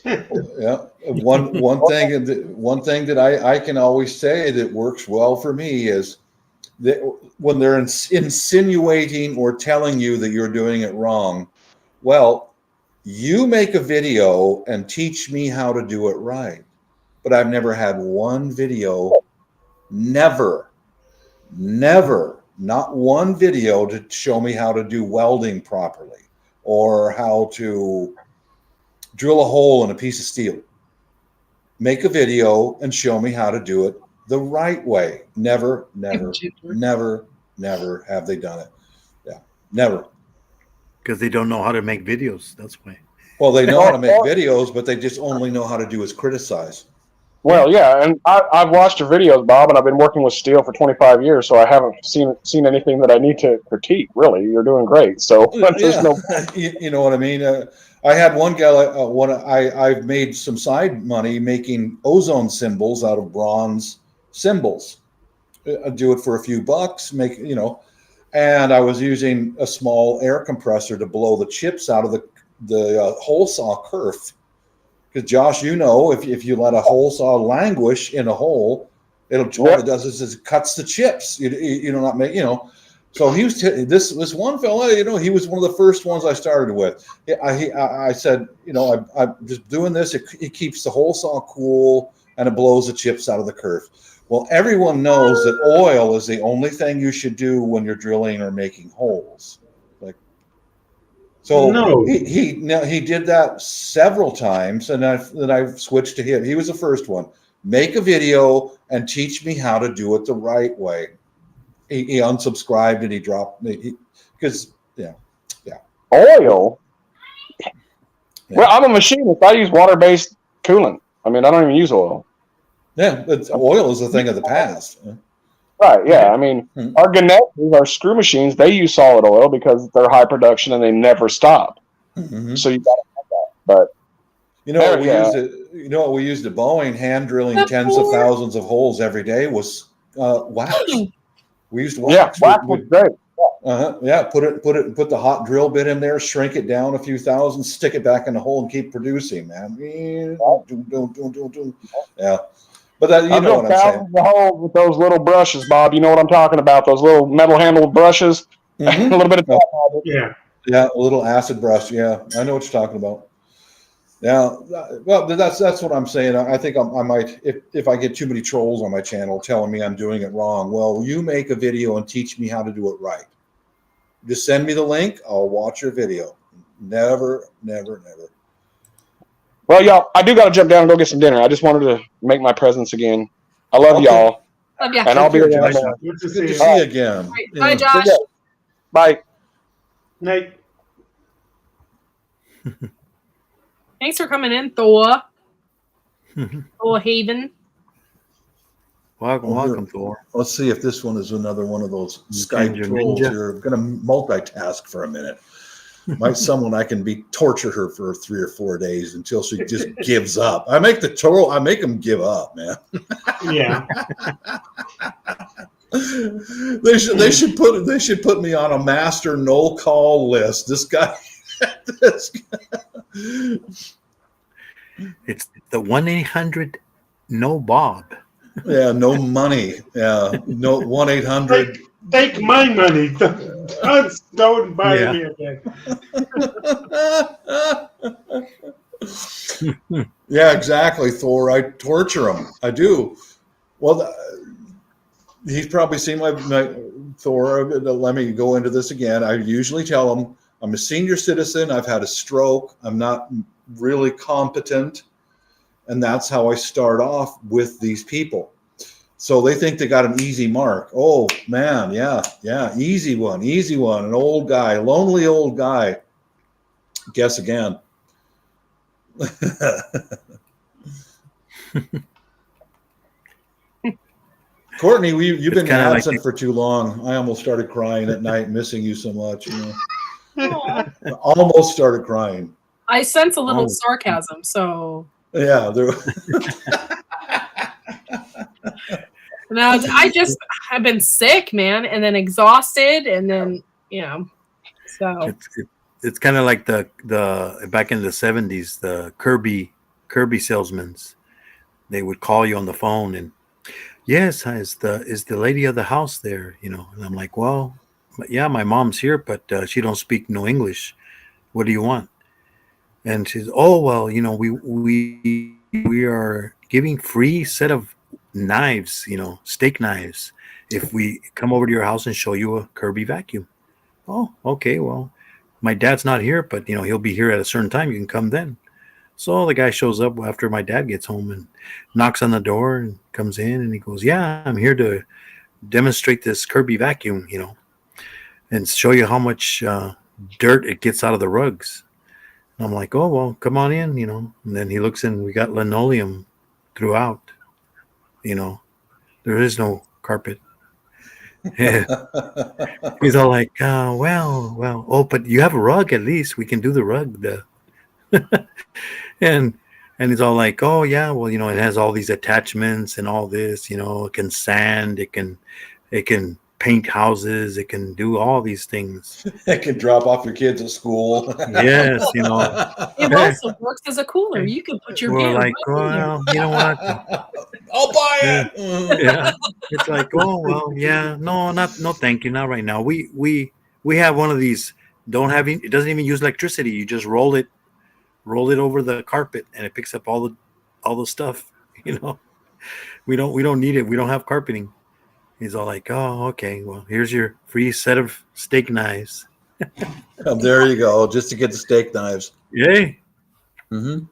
Speaker 7: Yeah. One thing that I can always say that works well for me is that when they're insinuating or telling you that you're doing it wrong, well, you make a video and teach me how to do it right. But I've never had one video, never, not one video to show me how to do welding properly or how to drill a hole in a piece of steel. Make a video and show me how to do it the right way. Never have they done it. Yeah, never.
Speaker 6: Because they don't know how to make videos. That's why.
Speaker 7: Well, they know how to make videos, but they just only know how to do is criticize.
Speaker 8: Well, yeah, and I've watched your videos, Bob, and I've been working with steel for 25 years, so I haven't seen anything that I need to critique. Really, you're doing great. So there's no.
Speaker 7: You know what I mean? I had one guy. I've made some side money making ozone symbols out of bronze symbols. I do it for a few bucks. And I was using a small air compressor to blow the chips out of the hole saw kerf. Because Josh, if you let a hole saw languish in a hole, all it does is it cuts the chips. So he was this one fella. He was one of the first ones I started with. I said, I'm just doing this. It keeps the hole saw cool and it blows the chips out of the kerf. Well, everyone knows that oil is the only thing you should do when you're drilling or making holes. So
Speaker 3: No.
Speaker 7: he did that several times, and then I switched to him. He was the first one. Make a video and teach me how to do it the right way. He unsubscribed and he dropped me because
Speaker 8: Oil. Yeah. Well, I'm a machinist. I use water-based coolant. I mean, I don't even use oil.
Speaker 7: Yeah, but oil is a thing of the past.
Speaker 8: Right, yeah. I mean, our Ganettis, our screw machines, they use solid oil because they're high production and they never stop.
Speaker 7: Mm-hmm.
Speaker 8: So you got to have that. But
Speaker 7: what we used at Boeing, hand drilling tens of thousands of holes every day was wax. We used wax.
Speaker 8: Yeah, wax was great.
Speaker 7: Yeah, put the hot drill bit in there, shrink it down a few thousand, stick it back in the hole, and keep producing, man. Yeah. But you know what I'm saying.
Speaker 8: The hole with those little brushes, Bob. You know what I'm talking about? Those little metal-handled brushes.
Speaker 7: Mm-hmm.
Speaker 8: A little bit of
Speaker 3: Yeah,
Speaker 7: a little acid brush. Yeah, I know what you're talking about. Yeah, well, that's what I'm saying. I think I might, if I get too many trolls on my channel telling me I'm doing it wrong. Well, you make a video and teach me how to do it right. Just send me the link. I'll watch your video. Never.
Speaker 8: Well, y'all, I do got to jump down and go get some dinner. I just wanted to make my presence again. I love y'all.
Speaker 2: Love ya.
Speaker 8: And I'll be around
Speaker 7: Josh.
Speaker 8: more.
Speaker 3: good to
Speaker 7: Good
Speaker 3: see
Speaker 7: to
Speaker 3: you.
Speaker 7: see you again.
Speaker 2: Right.
Speaker 7: Yeah.
Speaker 2: Bye, Josh.
Speaker 8: Bye.
Speaker 3: Night.
Speaker 2: Thanks for coming in, Thor. Thor Haven.
Speaker 6: Welcome, Thor.
Speaker 7: Let's see if this one is another one of those Skype
Speaker 6: Ninja.
Speaker 7: trolls. You're going to multitask for a minute. Might someone I can torture her for 3 or 4 days until she just gives up. I make them give up, man.
Speaker 3: Yeah.
Speaker 7: They should put me on a master no call list. This guy.
Speaker 6: It's the 1-800 no Bob.
Speaker 7: Yeah, no money. Yeah, no 1-800.
Speaker 3: Take my money. Don't buy
Speaker 6: Yeah.
Speaker 3: me again.
Speaker 7: Yeah, exactly, Thor. I torture him. I do. Well, he's probably seen my Thor. Let me go into this again. I usually tell him I'm a senior citizen. I've had a stroke. I'm not really competent. And that's how I start off with these people. So they think they got an easy mark. Oh, man. Yeah. Easy one. An old guy, lonely old guy. Guess again. Courtney, you've been absent for too long. I almost started crying at night, missing you so much. Almost started crying.
Speaker 2: I sense a little sarcasm, so
Speaker 7: yeah.
Speaker 2: Now I've been sick, man, and then exhausted, and then so
Speaker 6: it's kind of like the back in the 70s, the Kirby salesmen. They would call you on the phone and, yes, is the lady of the house there? And I'm like, well, yeah, my mom's here, but she don't speak no English. What do you want? And she's, oh, well, we are giving free set of knives, steak knives, if we come over to your house and show you a Kirby vacuum. Oh, okay, well, my dad's not here, but he'll be here at a certain time. You can come then. So the guy shows up after my dad gets home and knocks on the door and comes in, and he goes, yeah, I'm here to demonstrate this Kirby vacuum, and show you how much dirt it gets out of the rugs. And I'm like, oh, well, come on in, and then he looks in, we got linoleum throughout, there is no carpet. He's all like, well, oh, but you have a rug at least. We can do the rug. And he's all like, oh yeah, well, it has all these attachments and all this, it can sand, it can paint houses, it can do all these things.
Speaker 7: It can drop off your kids at school.
Speaker 6: Yes,
Speaker 2: it also works as a cooler. You can put your beer
Speaker 6: like, well, you know what?
Speaker 7: I'll buy it.
Speaker 6: Yeah. It's like, oh well, yeah, no, thank you, not right now. We have one of these. It doesn't even use electricity. You just roll it over the carpet and it picks up all the stuff. We don't need it. We don't have carpeting. He's all like, oh, okay, well, here's your free set of steak knives.
Speaker 7: There you go, just to get the steak knives.
Speaker 6: Yay.
Speaker 7: Mm-hmm.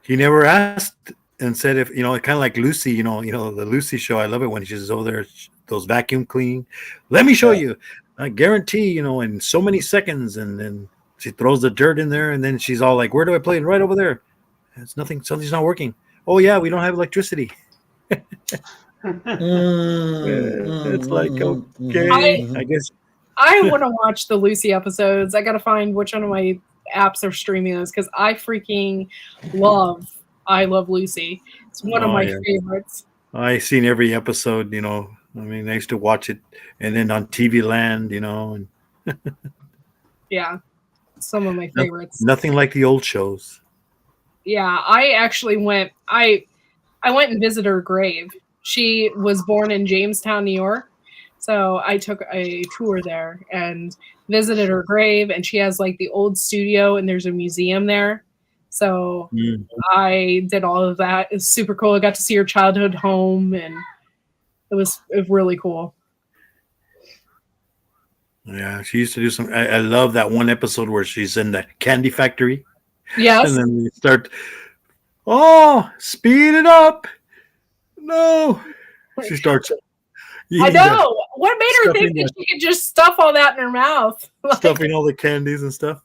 Speaker 7: He
Speaker 6: never asked and said if, kind of like Lucy, the Lucy show. I love it when she's over there, those vacuum cleaning. Let me show you. I guarantee, in so many seconds. And then she throws the dirt in there, and then she's all like, where do I play it? Right over there. It's nothing. Something's not working. Oh, yeah, we don't have electricity. It's like, okay, I guess.
Speaker 2: I want to watch the Lucy episodes. I got to find which one of my apps are streaming those, because I freaking love Lucy. It's one of my favorites.
Speaker 6: I've seen every episode, I used to watch it, and then on TV Land, and
Speaker 2: yeah, some of my favorites.
Speaker 6: Nothing like the old shows.
Speaker 2: Yeah, I actually went and visited her grave. She was born in Jamestown, New York. So I took a tour there and visited her grave, and she has like the old studio, and there's a museum there. So I did all of that. It's super cool. I got to see her childhood home, and it was really cool.
Speaker 6: Yeah, she used to do some. I love that one episode where she's in the candy factory.
Speaker 2: Yes.
Speaker 6: And then we start, speed it up. No. She starts.
Speaker 2: I know. What made her think that she could just stuff all that in her mouth?
Speaker 6: Stuffing all the candies and stuff.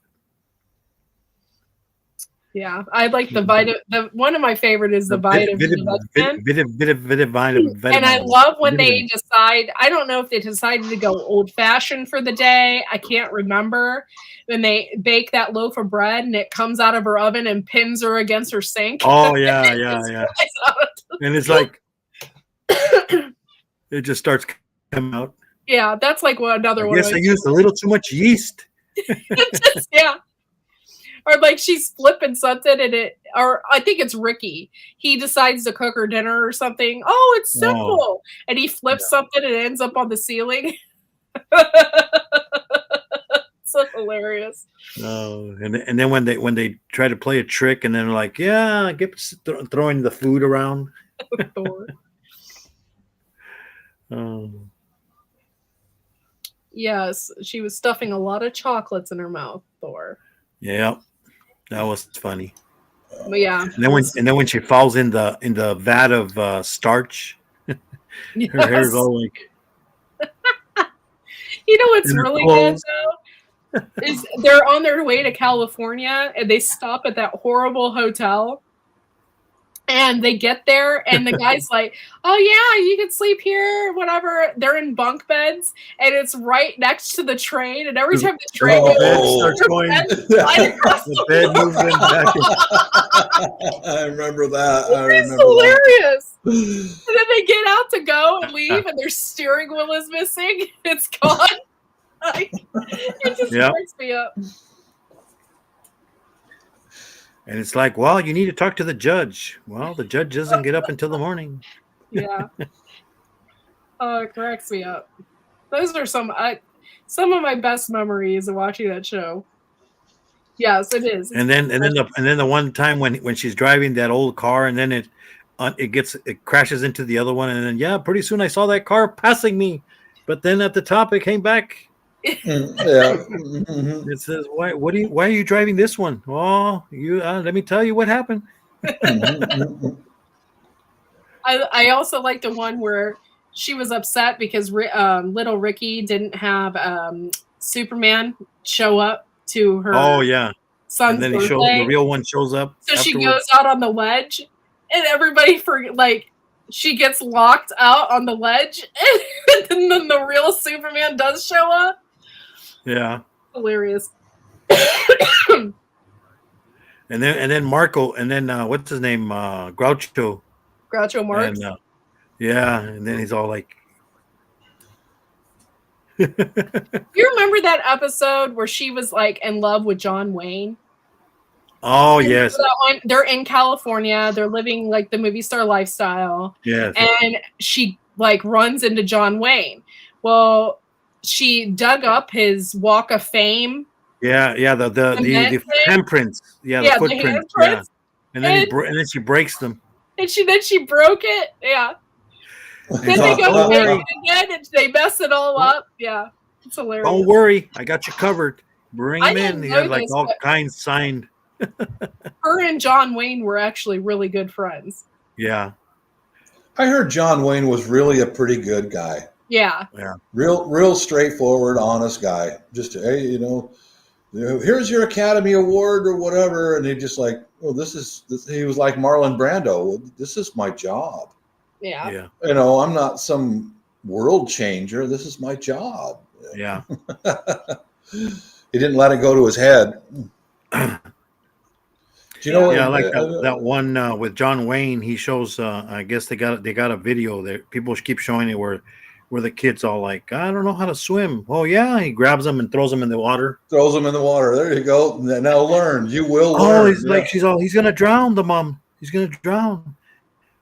Speaker 2: Yeah, I like the one of my favorite is the vitamin. And I love when they decide. I don't know if they decided to go old fashioned for the day. I can't remember. When they bake that loaf of bread and it comes out of her oven and pins her against her sink.
Speaker 6: Oh yeah. And it's like it just starts coming out.
Speaker 2: Yeah, that's like another one.
Speaker 6: Yes, I used a little too much yeast.
Speaker 2: Yeah. Or like she's flipping something or I think it's Ricky. He decides to cook her dinner or something. Oh, it's simple. And he flips something and it ends up on the ceiling. So hilarious.
Speaker 6: Oh, and then when they try to play a trick and then they're like, yeah, get throwing the food around. Oh.
Speaker 2: Yes, she was stuffing a lot of chocolates in her mouth, Thor.
Speaker 6: Yeah, that was funny.
Speaker 2: But yeah,
Speaker 6: and then when she falls in the vat of starch, her hair's all like.
Speaker 2: You know what's really good though is they're on their way to California and they stop at that horrible hotel. And they get there, and the guy's like, "Oh yeah, you can sleep here, whatever." They're in bunk beds, and it's right next to the train. And every time the train
Speaker 6: starts going, the bed moves in back.
Speaker 7: I remember that.
Speaker 2: It's hilarious. And then they get out to go and leave, and their steering wheel is missing. It's gone. Like, it just breaks me up.
Speaker 6: And it's like, well, you need to talk to the judge. Well, the judge doesn't get up until the morning.
Speaker 2: Yeah. Oh, it cracks me up. Those are some of my best memories of watching that show. Yes, it is.
Speaker 6: And then the one time when she's driving that old car, and then it crashes into the other one, and then pretty soon I saw that car passing me, but then at the top it came back. It says, why are you driving this one? Oh, let me tell you what happened.
Speaker 2: I also like the one where she was upset because little Ricky didn't have Superman show up to her son's
Speaker 6: and then
Speaker 2: birthday.
Speaker 6: the real one shows up.
Speaker 2: So afterwards. She goes out on the ledge, and everybody she gets locked out on the ledge, and then the real Superman does show up.
Speaker 6: Yeah,
Speaker 2: hilarious.
Speaker 6: and then Marco, and then what's his name? Groucho
Speaker 2: Marx.
Speaker 6: And, and then he's all like,
Speaker 2: You remember that episode where she was like in love with John Wayne?
Speaker 6: Oh, yes.
Speaker 2: That one? They're in California. They're living like the movie star lifestyle.
Speaker 6: Yes.
Speaker 2: And she like runs into John Wayne. Well, she dug up his Walk of Fame.
Speaker 6: Yeah, the handprints. Yeah, the footprints. Yeah. And then she breaks them.
Speaker 2: And she broke it. Yeah. Then they go again and they mess it all up. Yeah. It's hilarious.
Speaker 6: Don't worry, I got you covered. Bring him in. He had like all kinds signed.
Speaker 2: Her and John Wayne were actually really good friends.
Speaker 6: Yeah.
Speaker 7: I heard John Wayne was really a pretty good guy.
Speaker 2: Yeah.
Speaker 7: Real straightforward, honest guy. Just, hey, here's your Academy Award or whatever. And he just like, he was like Marlon Brando. This is my job.
Speaker 2: Yeah.
Speaker 7: I'm not some world changer. This is my job.
Speaker 6: Yeah.
Speaker 7: He didn't let it go to his head. Do you know what?
Speaker 6: Yeah, like that one with John Wayne. He shows. I guess they got a video there. People keep showing it where the kid's all like, I don't know how to swim. Oh yeah, he grabs them and throws them in the water.
Speaker 7: Throws them in the water. There you go. Now learn. You will learn.
Speaker 6: Oh, he's like, he's gonna drown. The mom. He's gonna drown.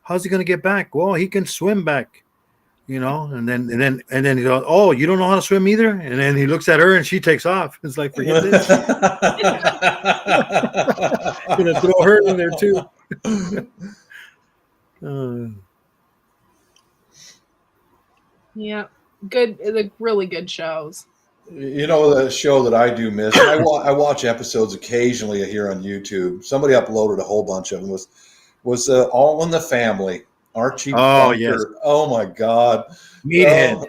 Speaker 6: How's he gonna get back? Well, he can swim back. And then he goes, oh, you don't know how to swim either? And then he looks at her and she takes off. It's like, forget this. Gonna throw her in there too.
Speaker 2: Yeah, good, really good shows.
Speaker 7: The show that I do miss, I watch episodes occasionally here on YouTube. Somebody uploaded a whole bunch of them. Was All in the Family. Archie Bunker.
Speaker 6: Yes.
Speaker 7: Oh my God.
Speaker 6: Meathead.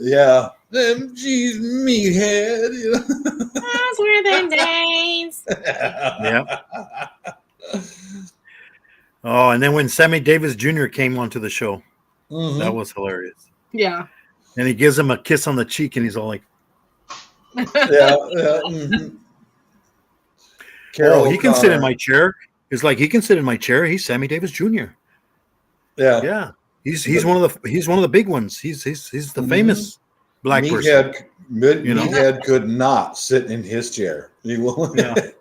Speaker 7: Yeah. Geez, Meathead.
Speaker 2: Those were the days.
Speaker 6: Yeah. Oh, and then when Sammy Davis Jr. came onto the show, that was hilarious.
Speaker 2: Yeah.
Speaker 6: And he gives him a kiss on the cheek, and he's all like,
Speaker 7: yeah.
Speaker 6: Carol, he can sit in my chair. It's like he can sit in my chair. He's Sammy Davis Jr. Yeah. He's one of the big ones. He's the famous black person.
Speaker 7: Meathead could not sit in his chair. He will.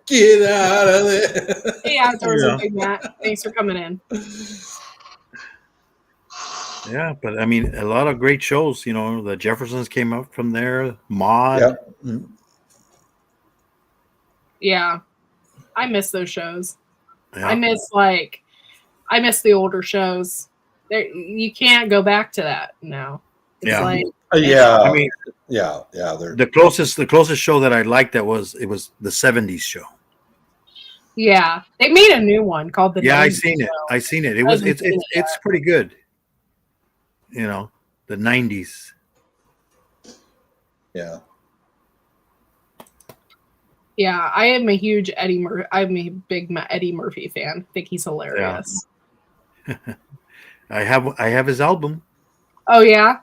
Speaker 7: Get out of there.
Speaker 2: Hey, Outdoors
Speaker 6: Yeah.
Speaker 2: and Big Matt. Thanks for coming in.
Speaker 6: Yeah, but I mean, a lot of great shows. You know, the Jeffersons came up from there. Maude.
Speaker 7: Yep. Mhm.
Speaker 2: Yeah. I miss those shows.
Speaker 6: Yeah.
Speaker 2: I miss the older shows. You can't go back to that now. It's
Speaker 6: Yeah.
Speaker 2: like
Speaker 7: Yeah.
Speaker 6: I mean,
Speaker 7: yeah. They're
Speaker 6: the closest show that I liked it was the '70s show.
Speaker 2: yeah. They made a new one called the
Speaker 6: Yeah, I
Speaker 2: 90s
Speaker 6: seen it.
Speaker 2: Show.
Speaker 6: I seen it. It
Speaker 2: I
Speaker 6: was
Speaker 2: haven't seen it
Speaker 6: it's pretty good. You know, the '90s.
Speaker 7: yeah.
Speaker 2: Yeah, I am a huge Eddie Murphy. I'm a big Eddie Murphy fan. I think he's hilarious.
Speaker 6: I have his album.
Speaker 2: Oh yeah.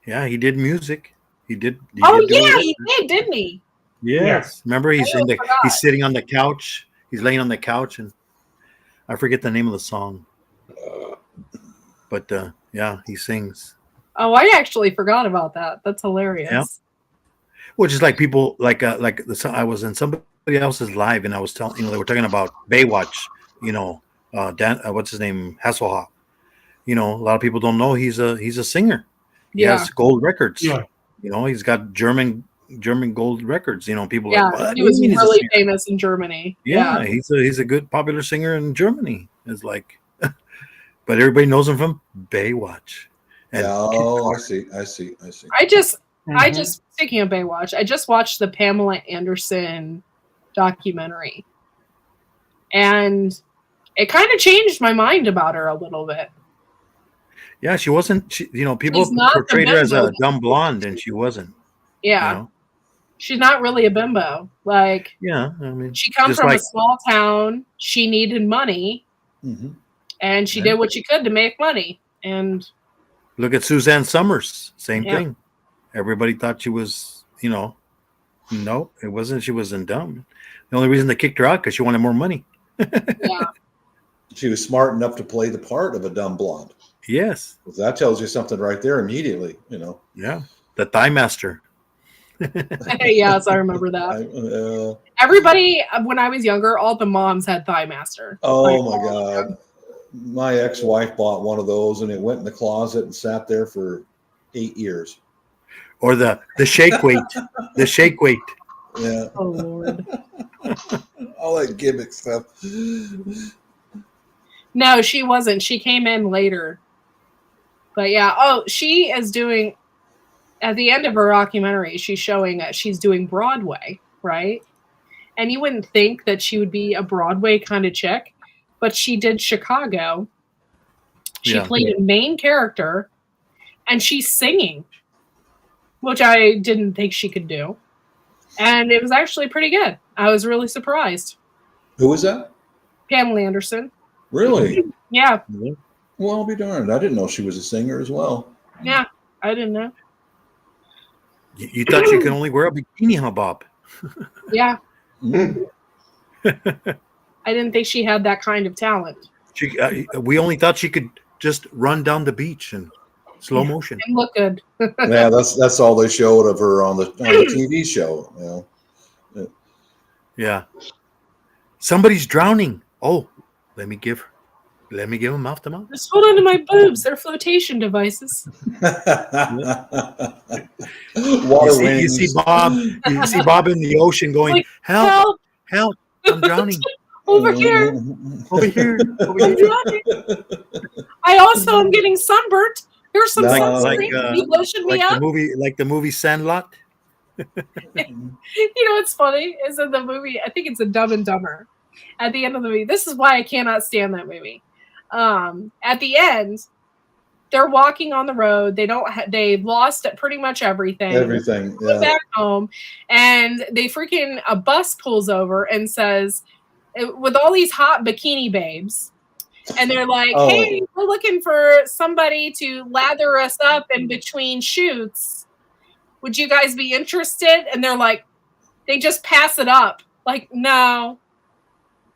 Speaker 6: Yeah, he did music. He did do
Speaker 2: Yeah,
Speaker 6: it.
Speaker 2: he did, didn't he?
Speaker 6: Yes. Remember, he's
Speaker 2: I forgot.
Speaker 6: he's sitting on the couch. He's laying on the couch, and I forget the name of the song. But yeah, he sings.
Speaker 2: Oh, I actually forgot about that. That's hilarious.
Speaker 6: Yeah. Which is like people I was in somebody else's live, and I was telling they were talking about Baywatch. You know, Dan, what's his name, Hasselhoff. You know, a lot of people don't know he's a singer. He has gold records.
Speaker 3: Yeah.
Speaker 6: You know, he's got German gold records. You know, people
Speaker 2: Yeah,
Speaker 6: like, what?
Speaker 2: he was
Speaker 6: He's a
Speaker 2: really
Speaker 6: singer.
Speaker 2: famous in Germany.
Speaker 6: Yeah, he's a good popular singer in Germany. It's like, but everybody knows him from Baywatch. And
Speaker 7: Yeah. Oh, I see.
Speaker 2: I just speaking of Baywatch, I just watched the Pamela Anderson documentary, and it kind of changed my mind about her a little bit.
Speaker 6: yeah, she wasn't. People
Speaker 2: She's not the
Speaker 6: portrayed her as a
Speaker 2: bimbo.
Speaker 6: dumb blonde, and she wasn't.
Speaker 2: Yeah,
Speaker 6: You know?
Speaker 2: she's not really a bimbo. Like
Speaker 6: Yeah, I mean,
Speaker 2: she comes
Speaker 6: just
Speaker 2: from a
Speaker 6: like-
Speaker 2: small town. She needed money,
Speaker 7: Mm-hmm.
Speaker 2: and she
Speaker 6: Yeah.
Speaker 2: did what she could to make money. And
Speaker 6: Look at Suzanne Summers. Same
Speaker 2: Yeah.
Speaker 6: thing. Everybody thought she was, no, it wasn't. She wasn't dumb. The only reason they kicked her out because she wanted more money.
Speaker 2: yeah,
Speaker 7: She was smart enough to play the part of a dumb blonde.
Speaker 6: Yes.
Speaker 7: That tells you something right there immediately.
Speaker 6: Yeah. The Thigh Master.
Speaker 2: yes, I remember that. Everybody, when I was younger, all the moms had Thigh Master.
Speaker 7: Oh
Speaker 2: Like,
Speaker 7: my God. My ex-wife bought one of those and it went in the closet and sat there for 8 years.
Speaker 6: Or the shake weight. The shake weight.
Speaker 7: Yeah.
Speaker 2: Oh Lord.
Speaker 7: All that gimmick stuff.
Speaker 2: No, she wasn't. She came in later. But yeah, she is doing, at the end of her documentary, she's showing that she's doing Broadway, right? And you wouldn't think that she would be a Broadway kind of chick, but she did Chicago. She
Speaker 6: Yeah.
Speaker 2: played a main character, and she's singing, which I didn't think she could do. And it was actually pretty good. I was really surprised.
Speaker 7: Who was that?
Speaker 2: Pamela Anderson.
Speaker 7: Really?
Speaker 2: Yeah,
Speaker 7: Well, I'll be darned. I didn't know she was a singer as well.
Speaker 2: yeah. I didn't know.
Speaker 6: You thought you could only wear a bikini, huh, Bob?
Speaker 2: Yeah.
Speaker 7: Mm.
Speaker 2: I didn't think she had that kind of talent.
Speaker 6: We only thought she could just run down the beach in slow motion.
Speaker 2: And look good.
Speaker 7: Yeah, that's all they showed of her on the TV show.
Speaker 6: Yeah. Somebody's drowning. Oh, let me give him mouth to mouth.
Speaker 2: Just hold on to my boobs. They're flotation devices.
Speaker 7: Water wings.
Speaker 6: You see Bob in the ocean going,
Speaker 2: Like,
Speaker 6: help,
Speaker 2: help,
Speaker 6: I'm drowning.
Speaker 2: over here.
Speaker 6: Over here. Over
Speaker 2: I'm
Speaker 6: here.
Speaker 2: drowning. I also am getting sunburnt. Here's some
Speaker 7: Like-
Speaker 2: sunscreen.
Speaker 6: like,
Speaker 2: you lotion me up.
Speaker 6: The movie Sandlot.
Speaker 2: You know what's funny is in the movie, I think it's a Dumb and Dumber. At the end of the movie, this is why I cannot stand that movie. At the end, they're walking on the road. They've lost pretty much everything.
Speaker 7: Everything.
Speaker 2: Go
Speaker 7: Yeah.
Speaker 2: back home, and a bus pulls over and says, with all these hot bikini babes, and they're like,
Speaker 7: Oh.
Speaker 2: "Hey, we're looking for somebody to lather us up in between shoots. Would you guys be interested?" And they're like, they just pass it up, like, "No,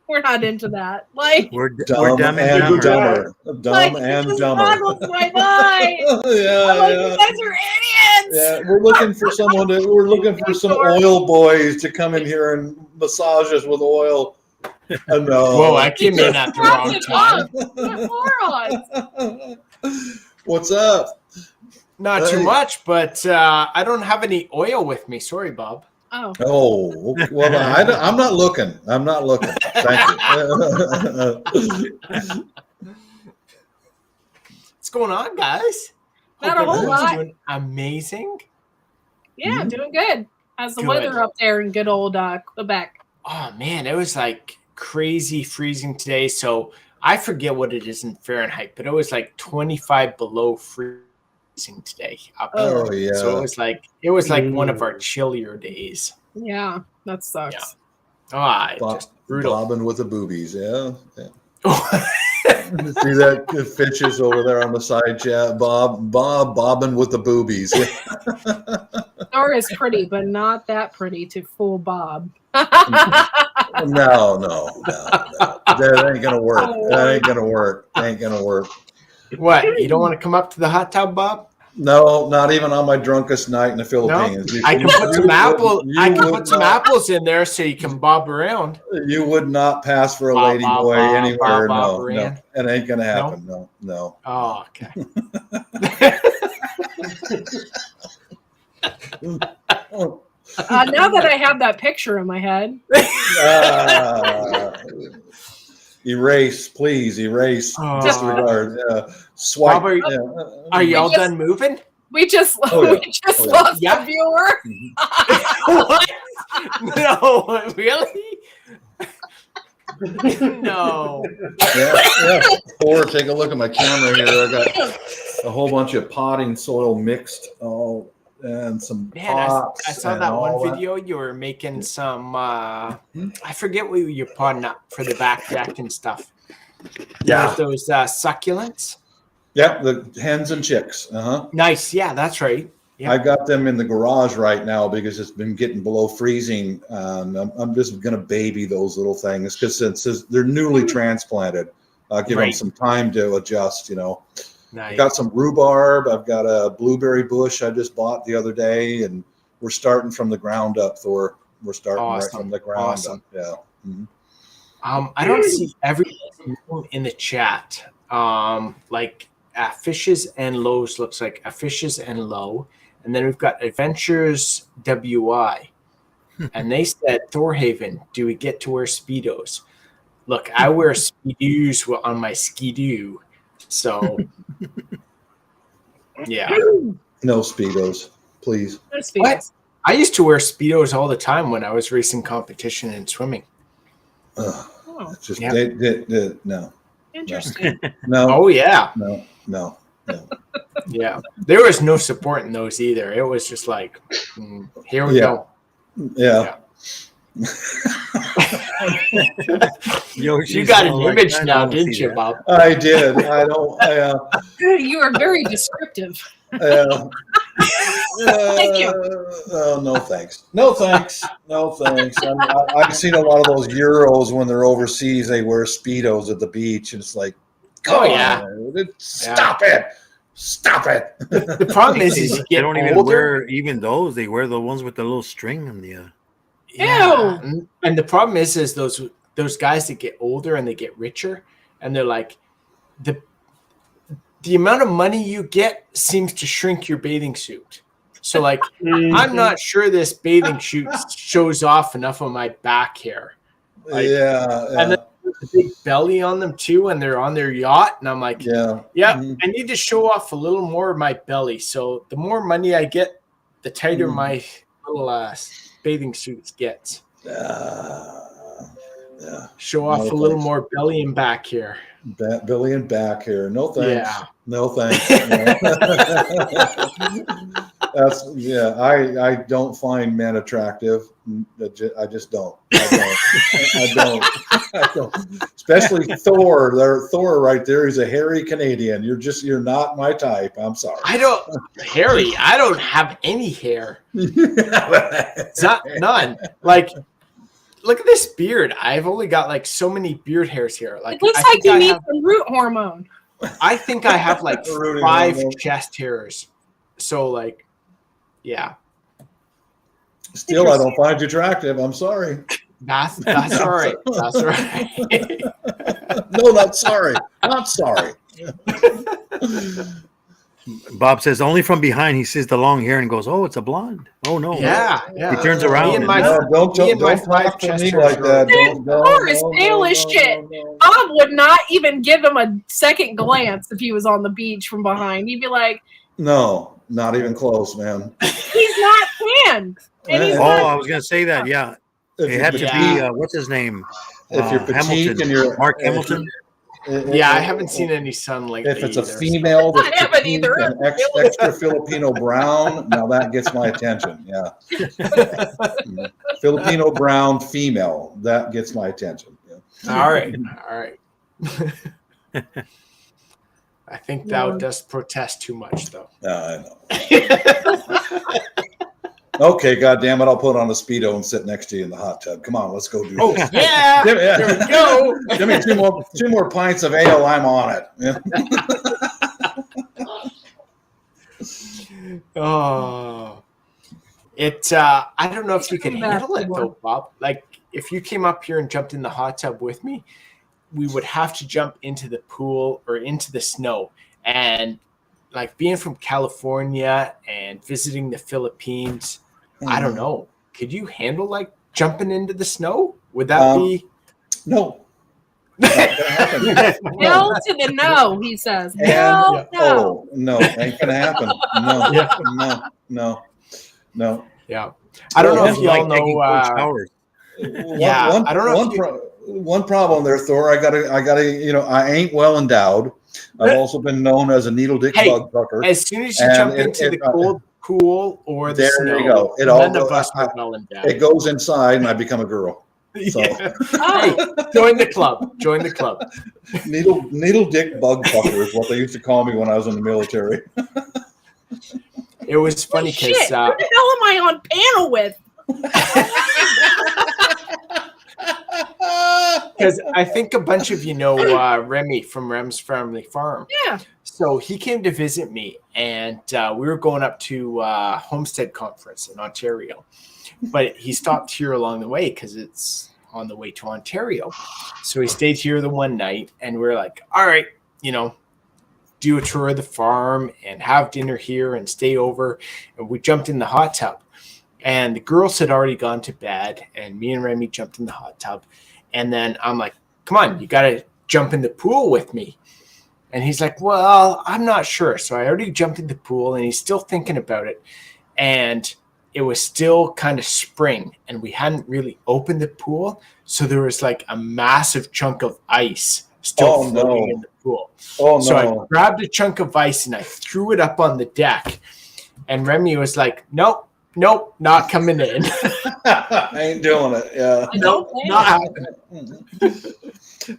Speaker 2: we're not into that." Like,
Speaker 6: We're
Speaker 7: Dumb
Speaker 6: dumb
Speaker 7: and
Speaker 6: and dumber.
Speaker 7: dumber. Dumb
Speaker 2: like,
Speaker 7: and
Speaker 2: it just
Speaker 7: dumber.
Speaker 2: boggles my mind. I'm like,
Speaker 7: Yeah.
Speaker 2: you guys are
Speaker 7: Yeah, we're looking for someone to. We're looking for some oil boys to come in here and massage us with oil. No.
Speaker 9: Whoa, I came in at the wrong time.
Speaker 7: What's up?
Speaker 9: Not too much, but I don't have any oil with me. Sorry, Bob.
Speaker 2: Oh.
Speaker 7: Oh, well, I'm not looking. I'm not looking. Thank you.
Speaker 9: What's going on, guys?
Speaker 2: Not a whole
Speaker 9: everyone's
Speaker 2: lot.
Speaker 9: doing amazing.
Speaker 2: Yeah, doing good. How's the weather up there in good old Quebec?
Speaker 9: Oh man, it was like crazy freezing today. So I forget what it is in Fahrenheit, but it was like 25 below freezing today. Up there.
Speaker 7: Oh yeah.
Speaker 9: So it was like one of our chillier days.
Speaker 2: Yeah, that sucks.
Speaker 9: Yeah. Just brutal.
Speaker 7: Bobbing with the boobies, yeah. See that Fitch's over there on the side chat, Bob bobbing with the boobies.
Speaker 2: Nora is pretty, but not that pretty to fool Bob.
Speaker 7: No. That ain't gonna work. That ain't gonna work.
Speaker 9: What? You don't want to come up to the hot tub, Bob?
Speaker 7: No, not even on my drunkest night in the Philippines.
Speaker 9: No? I can put some apples. I can put some apples in there so you can bob around.
Speaker 7: You would not pass for a lady boy anywhere. No, it ain't gonna happen. No.
Speaker 9: Oh, okay.
Speaker 2: Now that I have that picture in my head.
Speaker 7: Erase, please. Erase. Disregard. Swipe.
Speaker 9: Bob, are y'all done moving?
Speaker 2: We just lost the viewer.
Speaker 9: What? No, really? No.
Speaker 7: Yeah. Or take a look at my camera here. I got a whole bunch of potting soil mixed. And some pots.
Speaker 9: I saw that one video. You were making some. I forget what you're potting up for the back deck and stuff.
Speaker 7: Yeah,
Speaker 9: with those succulents.
Speaker 7: Yeah, the hens and chicks.
Speaker 9: Nice. Yeah, that's right. Yep.
Speaker 7: I got them in the garage right now because it's been getting below freezing. I'm just going to baby those little things because since they're newly transplanted, I'll give them some time to adjust.
Speaker 9: Nice.
Speaker 7: I've got some rhubarb. I've got a blueberry bush I just bought the other day, and we're starting from the ground up, Thor. We're starting right from the ground up. Yeah. Mm-hmm.
Speaker 9: I don't see everything in the chat. Like Fishes and Lows looks like Fishes and Low, and then we've got Adventures WI, and they said Thorhaven, do we get to wear Speedos? Look, I wear Speedos on my Ski-Doo. So, yeah.
Speaker 7: No Speedos, please.
Speaker 2: No Speedos. What?
Speaker 9: I used to wear Speedos all the time when I was racing competition and swimming.
Speaker 7: It's just no.
Speaker 2: Interesting.
Speaker 7: No.
Speaker 9: Oh yeah.
Speaker 7: No.
Speaker 9: Yeah. There was no support in those either. It was just like, here we go.
Speaker 7: Yeah.
Speaker 9: You got an image now, didn't you, Bob?
Speaker 7: I did. I don't.
Speaker 2: You are very descriptive.
Speaker 7: Thank
Speaker 2: you.
Speaker 7: No thanks. No thanks. I've seen a lot of those Euros when they're overseas. They wear Speedos at the beach, and it's like, stop it.
Speaker 9: The problem is you get
Speaker 6: don't even wear even those. They wear the ones with the little string in the.
Speaker 9: Ew. And the problem is those guys that get older and they get richer, and they're like, the amount of money you get seems to shrink your bathing suit. So like, I'm not sure this bathing suit shows off enough of my back hair. Like, and then there's a big belly on them too, and they're on their yacht, and I'm like, I need to show off a little more of my belly. So the more money I get, the tighter my little bathing suits gets. Show off a little more belly and back hair.
Speaker 7: Belly and back hair. No thanks.
Speaker 9: Yeah.
Speaker 7: No thanks. I don't find men attractive. I just don't. I don't. Especially Thor. Thor right there. He's a hairy Canadian. You're not my type. I'm sorry.
Speaker 9: I don't have any hair. None. Like, look at this beard. I've only got like so many beard hairs here. Like,
Speaker 2: it looks like you need some root hormone.
Speaker 9: I think I have like 5 chest hairs. So like, Yeah.
Speaker 7: Still, I don't find you attractive. I'm sorry.
Speaker 9: That's all right. That's all right.
Speaker 7: No, not sorry. Not sorry.
Speaker 6: Bob says only from behind he sees the long hair and goes, "Oh, it's a blonde." Oh no!
Speaker 9: Yeah.
Speaker 6: He turns around.
Speaker 9: Me and my-
Speaker 7: No, don't
Speaker 9: me and my
Speaker 7: talk to me
Speaker 9: Chesters
Speaker 7: like that.
Speaker 2: Dude, Thor is pale as shit. Bob would not even give him a second glance if he was on the beach from behind. He'd be like,
Speaker 7: No, not even close, man.
Speaker 2: he's not tan. And he's
Speaker 6: Oh,
Speaker 2: not.
Speaker 6: I was gonna say that. Yeah, it had to be what's his name?
Speaker 7: If you're petite
Speaker 6: Hamilton.
Speaker 7: and you're
Speaker 6: Mark Hamilton.
Speaker 9: Yeah, I haven't seen any sun lately.
Speaker 7: If it's a
Speaker 9: either,
Speaker 7: female
Speaker 2: I
Speaker 7: that's
Speaker 2: haven't
Speaker 7: petite
Speaker 2: either.
Speaker 7: and extra Filipino brown, now that gets my attention. Yeah, Filipino brown female, that gets my attention. Yeah.
Speaker 9: All right. I think thou dost protest too much, though.
Speaker 7: I know. Okay, goddamn it! I'll put on a Speedo and sit next to you in the hot tub. Come on, let's go do
Speaker 9: Oh
Speaker 7: this.
Speaker 9: yeah, there we go.
Speaker 7: Give me two more pints of ale. I'm on it. Yeah.
Speaker 9: Oh, I don't know if you can handle it though, Bob. Like, if you came up here and jumped in the hot tub with me, we would have to jump into the pool or into the snow. And like being from California and visiting the Philippines, I don't know. Could you handle like jumping into the snow? Would that be?
Speaker 7: No. Not gonna happen.
Speaker 2: Hell to the no, he says. Hell no.
Speaker 7: Oh no, ain't gonna happen. No.
Speaker 9: Yeah. I don't know if y'all know.
Speaker 7: I don't know. One problem there, Thor. I gotta. I ain't well endowed. I've also been known as a needle dick bug fucker.
Speaker 9: As soon as you jump into the cold pool or the snow,
Speaker 7: you go. It goes inside, and I become a girl. So.
Speaker 9: Yeah. Hey, join the club. Join the club.
Speaker 7: Needle dick bug fucker is what they used to call me when I was in the military.
Speaker 9: It was funny because
Speaker 2: who the hell am I on panel with?
Speaker 9: Because I think a bunch of you know Remy from Rem's Family Farm.
Speaker 2: Yeah.
Speaker 9: So he came to visit me, and we were going up to Homestead Conference in Ontario. But he stopped here along the way because it's on the way to Ontario. So he stayed here the one night, and we're like, all right, do a tour of the farm and have dinner here and stay over. And we jumped in the hot tub. And the girls had already gone to bed, and me and Remy jumped in the hot tub. And then I'm like, come on, you got to jump in the pool with me. And he's like, well, I'm not sure. So I already jumped in the pool, and he's still thinking about it. And it was still kind of spring, and we hadn't really opened the pool. So there was like a massive chunk of ice still floating in the pool. So I grabbed a chunk of ice, and I threw it up on the deck. And Remy was like, nope, not coming in.
Speaker 7: I ain't doing it. Yeah.
Speaker 9: Nope, not happening.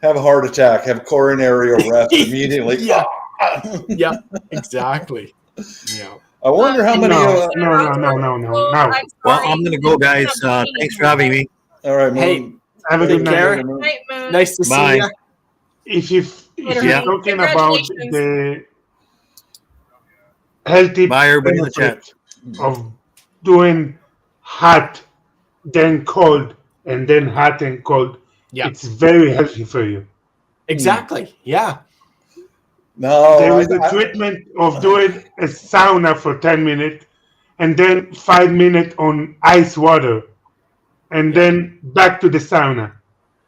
Speaker 7: Have a heart attack. Have coronary arrest immediately.
Speaker 9: Yeah. Yeah, exactly. Yeah.
Speaker 7: I wonder how many.
Speaker 3: No.
Speaker 6: Well, I'm gonna go, guys. Thanks for having me.
Speaker 7: All right, Moon.
Speaker 9: Hey,
Speaker 3: Have a good night.
Speaker 9: nice to see you.
Speaker 3: If you're talking about the healthy benefit of doing hot, then cold, and then hot and cold, it's very healthy for you.
Speaker 9: Exactly. Yeah.
Speaker 7: No,
Speaker 3: there is a treatment of doing a sauna for 10 minutes and then 5 minutes on ice water and then back to the sauna.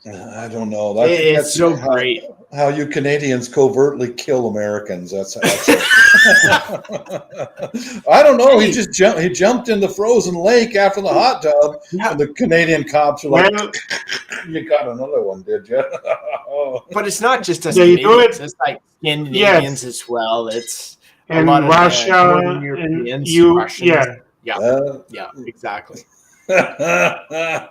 Speaker 7: I don't know.
Speaker 9: That's so great.
Speaker 7: How you Canadians covertly kill Americans. That's I don't know. He just jumped in the frozen lake after the hot tub, and the Canadian cops are like, "You got another one, did you?"
Speaker 9: But it's not just us Canadians. It's like Indians as well. It's
Speaker 3: and
Speaker 9: a lot
Speaker 3: Russia
Speaker 9: of Europeans,
Speaker 3: and
Speaker 9: Russians. Yeah, exactly.
Speaker 7: I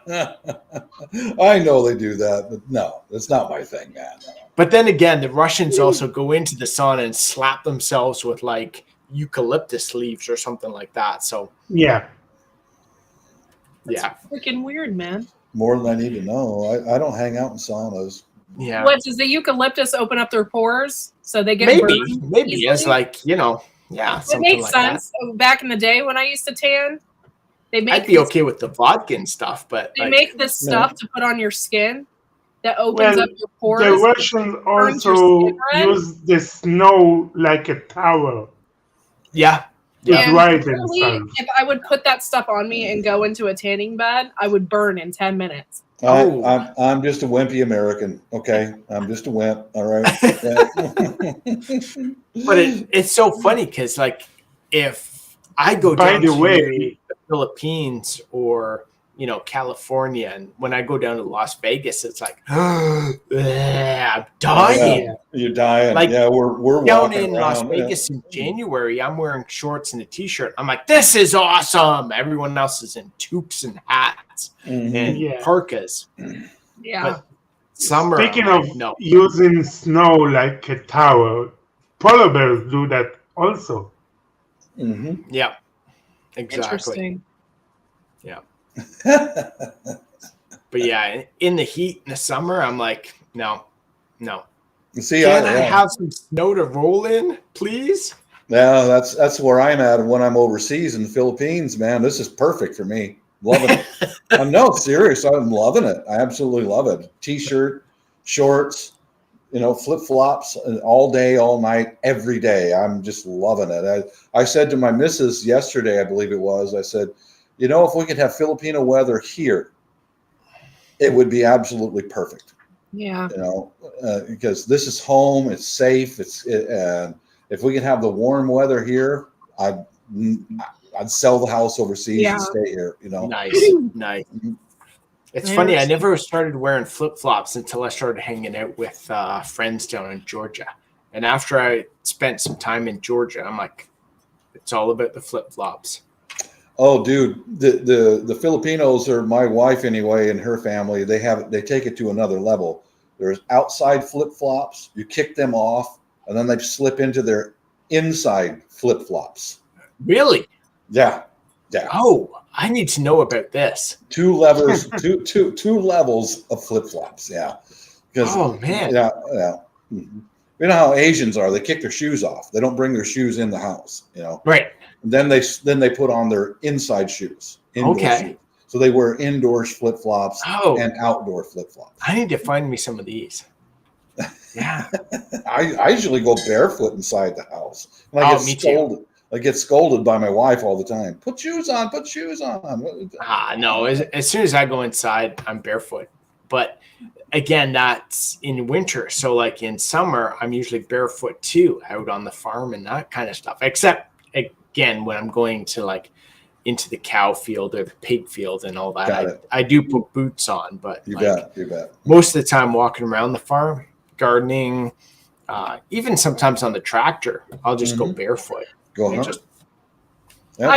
Speaker 7: know they do that, but no, that's not my thing, man.
Speaker 9: But then again, the Russians also go into the sauna and slap themselves with like eucalyptus leaves or something like that. So
Speaker 3: yeah,
Speaker 2: that's freaking weird, man.
Speaker 7: More than I need to know. I don't hang out in saunas.
Speaker 9: Yeah.
Speaker 2: What does the eucalyptus open up their pores so they get
Speaker 9: maybe
Speaker 2: easily?
Speaker 9: as like Yeah,
Speaker 2: It
Speaker 9: something
Speaker 2: makes
Speaker 9: like
Speaker 2: sense. Back in the day when I used to tan, they
Speaker 9: that.
Speaker 2: make
Speaker 9: I'd be okay with the vodka and stuff, but
Speaker 2: they
Speaker 9: like,
Speaker 2: make this stuff to put on your skin that opens
Speaker 3: Well,
Speaker 2: up your
Speaker 3: the
Speaker 2: pores,
Speaker 3: Russians
Speaker 2: turns your skin
Speaker 3: also
Speaker 2: red.
Speaker 3: use the snow like a towel
Speaker 9: yeah,
Speaker 3: to
Speaker 9: yeah.
Speaker 2: And
Speaker 3: dry
Speaker 2: literally,
Speaker 3: themselves.
Speaker 2: if I would put that stuff on me and go into a tanning bed, I would burn in 10 minutes.
Speaker 9: Oh.
Speaker 7: I'm just a wimpy American. Okay, I'm just a wimp. All right.
Speaker 9: But it's so funny because like if I go
Speaker 3: By
Speaker 9: down
Speaker 3: the
Speaker 9: to
Speaker 3: way,
Speaker 9: the Philippines or California, and when I go down to Las Vegas, it's like I'm
Speaker 7: Yeah,
Speaker 9: dying.
Speaker 7: you're dying.
Speaker 9: Like
Speaker 7: Yeah, we're
Speaker 9: down
Speaker 7: walking
Speaker 9: in Las
Speaker 7: around.
Speaker 9: Vegas in January, I'm wearing shorts and a t-shirt. I'm like, this is awesome. Everyone else is in toques and hats and
Speaker 3: Yeah.
Speaker 9: parkas.
Speaker 2: Yeah.
Speaker 9: But summer,
Speaker 3: Speaking
Speaker 9: I'm
Speaker 3: of
Speaker 9: like, no.
Speaker 3: using snow like a towel, polar bears do that also.
Speaker 7: Mm-hmm.
Speaker 9: Yeah, exactly.
Speaker 2: Interesting.
Speaker 9: Yeah. But yeah, in the heat in the summer, I'm like, no.
Speaker 7: See,
Speaker 9: Can I have some snow to roll in, please?
Speaker 7: yeah, that's where I'm at when I'm overseas in the Philippines, man. This is perfect for me. Loving it. I'm no serious. I'm loving it. I absolutely love it. T-shirt, shorts, flip flops, all day, all night, every day. I'm just loving it. I said to my missus yesterday, I believe it was. I said, if we could have Filipino weather here, it would be absolutely perfect.
Speaker 2: Yeah.
Speaker 7: Because this is home. It's safe. And if we can have the warm weather here, I'd sell the house overseas and stay here.
Speaker 9: Nice. It's funny. I never started wearing flip flops until I started hanging out with friends down in Georgia. And after I spent some time in Georgia, I'm like, it's all about the flip flops.
Speaker 7: Oh, dude, the Filipinos, or my wife anyway, and her family, they take it to another level. There's outside flip flops. You kick them off, and then they slip into their inside flip flops.
Speaker 9: Really?
Speaker 7: Yeah.
Speaker 9: Oh, I need to know about this.
Speaker 7: Two levels of flip flops. Yeah.
Speaker 9: Oh man.
Speaker 7: Yeah. Mm-hmm. You know how Asians are? They kick their shoes off. They don't bring their shoes in the house.
Speaker 9: Right.
Speaker 7: And then they put on their inside shoes.
Speaker 9: Okay.
Speaker 7: Shoes. So they wear indoor flip flops and outdoor flip flops.
Speaker 9: I need to find me some of these. Yeah.
Speaker 7: I usually go barefoot inside the house. And I get scolded.
Speaker 9: Too.
Speaker 7: I get scolded by my wife all the time. Put shoes on.
Speaker 9: No. As soon as I go inside, I'm barefoot. But again, that's in winter. So like in summer, I'm usually barefoot too, out on the farm and that kind of stuff. Except again, when I'm going to like into the cow field or the pig field and all that, I do put boots on, but
Speaker 7: you bet.
Speaker 9: Most of the time walking around the farm, gardening, even sometimes on the tractor, I'll just go barefoot.
Speaker 2: I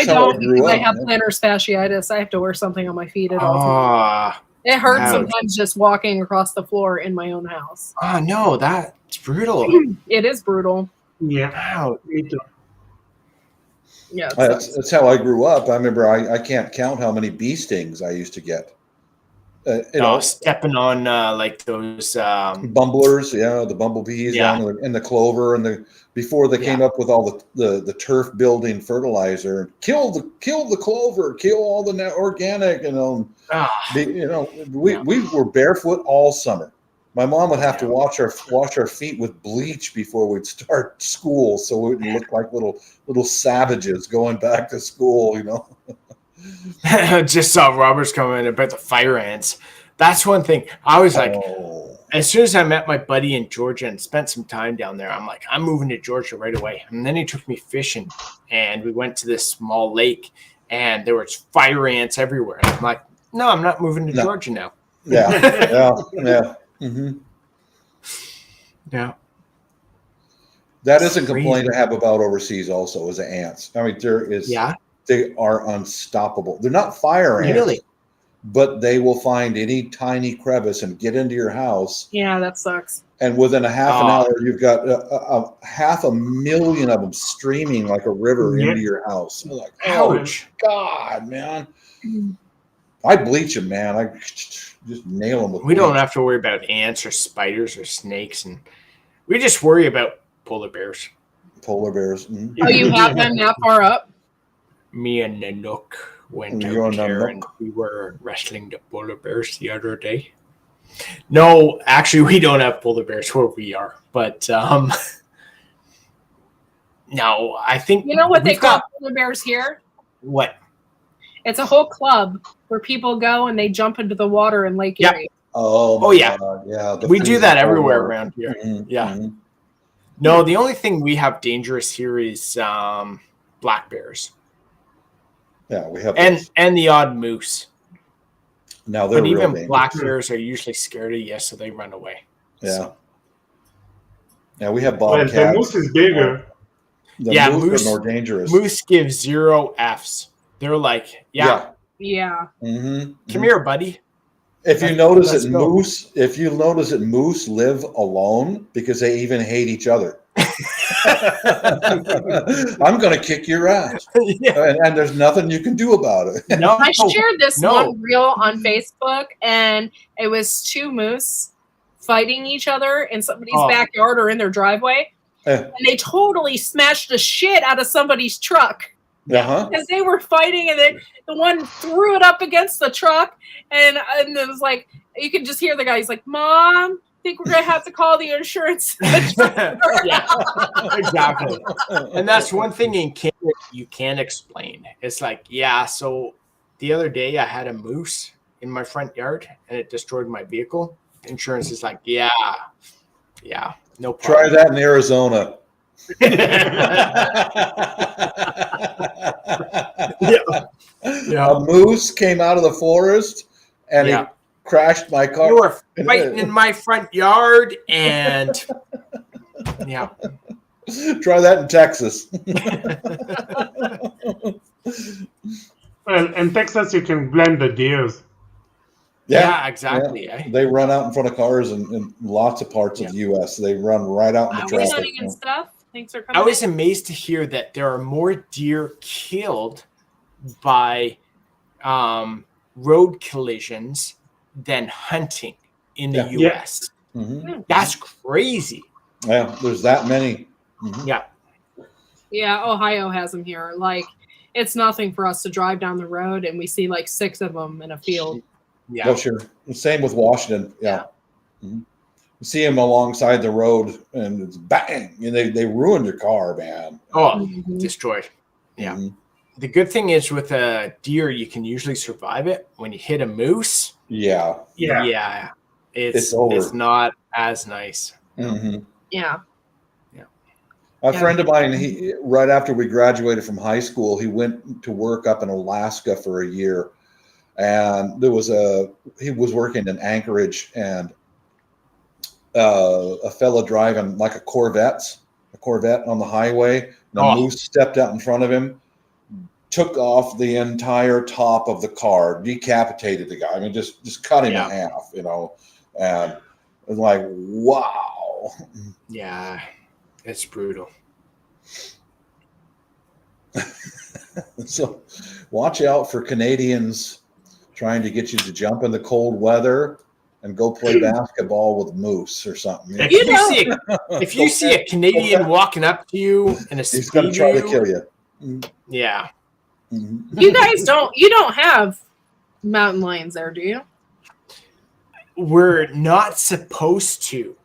Speaker 2: don't because I have plantar fasciitis. I have to wear something on my feet at all times. It hurts sometimes just walking across the floor in my own house.
Speaker 9: Oh no, that's brutal.
Speaker 2: It is brutal.
Speaker 3: Yeah.
Speaker 9: Wow.
Speaker 2: Yeah,
Speaker 7: that's how I grew up. I remember I can't count how many bee stings I used to get.
Speaker 9: Stepping on like those
Speaker 7: bumblers, the bumblebees and the clover, and before they came up with all the turf building fertilizer, kill the clover, kill all the organic, we were barefoot all summer. My mom would have to wash our feet with bleach before we'd start school, so we wouldn't look like little savages going back to school.
Speaker 9: Just saw Robert's comment about the fire ants. That's one thing. I was like, as soon as I met my buddy in Georgia and spent some time down there, I'm like, I'm moving to Georgia right away. And then he took me fishing, and we went to this small lake, and there was fire ants everywhere. And I'm like, no, I'm not moving to Georgia now.
Speaker 7: Yeah. Mm-hmm.
Speaker 9: Yeah.
Speaker 7: That is a complaint I have about overseas also, is the ants. I mean, they are unstoppable. They're not fire ants.
Speaker 9: Really?
Speaker 7: But they will find any tiny crevice and get into your house.
Speaker 2: Yeah, that sucks.
Speaker 7: And within a half an hour, you've got 500,000 of them streaming like a river into your house. Like, ouch! God, man. I bleach them, man. I just nail them with
Speaker 9: We
Speaker 7: bleach.
Speaker 9: don't have to worry about ants or spiders or snakes, and we just worry about polar bears.
Speaker 7: Polar bears.
Speaker 2: Oh, you have them that far up?
Speaker 9: Me and Nanook went
Speaker 7: You're
Speaker 9: out there
Speaker 7: Nanook.
Speaker 9: and we were wrestling the polar bears the other day. No, actually, we don't have polar bears where we are, but no, I think
Speaker 2: You know what they
Speaker 9: we've
Speaker 2: call
Speaker 9: got
Speaker 2: polar bears here?
Speaker 9: what?
Speaker 2: It's a whole club where people go and they jump into the water in Lake
Speaker 9: Yep.
Speaker 2: Erie.
Speaker 7: Oh
Speaker 9: yeah.
Speaker 7: God, yeah.
Speaker 9: We do that everywhere around here.
Speaker 7: Mhm,
Speaker 9: Yeah.
Speaker 7: mhm.
Speaker 9: No, the only thing we have dangerous here is black bears
Speaker 7: Yeah, we have
Speaker 9: and
Speaker 7: those.
Speaker 9: the odd moose.
Speaker 7: Now they're
Speaker 9: But
Speaker 7: real
Speaker 9: even
Speaker 7: dangerous.
Speaker 9: black bears are usually scared of you, so they run away.
Speaker 7: Yeah.
Speaker 9: So,
Speaker 7: Yeah, we have
Speaker 3: Well,
Speaker 7: bobcats.
Speaker 3: the moose is bigger.
Speaker 7: The
Speaker 9: Yeah,
Speaker 7: moose
Speaker 9: moose-
Speaker 7: are more dangerous.
Speaker 9: moose give 0 Fs. They're like, yeah.
Speaker 2: Yeah.
Speaker 7: Mm-hmm.
Speaker 9: Come here, buddy.
Speaker 7: If you
Speaker 9: Let's-
Speaker 7: notice
Speaker 9: let's
Speaker 7: that
Speaker 9: go.
Speaker 7: moose live alone because they even hate each other. I'm going to kick your ass,
Speaker 9: Yeah.
Speaker 7: and there's nothing you can do about it.
Speaker 9: No,
Speaker 2: I shared this
Speaker 9: no.
Speaker 2: one reel on Facebook, and it was 2 moose fighting each other in somebody's
Speaker 9: Oh.
Speaker 2: backyard or in their driveway.
Speaker 7: Eh.
Speaker 2: And they totally smashed the shit out of somebody's truck
Speaker 7: Uh-huh.
Speaker 2: because they were fighting, and then the one threw it up against the truck, and it was like, you could just hear the guy. He's like, "Mom, I think we're gonna have to call the insurance."
Speaker 9: Yeah, exactly. And that's one thing in Canada you can't explain. It's like, yeah, so the other day I had a moose in my front yard and it destroyed my vehicle. Insurance is like, yeah, no
Speaker 7: Try
Speaker 9: problem.
Speaker 7: that in Arizona.
Speaker 9: Yeah.
Speaker 7: A moose came out of the forest and
Speaker 9: Yeah.
Speaker 7: he crashed my car.
Speaker 9: You were fighting in my front yard and yeah.
Speaker 7: Try that in Texas.
Speaker 3: Well, in Texas, you can blend the deers.
Speaker 9: Yeah, exactly. Eh?
Speaker 7: They run out in front of cars in lots of parts of the U.S. They run right out in the
Speaker 2: Are we
Speaker 7: traffic.
Speaker 2: hunting and stuff? Thanks for coming.
Speaker 9: I was amazed to hear that there are more deer killed by road collisions than hunting in the
Speaker 7: Yeah.
Speaker 9: U.S.
Speaker 7: Mhm.
Speaker 9: That's crazy.
Speaker 7: Yeah, there's that many. Mhm.
Speaker 9: Yeah.
Speaker 2: Yeah, Ohio has them here. Like, it's nothing for us to drive down the road and we see like 6 of them in a field.
Speaker 9: Yeah.
Speaker 7: Oh, sure. Same with Washington. Yeah. Mhm. You see them alongside the road and it's bang, and they ruin your car, man.
Speaker 9: Oh,
Speaker 2: Mhm.
Speaker 9: destroyed. Yeah.
Speaker 7: Mhm.
Speaker 9: The good thing is with a deer, you can usually survive it. When you hit a moose,
Speaker 7: Yeah.
Speaker 2: Yeah.
Speaker 9: it's
Speaker 7: It's over.
Speaker 9: it's not as nice.
Speaker 7: Mhm.
Speaker 2: Yeah.
Speaker 7: A
Speaker 2: Yeah.
Speaker 7: friend of mine, he right after we graduated from high school, he went to work up in Alaska for a year, and he was working in Anchorage, and a fella driving like a Corvette on the highway, and a moose stepped out in front of him, took off the entire top of the car, decapitated the guy. I mean, just cut him in half, you know, and it was like, wow.
Speaker 9: Yeah. It's brutal.
Speaker 7: So watch out for Canadians trying to get you to jump in the cold weather and go play basketball with moose or something.
Speaker 9: If you see a Canadian walking up to you in a
Speaker 7: He's going to try to kill you.
Speaker 9: Yeah.
Speaker 7: Mhm.
Speaker 2: You guys don't have mountain lions there, do you?
Speaker 9: We're not supposed to,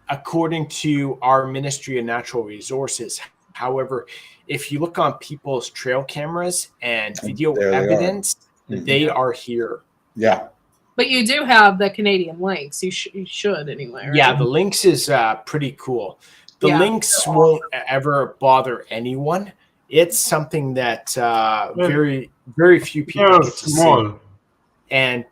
Speaker 9: according to our Ministry of Natural Resources. However, if you look on people's trail cameras and video
Speaker 7: There they are.
Speaker 9: evidence,
Speaker 7: Mhm.
Speaker 9: they are here.
Speaker 7: Yeah.
Speaker 2: But you do have the Canadian lynx. You should anyway, right?
Speaker 9: Yeah, the lynx is pretty cool. The
Speaker 2: Yeah.
Speaker 9: lynx won't ever bother anyone. It's something that very, very few people
Speaker 3: They're
Speaker 9: get to see.
Speaker 3: small.
Speaker 9: And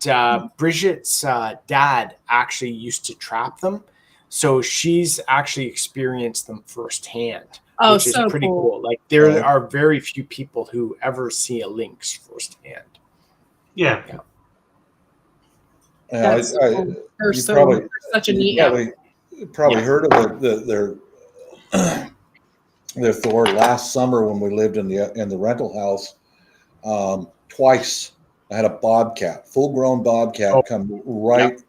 Speaker 9: Bridget's dad actually used to trap them. So she's actually experienced them firsthand,
Speaker 2: Oh,
Speaker 9: which is
Speaker 2: so
Speaker 9: pretty
Speaker 2: cool.
Speaker 9: cool. Like there are very few people who ever see a lynx firsthand.
Speaker 3: Yeah.
Speaker 7: Yeah,
Speaker 2: That's so cool. They're
Speaker 7: you
Speaker 2: so
Speaker 7: probably-
Speaker 2: they're such a neat
Speaker 7: you
Speaker 2: animal.
Speaker 7: probably heard of their Thor last summer when we lived in the rental house. Twice I had a bobcat, full-grown bobcat, come right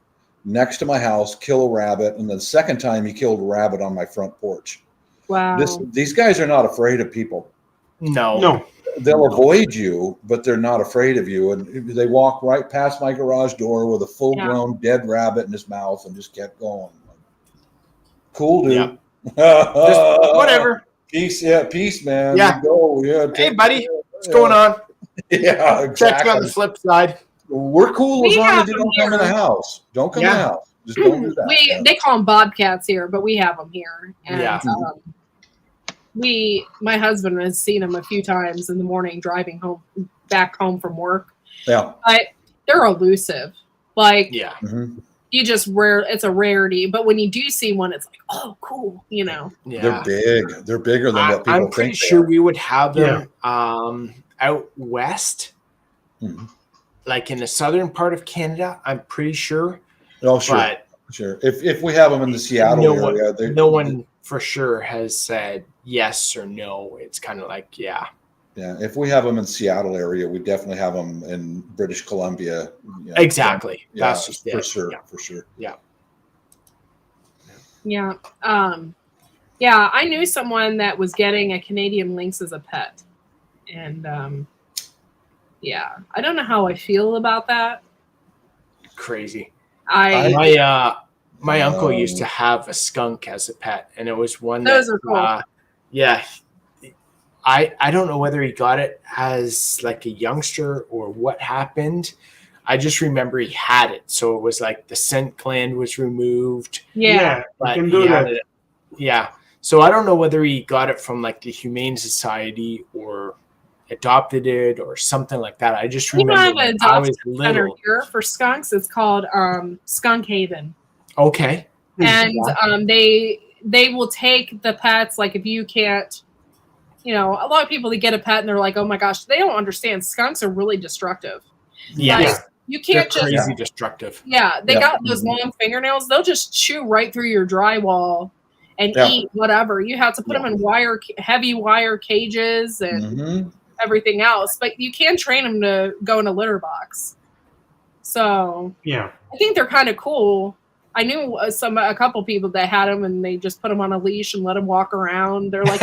Speaker 7: next to my house, kill a rabbit, and the second time he killed a rabbit on my front porch.
Speaker 2: Wow.
Speaker 7: These guys are not afraid of people.
Speaker 3: No.
Speaker 7: They'll avoid you, but they're not afraid of you. And they walk right past my garage door with a full-grown dead rabbit in his mouth and just kept going. Cool, dude.
Speaker 9: Yeah. Just whatever.
Speaker 7: Peace, peace, man.
Speaker 9: Yeah.
Speaker 7: You go. Yeah.
Speaker 9: Hey, buddy, what's going on?
Speaker 7: Yeah,
Speaker 9: Check
Speaker 7: exactly.
Speaker 9: on the flip side.
Speaker 7: We're cool as
Speaker 2: We
Speaker 7: long
Speaker 2: have
Speaker 7: as you
Speaker 2: them
Speaker 7: don't come in the house. Don't come in the house. Just don't do that.
Speaker 2: They call them bobcats here, but we have them here. And my husband has seen them a few times in the morning driving back home from work.
Speaker 7: Yeah.
Speaker 2: But they're elusive. Like, you just it's a rarity. But when you do see one, it's like, oh, cool, you know.
Speaker 7: Yeah. They're big. They're bigger than what people think.
Speaker 9: I'm pretty sure we would have them out west, like in the southern part of Canada. I'm pretty sure.
Speaker 7: Oh, sure.
Speaker 9: But
Speaker 7: sure. If we have them in the Seattle area,
Speaker 9: no one for sure has said yes or no. It's kind of like, yeah.
Speaker 7: If we have them in Seattle area, we definitely have them in British Columbia.
Speaker 9: Exactly.
Speaker 7: That's just for sure. For sure.
Speaker 9: Yeah.
Speaker 2: Yeah. I knew someone that was getting a Canadian lynx as a pet. And I don't know how I feel about that.
Speaker 9: Crazy. My uncle used to have a skunk as a pet, and it was one
Speaker 2: those are cool.
Speaker 9: I don't know whether he got it as like a youngster or what happened. I just remember he had it, so it was like the scent gland was removed.
Speaker 2: Yeah,
Speaker 9: but
Speaker 3: you can do that.
Speaker 9: So I don't know whether he got it from like the Humane Society or adopted it or something like that. I just remember
Speaker 2: when I was little. Here for skunks, it's called Skunk Haven.
Speaker 9: Okay.
Speaker 2: And they will take the pets, like if you can't, a lot of people that get a pet and they're like, oh my gosh, they don't understand. Skunks are really destructive.
Speaker 9: Yeah.
Speaker 2: Like, you can't
Speaker 9: They're crazy destructive.
Speaker 2: Yeah, they got those long fingernails. They'll just chew right through your drywall and eat whatever. You have to put them in heavy wire cages and everything else. But you can train them to go in a litter box. So I think they're kind of cool. I knew a couple people that had them, and they just put them on a leash and let them walk around. They're like,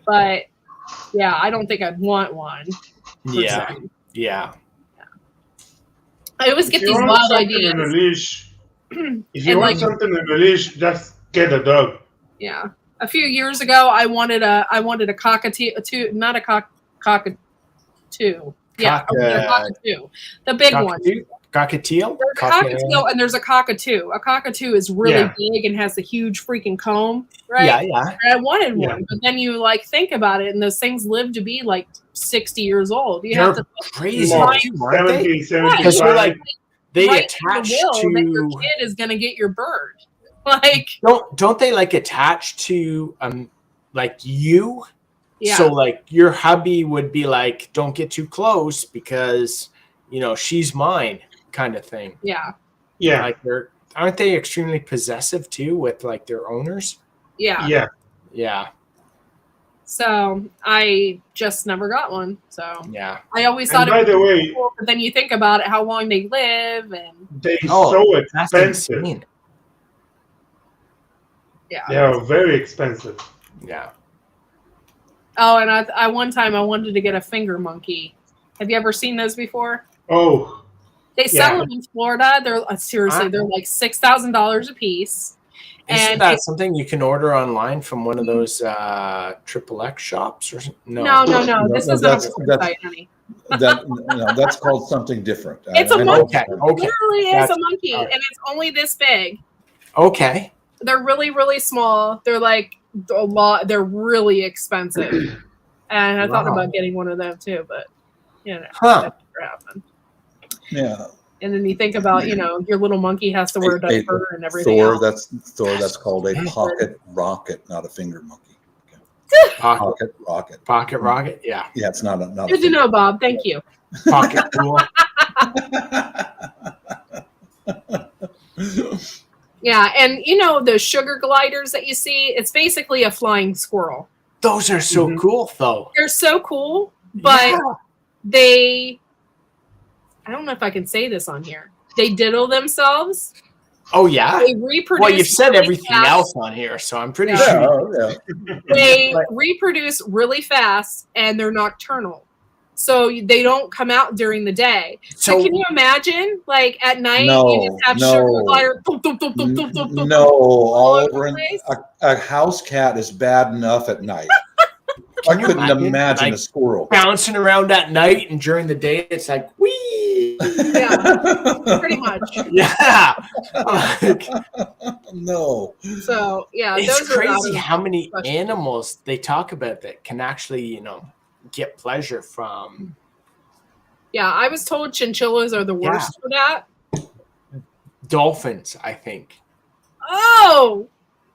Speaker 2: but I don't think I'd want one.
Speaker 9: Yeah.
Speaker 2: I always get these wild ideas.
Speaker 3: If you want something in a leash, just get a dog.
Speaker 2: Yeah. A few years ago, I wanted a cockatoo, not a cockatoo. Yeah, a cockatoo, the big one.
Speaker 9: Cockatiel?
Speaker 2: There's a cockatiel and there's a cockatoo. A cockatoo is really big and has a huge freaking comb, right?
Speaker 9: Yeah.
Speaker 2: And I wanted one, but then you like think about it, and those things live to be like 60 years old. You have to
Speaker 9: crazy, aren't they?
Speaker 3: 70,
Speaker 9: because you're like they
Speaker 2: right
Speaker 9: attach
Speaker 2: to
Speaker 9: to
Speaker 2: your kid is going to get your bird. Like
Speaker 9: don't they like attach to like you?
Speaker 2: Yeah.
Speaker 9: So like your hubby would be like, don't get too close because she's mine, kind of thing.
Speaker 2: Yeah.
Speaker 9: Like aren't they extremely possessive too with like their owners?
Speaker 2: Yeah.
Speaker 9: Yeah.
Speaker 2: So I just never got one. So I always thought
Speaker 3: it was way,
Speaker 2: cool, but then you think about it, how long they live, and
Speaker 3: they're so expensive.
Speaker 2: Yeah,
Speaker 3: they are very expensive.
Speaker 9: Yeah.
Speaker 2: Oh, and I one time I wanted to get a finger monkey. Have you ever seen those before?
Speaker 3: Oh,
Speaker 2: they sell them in Florida. They're seriously, they're like $6,000 a piece.
Speaker 9: Isn't that something you can order online from one of those XXX shops or something? No.
Speaker 2: This is a website, honey.
Speaker 7: That's called something different.
Speaker 2: It's a monkey.
Speaker 9: Okay.
Speaker 2: It literally is a monkey, and it's only this big.
Speaker 9: Okay.
Speaker 2: They're really, really small. They're like a lot. They're really expensive, and I thought about getting one of them too, but that never happened.
Speaker 7: Yeah.
Speaker 2: And then you think about, your little monkey has to wear a diaper and everything else.
Speaker 7: That's called a pocket rocket, not a finger monkey. Okay. Pocket rocket.
Speaker 9: Pocket rocket, yeah.
Speaker 7: Yeah, it's not a.
Speaker 2: Good to know, Bob. Thank you.
Speaker 9: Pocket cool.
Speaker 2: Yeah, and those sugar gliders that you see, it's basically a flying squirrel.
Speaker 9: Those are so cool, though.
Speaker 2: They're so cool, but they. I don't know if I can say this on here. They diddle themselves
Speaker 9: Oh yeah.
Speaker 2: They reproduce.
Speaker 9: Well, you've said
Speaker 2: really
Speaker 9: everything
Speaker 2: fast.
Speaker 9: else on here, so I'm pretty
Speaker 7: Yeah,
Speaker 9: sure.
Speaker 7: yeah.
Speaker 2: They reproduce really fast, and they're nocturnal, so they don't come out during the day. So can you imagine, like at night, you just have sugar glider,
Speaker 7: No, all
Speaker 2: over
Speaker 7: over.
Speaker 2: the place?
Speaker 7: A house cat is bad enough at night. I
Speaker 9: Can you
Speaker 7: couldn't
Speaker 9: imagine,
Speaker 7: imagine
Speaker 9: like,
Speaker 7: a squirrel.
Speaker 9: bouncing around at night, and during the day it's like wee.
Speaker 2: Yeah, pretty much.
Speaker 9: Yeah. Like,
Speaker 7: No.
Speaker 2: So yeah,
Speaker 9: it's
Speaker 2: those are out
Speaker 9: crazy
Speaker 2: of
Speaker 9: how many
Speaker 2: question.
Speaker 9: animals they talk about that can actually, get pleasure from.
Speaker 2: Yeah, I was told chinchillas are the worst for that.
Speaker 9: Dolphins, I think.
Speaker 2: Oh,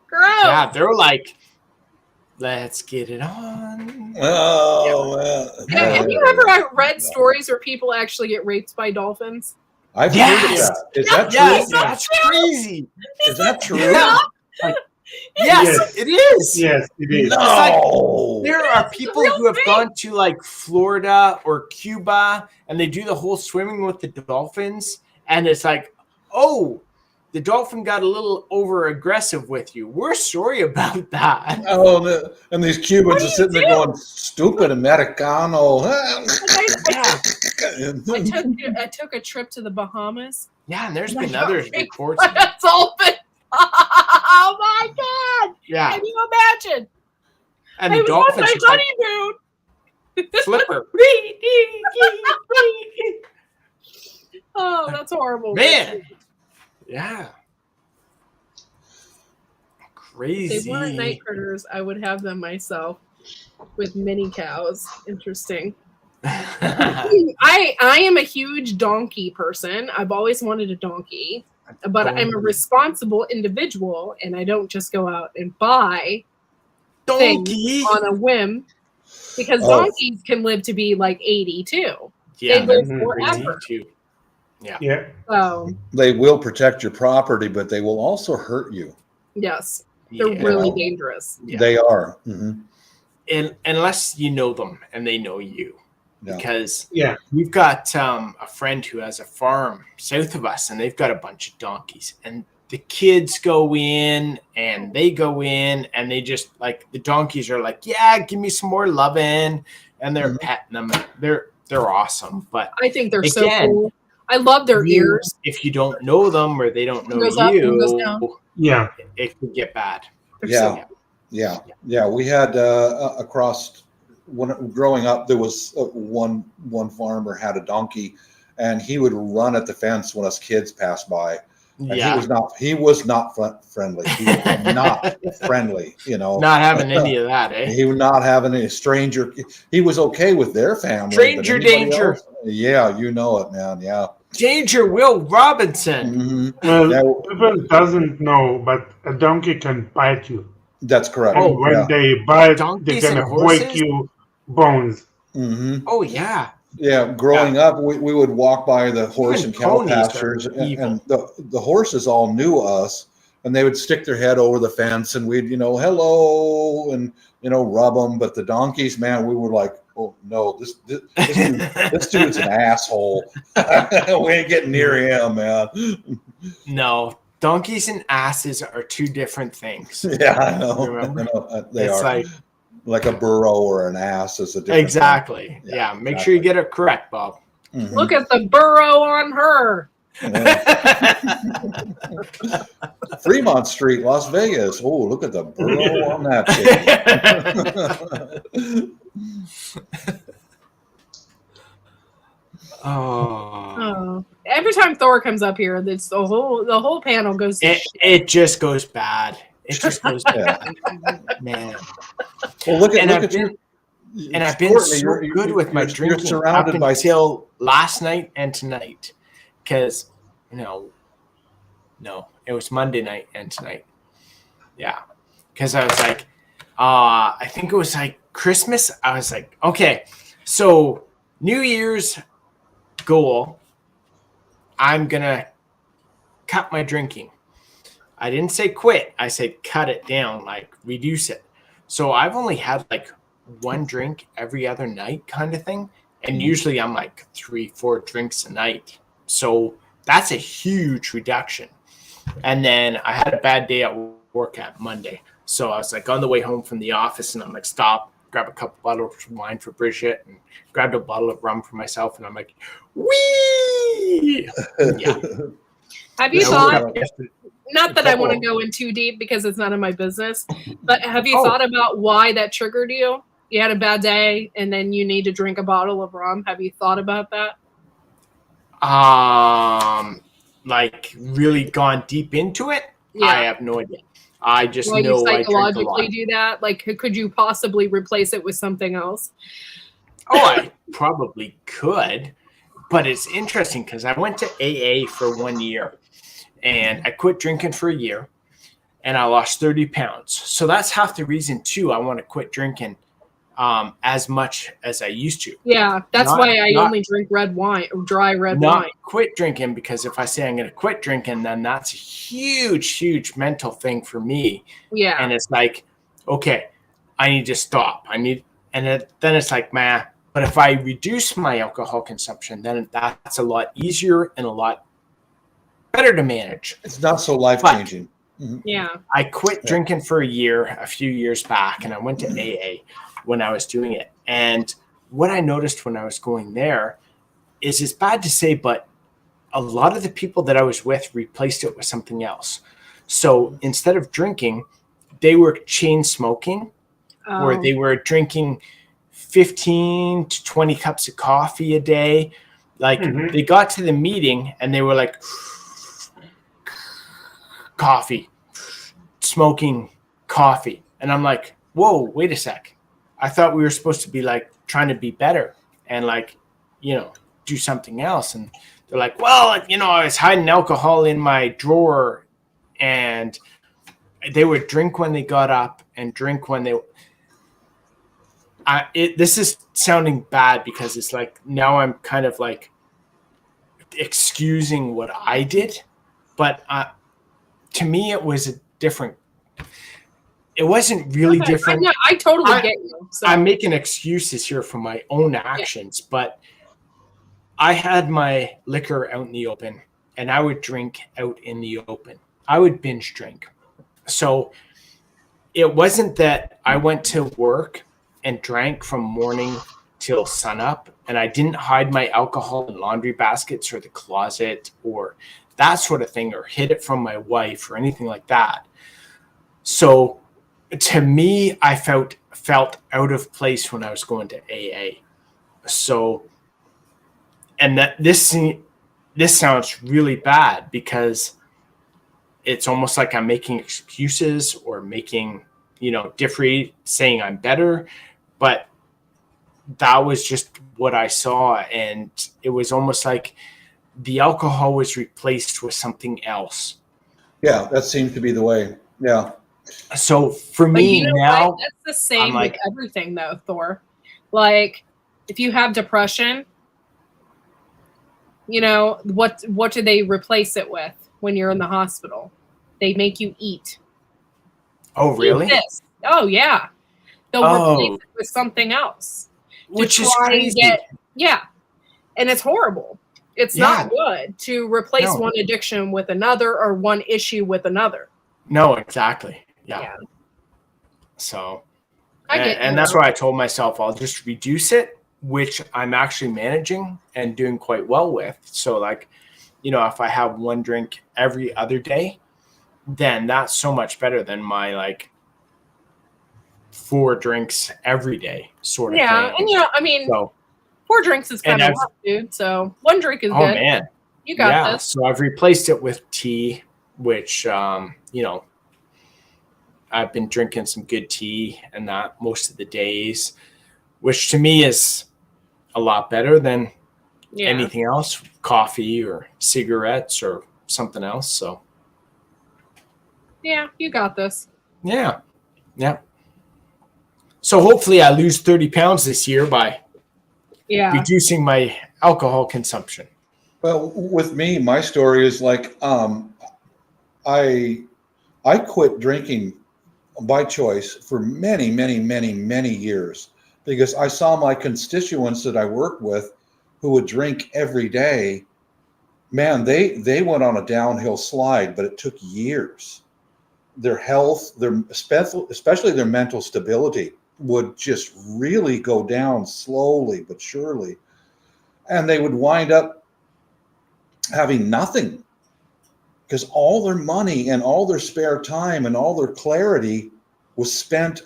Speaker 2: gross.
Speaker 9: Yeah, they're like, let's get it on.
Speaker 7: Oh, well.
Speaker 2: Have you ever read stories where people actually get raped by dolphins?
Speaker 7: I've heard of
Speaker 9: Yes.
Speaker 7: that. Is that
Speaker 9: Yes,
Speaker 7: true?
Speaker 9: that's crazy.
Speaker 7: Is that true?
Speaker 9: Yeah. Yes, it is.
Speaker 3: Yes, it is.
Speaker 7: No.
Speaker 9: There are people who have gone to like Florida or Cuba and they do the whole swimming with the dolphins, and it's like, oh, the dolphin got a little over aggressive with you. We're sorry about that.
Speaker 7: Oh, and these Cubans are sitting there going, "Stupid Americano."
Speaker 2: I took a trip to the Bahamas.
Speaker 9: Yeah, and there's been other reports.
Speaker 2: A dolphin. Oh my God!
Speaker 9: Yeah.
Speaker 2: Can you imagine?
Speaker 9: And
Speaker 2: I
Speaker 9: the
Speaker 2: was on
Speaker 9: dolphins
Speaker 2: my
Speaker 9: just like,
Speaker 2: honeymoon.
Speaker 9: flipper.
Speaker 2: Oh, that's horrible.
Speaker 9: Man. Yeah.
Speaker 2: If
Speaker 9: Crazy.
Speaker 2: they weren't night critters, I would have them myself with mini cows. Interesting. I am a huge donkey person. I've always wanted a donkey, but I'm a responsible individual, and I don't just go out and buy
Speaker 9: Donkey
Speaker 2: on a whim, because donkeys can live to be like 80 too.
Speaker 9: Yeah,
Speaker 2: they live forever.
Speaker 9: too. Yeah.
Speaker 3: Yeah.
Speaker 2: So
Speaker 7: They will protect your property, but they will also hurt you.
Speaker 2: yes, they're really dangerous.
Speaker 9: Yeah.
Speaker 7: They are. Mm-hmm.
Speaker 9: And unless you know them and they know you.
Speaker 7: Yeah.
Speaker 9: Because
Speaker 2: we've
Speaker 9: got a friend who has a farm south of us, and they've got a bunch of donkeys, and the kids go in and they go in and they just like, the donkeys are like, yeah, give me some more loving, and they're petting them. They're awesome. But
Speaker 2: I think they're so cool. I love their ears.
Speaker 9: If you don't know them or they don't know
Speaker 2: goes up and goes
Speaker 9: you,
Speaker 2: down.
Speaker 9: it can get bad.
Speaker 7: Yeah. We had across when growing up, there was one farmer had a donkey, and he would run at the fence when us kids passed by. And he was not friendly. He was not friendly,
Speaker 9: Not having any of that, eh?
Speaker 7: He was not having any stranger. He was okay with their family.
Speaker 9: Stranger danger.
Speaker 7: Yeah, you know it, man. Yeah.
Speaker 9: Danger, Will Robinson.
Speaker 7: Mm-hmm.
Speaker 3: Well, people doesn't know, but a donkey can bite you.
Speaker 7: That's correct.
Speaker 3: And when they bite,
Speaker 9: Donkeys
Speaker 3: they're gonna break you bones.
Speaker 7: Mm-hmm.
Speaker 9: Oh yeah.
Speaker 7: Yeah, growing up, we would walk by the horse and cow pastures, and the horses all knew us, and they would stick their head over the fence, and we'd, hello, and, rub them. But the donkeys, man, we were like, oh, no, this dude's an asshole. We ain't getting near him, man.
Speaker 9: No, donkeys and asses are two different things.
Speaker 7: Yeah, I know.
Speaker 9: Remember?
Speaker 7: They
Speaker 9: it's
Speaker 7: are. Like a burro or an ass is a different
Speaker 9: exactly.
Speaker 7: thing.
Speaker 9: Yeah, make sure you get it correct, Bob.
Speaker 7: Mm-hmm.
Speaker 2: Look at the burro on her.
Speaker 7: Fremont Street, Las Vegas. Oh, look at the burro on that thing.
Speaker 2: Oh. Every time Thor comes up here, it's the whole panel goes.
Speaker 9: It just goes bad. It just goes bad, man.
Speaker 7: Well, look at you.
Speaker 9: And I've been so good with my drinking up until last night and tonight, because no, it was Monday night and tonight. Yeah, because I was like, I think it was like Christmas. I was like, okay, so New Year's goal, I'm gonna cut my drinking. I didn't say quit. I said cut it down, like reduce it. So I've only had like one drink every other night kind of thing. And usually I'm like 3-4 drinks a night. So that's a huge reduction. And then I had a bad day at work at Monday. So I was like on the way home from the office, and I'm like, stop, grab a couple bottles of wine for Bridget, and grabbed a bottle of rum for myself. And I'm like, wee! Yeah.
Speaker 2: Have you
Speaker 9: And I
Speaker 2: thought,
Speaker 9: woke up yesterday-
Speaker 2: not that I want to
Speaker 9: couple-
Speaker 2: go in too deep because it's none of my business, but have you
Speaker 9: Oh.
Speaker 2: thought about why that triggered you? You had a bad day and then you need to drink a bottle of rum. Have you thought about that?
Speaker 9: Like really gone deep into it?
Speaker 2: Yeah.
Speaker 9: I have no idea. I just
Speaker 2: Why you
Speaker 9: know I drink a
Speaker 2: psychologically
Speaker 9: lot.
Speaker 2: do that? Like, could you possibly replace it with something else?
Speaker 9: Oh, I probably could, but it's interesting because I went to AA for 1 year, and I quit drinking for a year, and I lost 30 pounds. So that's half the reason too I want to quit drinking as much as I used to.
Speaker 2: Yeah, that's
Speaker 9: Not-
Speaker 2: why I
Speaker 9: not-
Speaker 2: only drink red wine or dry red
Speaker 9: Not
Speaker 2: wine.
Speaker 9: quit drinking, because if I say I'm going to quit drinking, then that's a huge mental thing for me.
Speaker 2: Yeah.
Speaker 9: And it's like, okay, I need to stop. Then it's like, man. But if I reduce my alcohol consumption, then that's a lot easier and a lot better to manage.
Speaker 7: It's not so life changing.
Speaker 2: Yeah.
Speaker 9: I quit drinking for a year, a few years back, and I went to AA when I was doing it. And what I noticed when I was going there is, it's bad to say, but a lot of the people that I was with replaced it with something else. So instead of drinking, they were chain smoking, or they were drinking 15 to 20 cups of coffee a day. Like they got to the meeting and they were like, coffee, smoking coffee. And I'm like, whoa, wait a sec. I thought we were supposed to be like trying to be better and like, you know, do something else. And they're like, well, you know, I was hiding alcohol in my drawer, and they would drink when they got up and drink when they. This is sounding bad because it's like now I'm kind of like excusing what I did, but to me it was a different. It wasn't really different.
Speaker 2: I totally get you. So.
Speaker 9: I'm making excuses here for my own actions, but I had my liquor out in the open, and I would drink out in the open. I would binge drink. So it wasn't that I went to work and drank from morning till sunup, and I didn't hide my alcohol in laundry baskets or the closet or that sort of thing, or hid it from my wife or anything like that. So to me, I felt out of place when I was going to AA. So, and that this sounds really bad because it's almost like I'm making excuses or making, you know, different, saying I'm better, but that was just what I saw. And it was almost like the alcohol was replaced with something else.
Speaker 7: Yeah, that seems to be the way. Yeah.
Speaker 9: So for
Speaker 2: But
Speaker 9: me
Speaker 2: you know
Speaker 9: now,
Speaker 2: what? That's the same
Speaker 9: like,
Speaker 2: with everything, though, Thor. Like, if you have depression, you know what do they replace it with when you're in the hospital? They make you eat.
Speaker 9: oh really?
Speaker 2: Eat this. Oh yeah, they'll replace it with something else,
Speaker 9: Which is
Speaker 2: try and
Speaker 9: crazy.
Speaker 2: yeah, and it's horrible. It's not good to replace one addiction with another or one issue with another.
Speaker 9: No, exactly. Yeah. So, and that's why I told myself I'll just reduce it, which I'm actually managing and doing quite well with. So like, you know, if I have one drink every other day, then that's so much better than my like 4 drinks every day sort of thing.
Speaker 2: Yeah, and you know, I mean, 4 drinks is kind of rough, dude. So 1 drink is good.
Speaker 9: Oh man,
Speaker 2: you got this.
Speaker 9: So I've replaced it with tea, which you know, I've been drinking some good tea and that most of the days, which to me is a lot better than anything else, coffee or cigarettes or something else. So
Speaker 2: yeah, you got this.
Speaker 9: Yeah. So hopefully I lose 30 pounds this year by reducing my alcohol consumption.
Speaker 7: Well, with me, my story is like I quit drinking by choice for many years because I saw my constituents that I worked with who would drink every day, man, they went on a downhill slide, but it took years. Their health, especially their mental stability, would just really go down slowly but surely, and they would wind up having nothing because all their money and all their spare time and all their clarity was spent,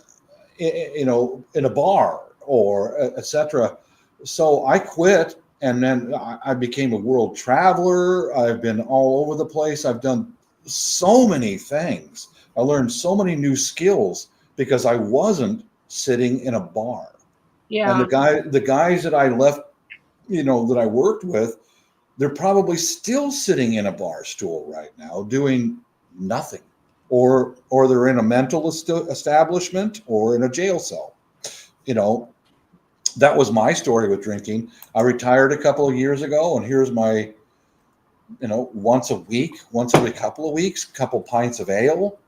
Speaker 7: in a bar or etc. So I quit, and then I became a world traveler. I've been all over the place. I've done so many things. I learned so many new skills because I wasn't sitting in a bar.
Speaker 2: Yeah.
Speaker 7: And the guys that I left, that I worked with, they're probably still sitting in a bar stool right now doing nothing, or they're in a mental establishment or in a jail cell. That was my story with drinking. I retired a couple of years ago, and here's my, once a week, once every couple of weeks, couple pints of ale.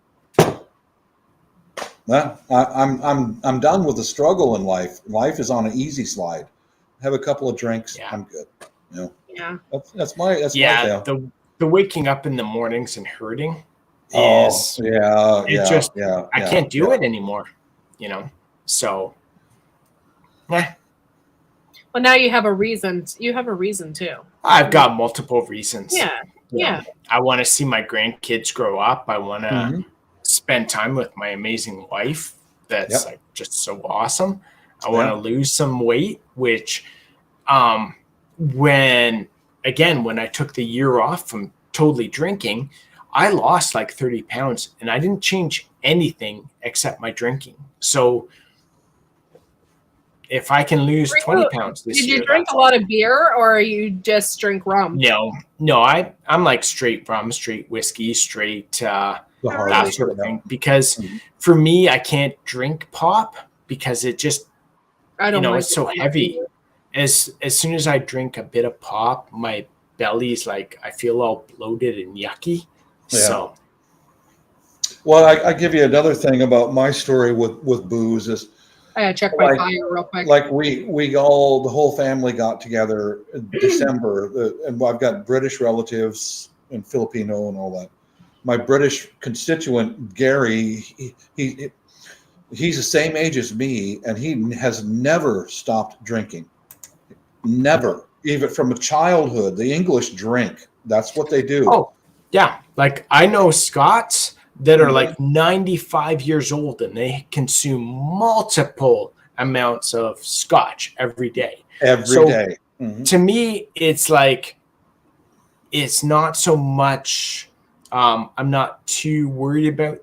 Speaker 7: Well, I'm done with the struggle in life. Life is on an easy slide. Have a couple of drinks, I'm good.
Speaker 2: Yeah.
Speaker 7: That's my tale.
Speaker 9: The waking up in the mornings and hurting
Speaker 7: is
Speaker 9: I can't do it anymore. So
Speaker 2: well, now you have a reason. You have a reason too.
Speaker 9: I've got multiple reasons.
Speaker 2: Yeah.
Speaker 9: I want to see my grandkids grow up. I want to spend time with my amazing wife. That's like just so awesome. I want to lose some weight, which when I took the year off from totally drinking, I lost like 30 pounds, and I didn't change anything except my drinking. So if I can lose 20 pounds this year.
Speaker 2: Did you drink a lot of beer, or you just drink rum?
Speaker 9: No, I'm like straight rum, straight whiskey, straight that sort of thing. Because for me, I can't drink pop because it just, it's so heavy. As soon as I drink a bit of pop, my belly's like, I feel all bloated and yucky.
Speaker 7: Yeah.
Speaker 9: So.
Speaker 7: Well, I give you another thing about my story with booze is,
Speaker 2: I gotta check my fire real quick.
Speaker 7: Like the whole family got together in December, and I've got British relatives and Filipino and all that. My British constituent, Gary, he's the same age as me, and he has never stopped drinking. Never. Even from a childhood, the English drink. That's what they do.
Speaker 9: Oh, yeah. Like I know Scots that are like 95 years old, and they consume multiple amounts of scotch every day.
Speaker 7: Every day.
Speaker 9: To me, it's like, it's not so much, I'm not too worried about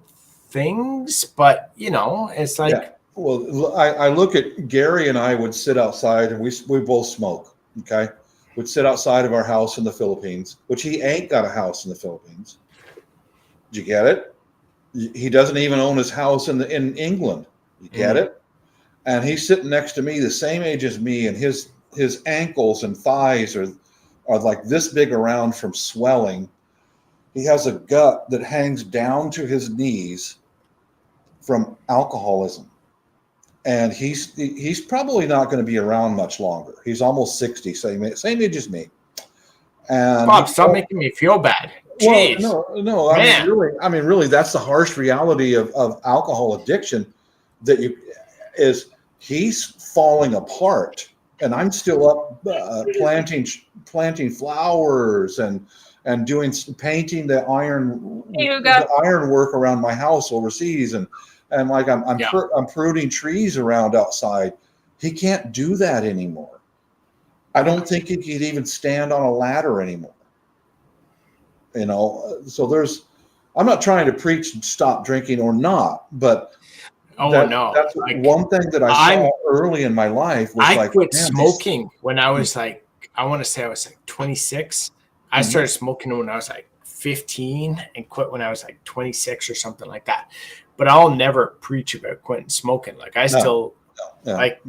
Speaker 9: things, but it's like.
Speaker 7: Yeah. Well, I look at Gary and I would sit outside, and we both smoke. Okay. We'd sit outside of our house in the Philippines, which he ain't got a house in the Philippines. Did you get it? He doesn't even own his house in England. You get it? And he's sitting next to me, the same age as me, and his ankles and thighs are like this big around from swelling. He has a gut that hangs down to his knees from alcoholism. And he's probably not going to be around much longer. He's almost 60, same age as me. And
Speaker 9: Bob, stop making me feel bad. Jeez.
Speaker 7: Well, no. I mean, really, that's the harsh reality of alcohol addiction. He's falling apart, and I'm still up planting flowers and painting the iron work around my house overseas, and like I'm pruning trees around outside. He can't do that anymore. I don't think he could even stand on a ladder anymore. So I'm not trying to preach stop drinking or not, but that's one thing that I saw early in my life was
Speaker 9: I quit smoking when I was like, I want to say I was like 26. I started smoking when I was like 15 and quit when I was like 26 or something like that. But I'll never preach about quitting smoking. Like I still like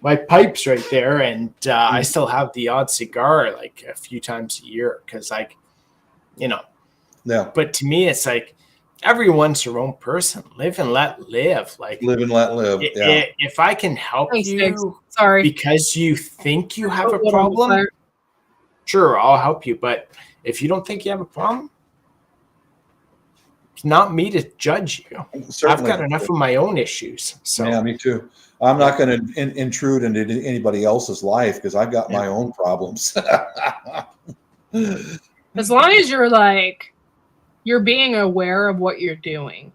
Speaker 9: my pipe's right there, and I still have the odd cigar like a few times a year because like, But to me, it's like everyone's their own person. Live and let live. Like
Speaker 7: live and let live.
Speaker 9: If I can help you, because you think you have a problem, sure, I'll help you. But if you don't think you have a problem, it's not me to judge you.
Speaker 7: Certainly.
Speaker 9: I've got enough of my own issues. So
Speaker 7: Yeah, me too. I'm not going to intrude into anybody else's life because I've got my own problems.
Speaker 2: As long as you're being aware of what you're doing.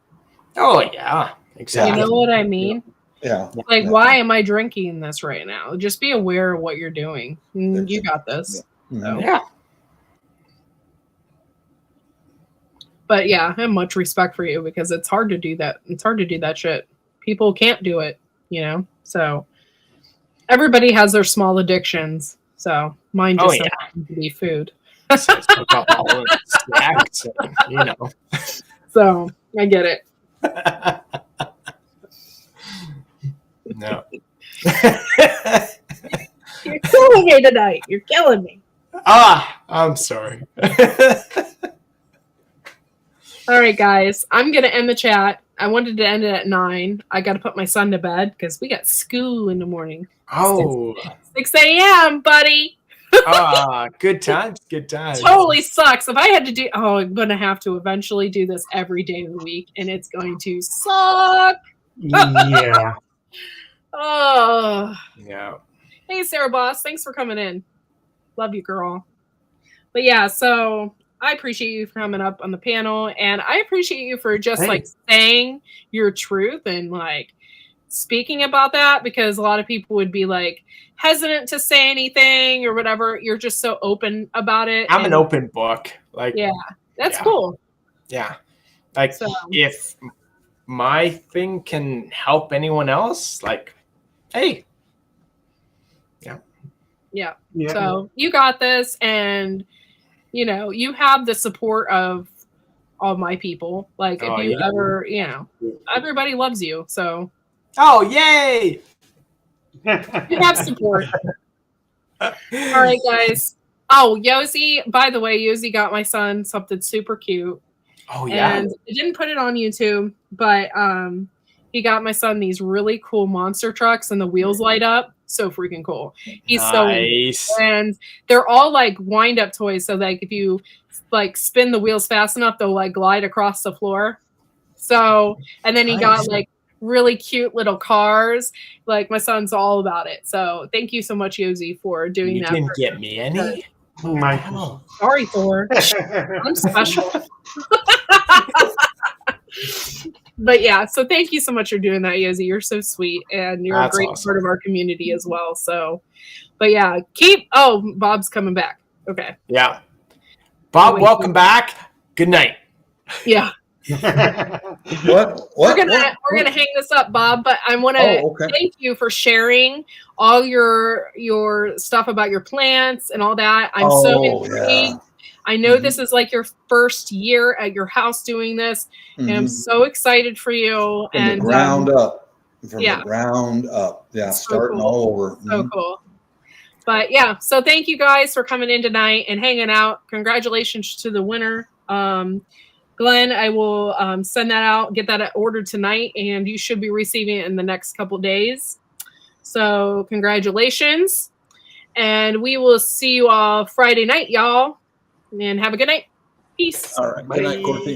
Speaker 9: oh yeah, exactly.
Speaker 2: You know what I mean?
Speaker 7: Yeah.
Speaker 2: Like, why am I drinking this right now? Just be aware of what you're doing. You got this. So.
Speaker 9: Yeah.
Speaker 2: But yeah, I have much respect for you because it's hard to do that. It's hard to do that shit. People can't do it, you know? So everybody has their small addictions. So mine just happens to be food.
Speaker 9: Snacks, you know.
Speaker 2: So I get it.
Speaker 9: No.
Speaker 2: You're killing me tonight. You're killing me.
Speaker 9: I'm sorry.
Speaker 2: All right, guys. I'm going to end the chat. I wanted to end it at 9. I got to put my son to bed because we got school in the morning.
Speaker 9: Oh.
Speaker 2: 6 a.m., buddy.
Speaker 9: Good times. Good times.
Speaker 2: Totally sucks. If I had to do, I'm going to have to eventually do this every day of the week, and it's going to suck.
Speaker 3: Yeah.
Speaker 2: Oh.
Speaker 9: Yeah.
Speaker 2: Hey, Sarah Boss. Thanks for coming in. Love you, girl. But yeah, so I appreciate you for coming up on the panel, and I appreciate you for just like saying your truth and like speaking about that, because a lot of people would be like hesitant to say anything or whatever. You're just so open about it.
Speaker 9: I'm an open book. Like,
Speaker 2: yeah, that's cool.
Speaker 9: Yeah. Like,
Speaker 2: so,
Speaker 9: if my thing can help anyone else, like, hey.
Speaker 2: Yeah. So you got this, and you know, you have the support of all my people. Like, if you ever, you know, everybody loves you. So,
Speaker 9: yay!
Speaker 2: You have support. All right, guys. Oh, Yosi, by the way, Yosi got my son something super cute.
Speaker 9: Oh, yeah.
Speaker 2: And I didn't put it on YouTube, but he got my son these really cool monster trucks, and the wheels light up. So freaking cool. He's
Speaker 9: nice.
Speaker 2: And they're all like wind up toys. So like if you like spin the wheels fast enough, they'll like glide across the floor. So, and then he got like really cute little cars. Like, my son's all about it. So thank you so much, Yosi, for doing that.
Speaker 9: You didn't get me any.
Speaker 3: Michael.
Speaker 2: Sorry, Thor. I'm special. But yeah, so thank you so much for doing that, Yosi. You're so sweet, and you're a great part of our community as well. So, but yeah, Bob's coming back. Okay.
Speaker 9: Yeah. Bob, welcome back. Good night.
Speaker 2: Yeah.
Speaker 7: What?
Speaker 2: We're gonna hang this up, Bob. But I want to thank you for sharing all your stuff about your plants and all that. I'm so intrigued. Yeah. I know this is like your first year at your house doing this, and I'm so excited for you.
Speaker 7: From the ground up. From the ground up. Yeah,
Speaker 2: so
Speaker 7: starting
Speaker 2: cool.
Speaker 7: all over.
Speaker 2: So cool. But yeah, so thank you guys for coming in tonight and hanging out. Congratulations to the winner. Glenn, I will send that out, get that ordered tonight, and you should be receiving it in the next couple days. So congratulations. And we will see you all Friday night, y'all. And have a good night. Peace.
Speaker 7: All right. Good night, Courtney.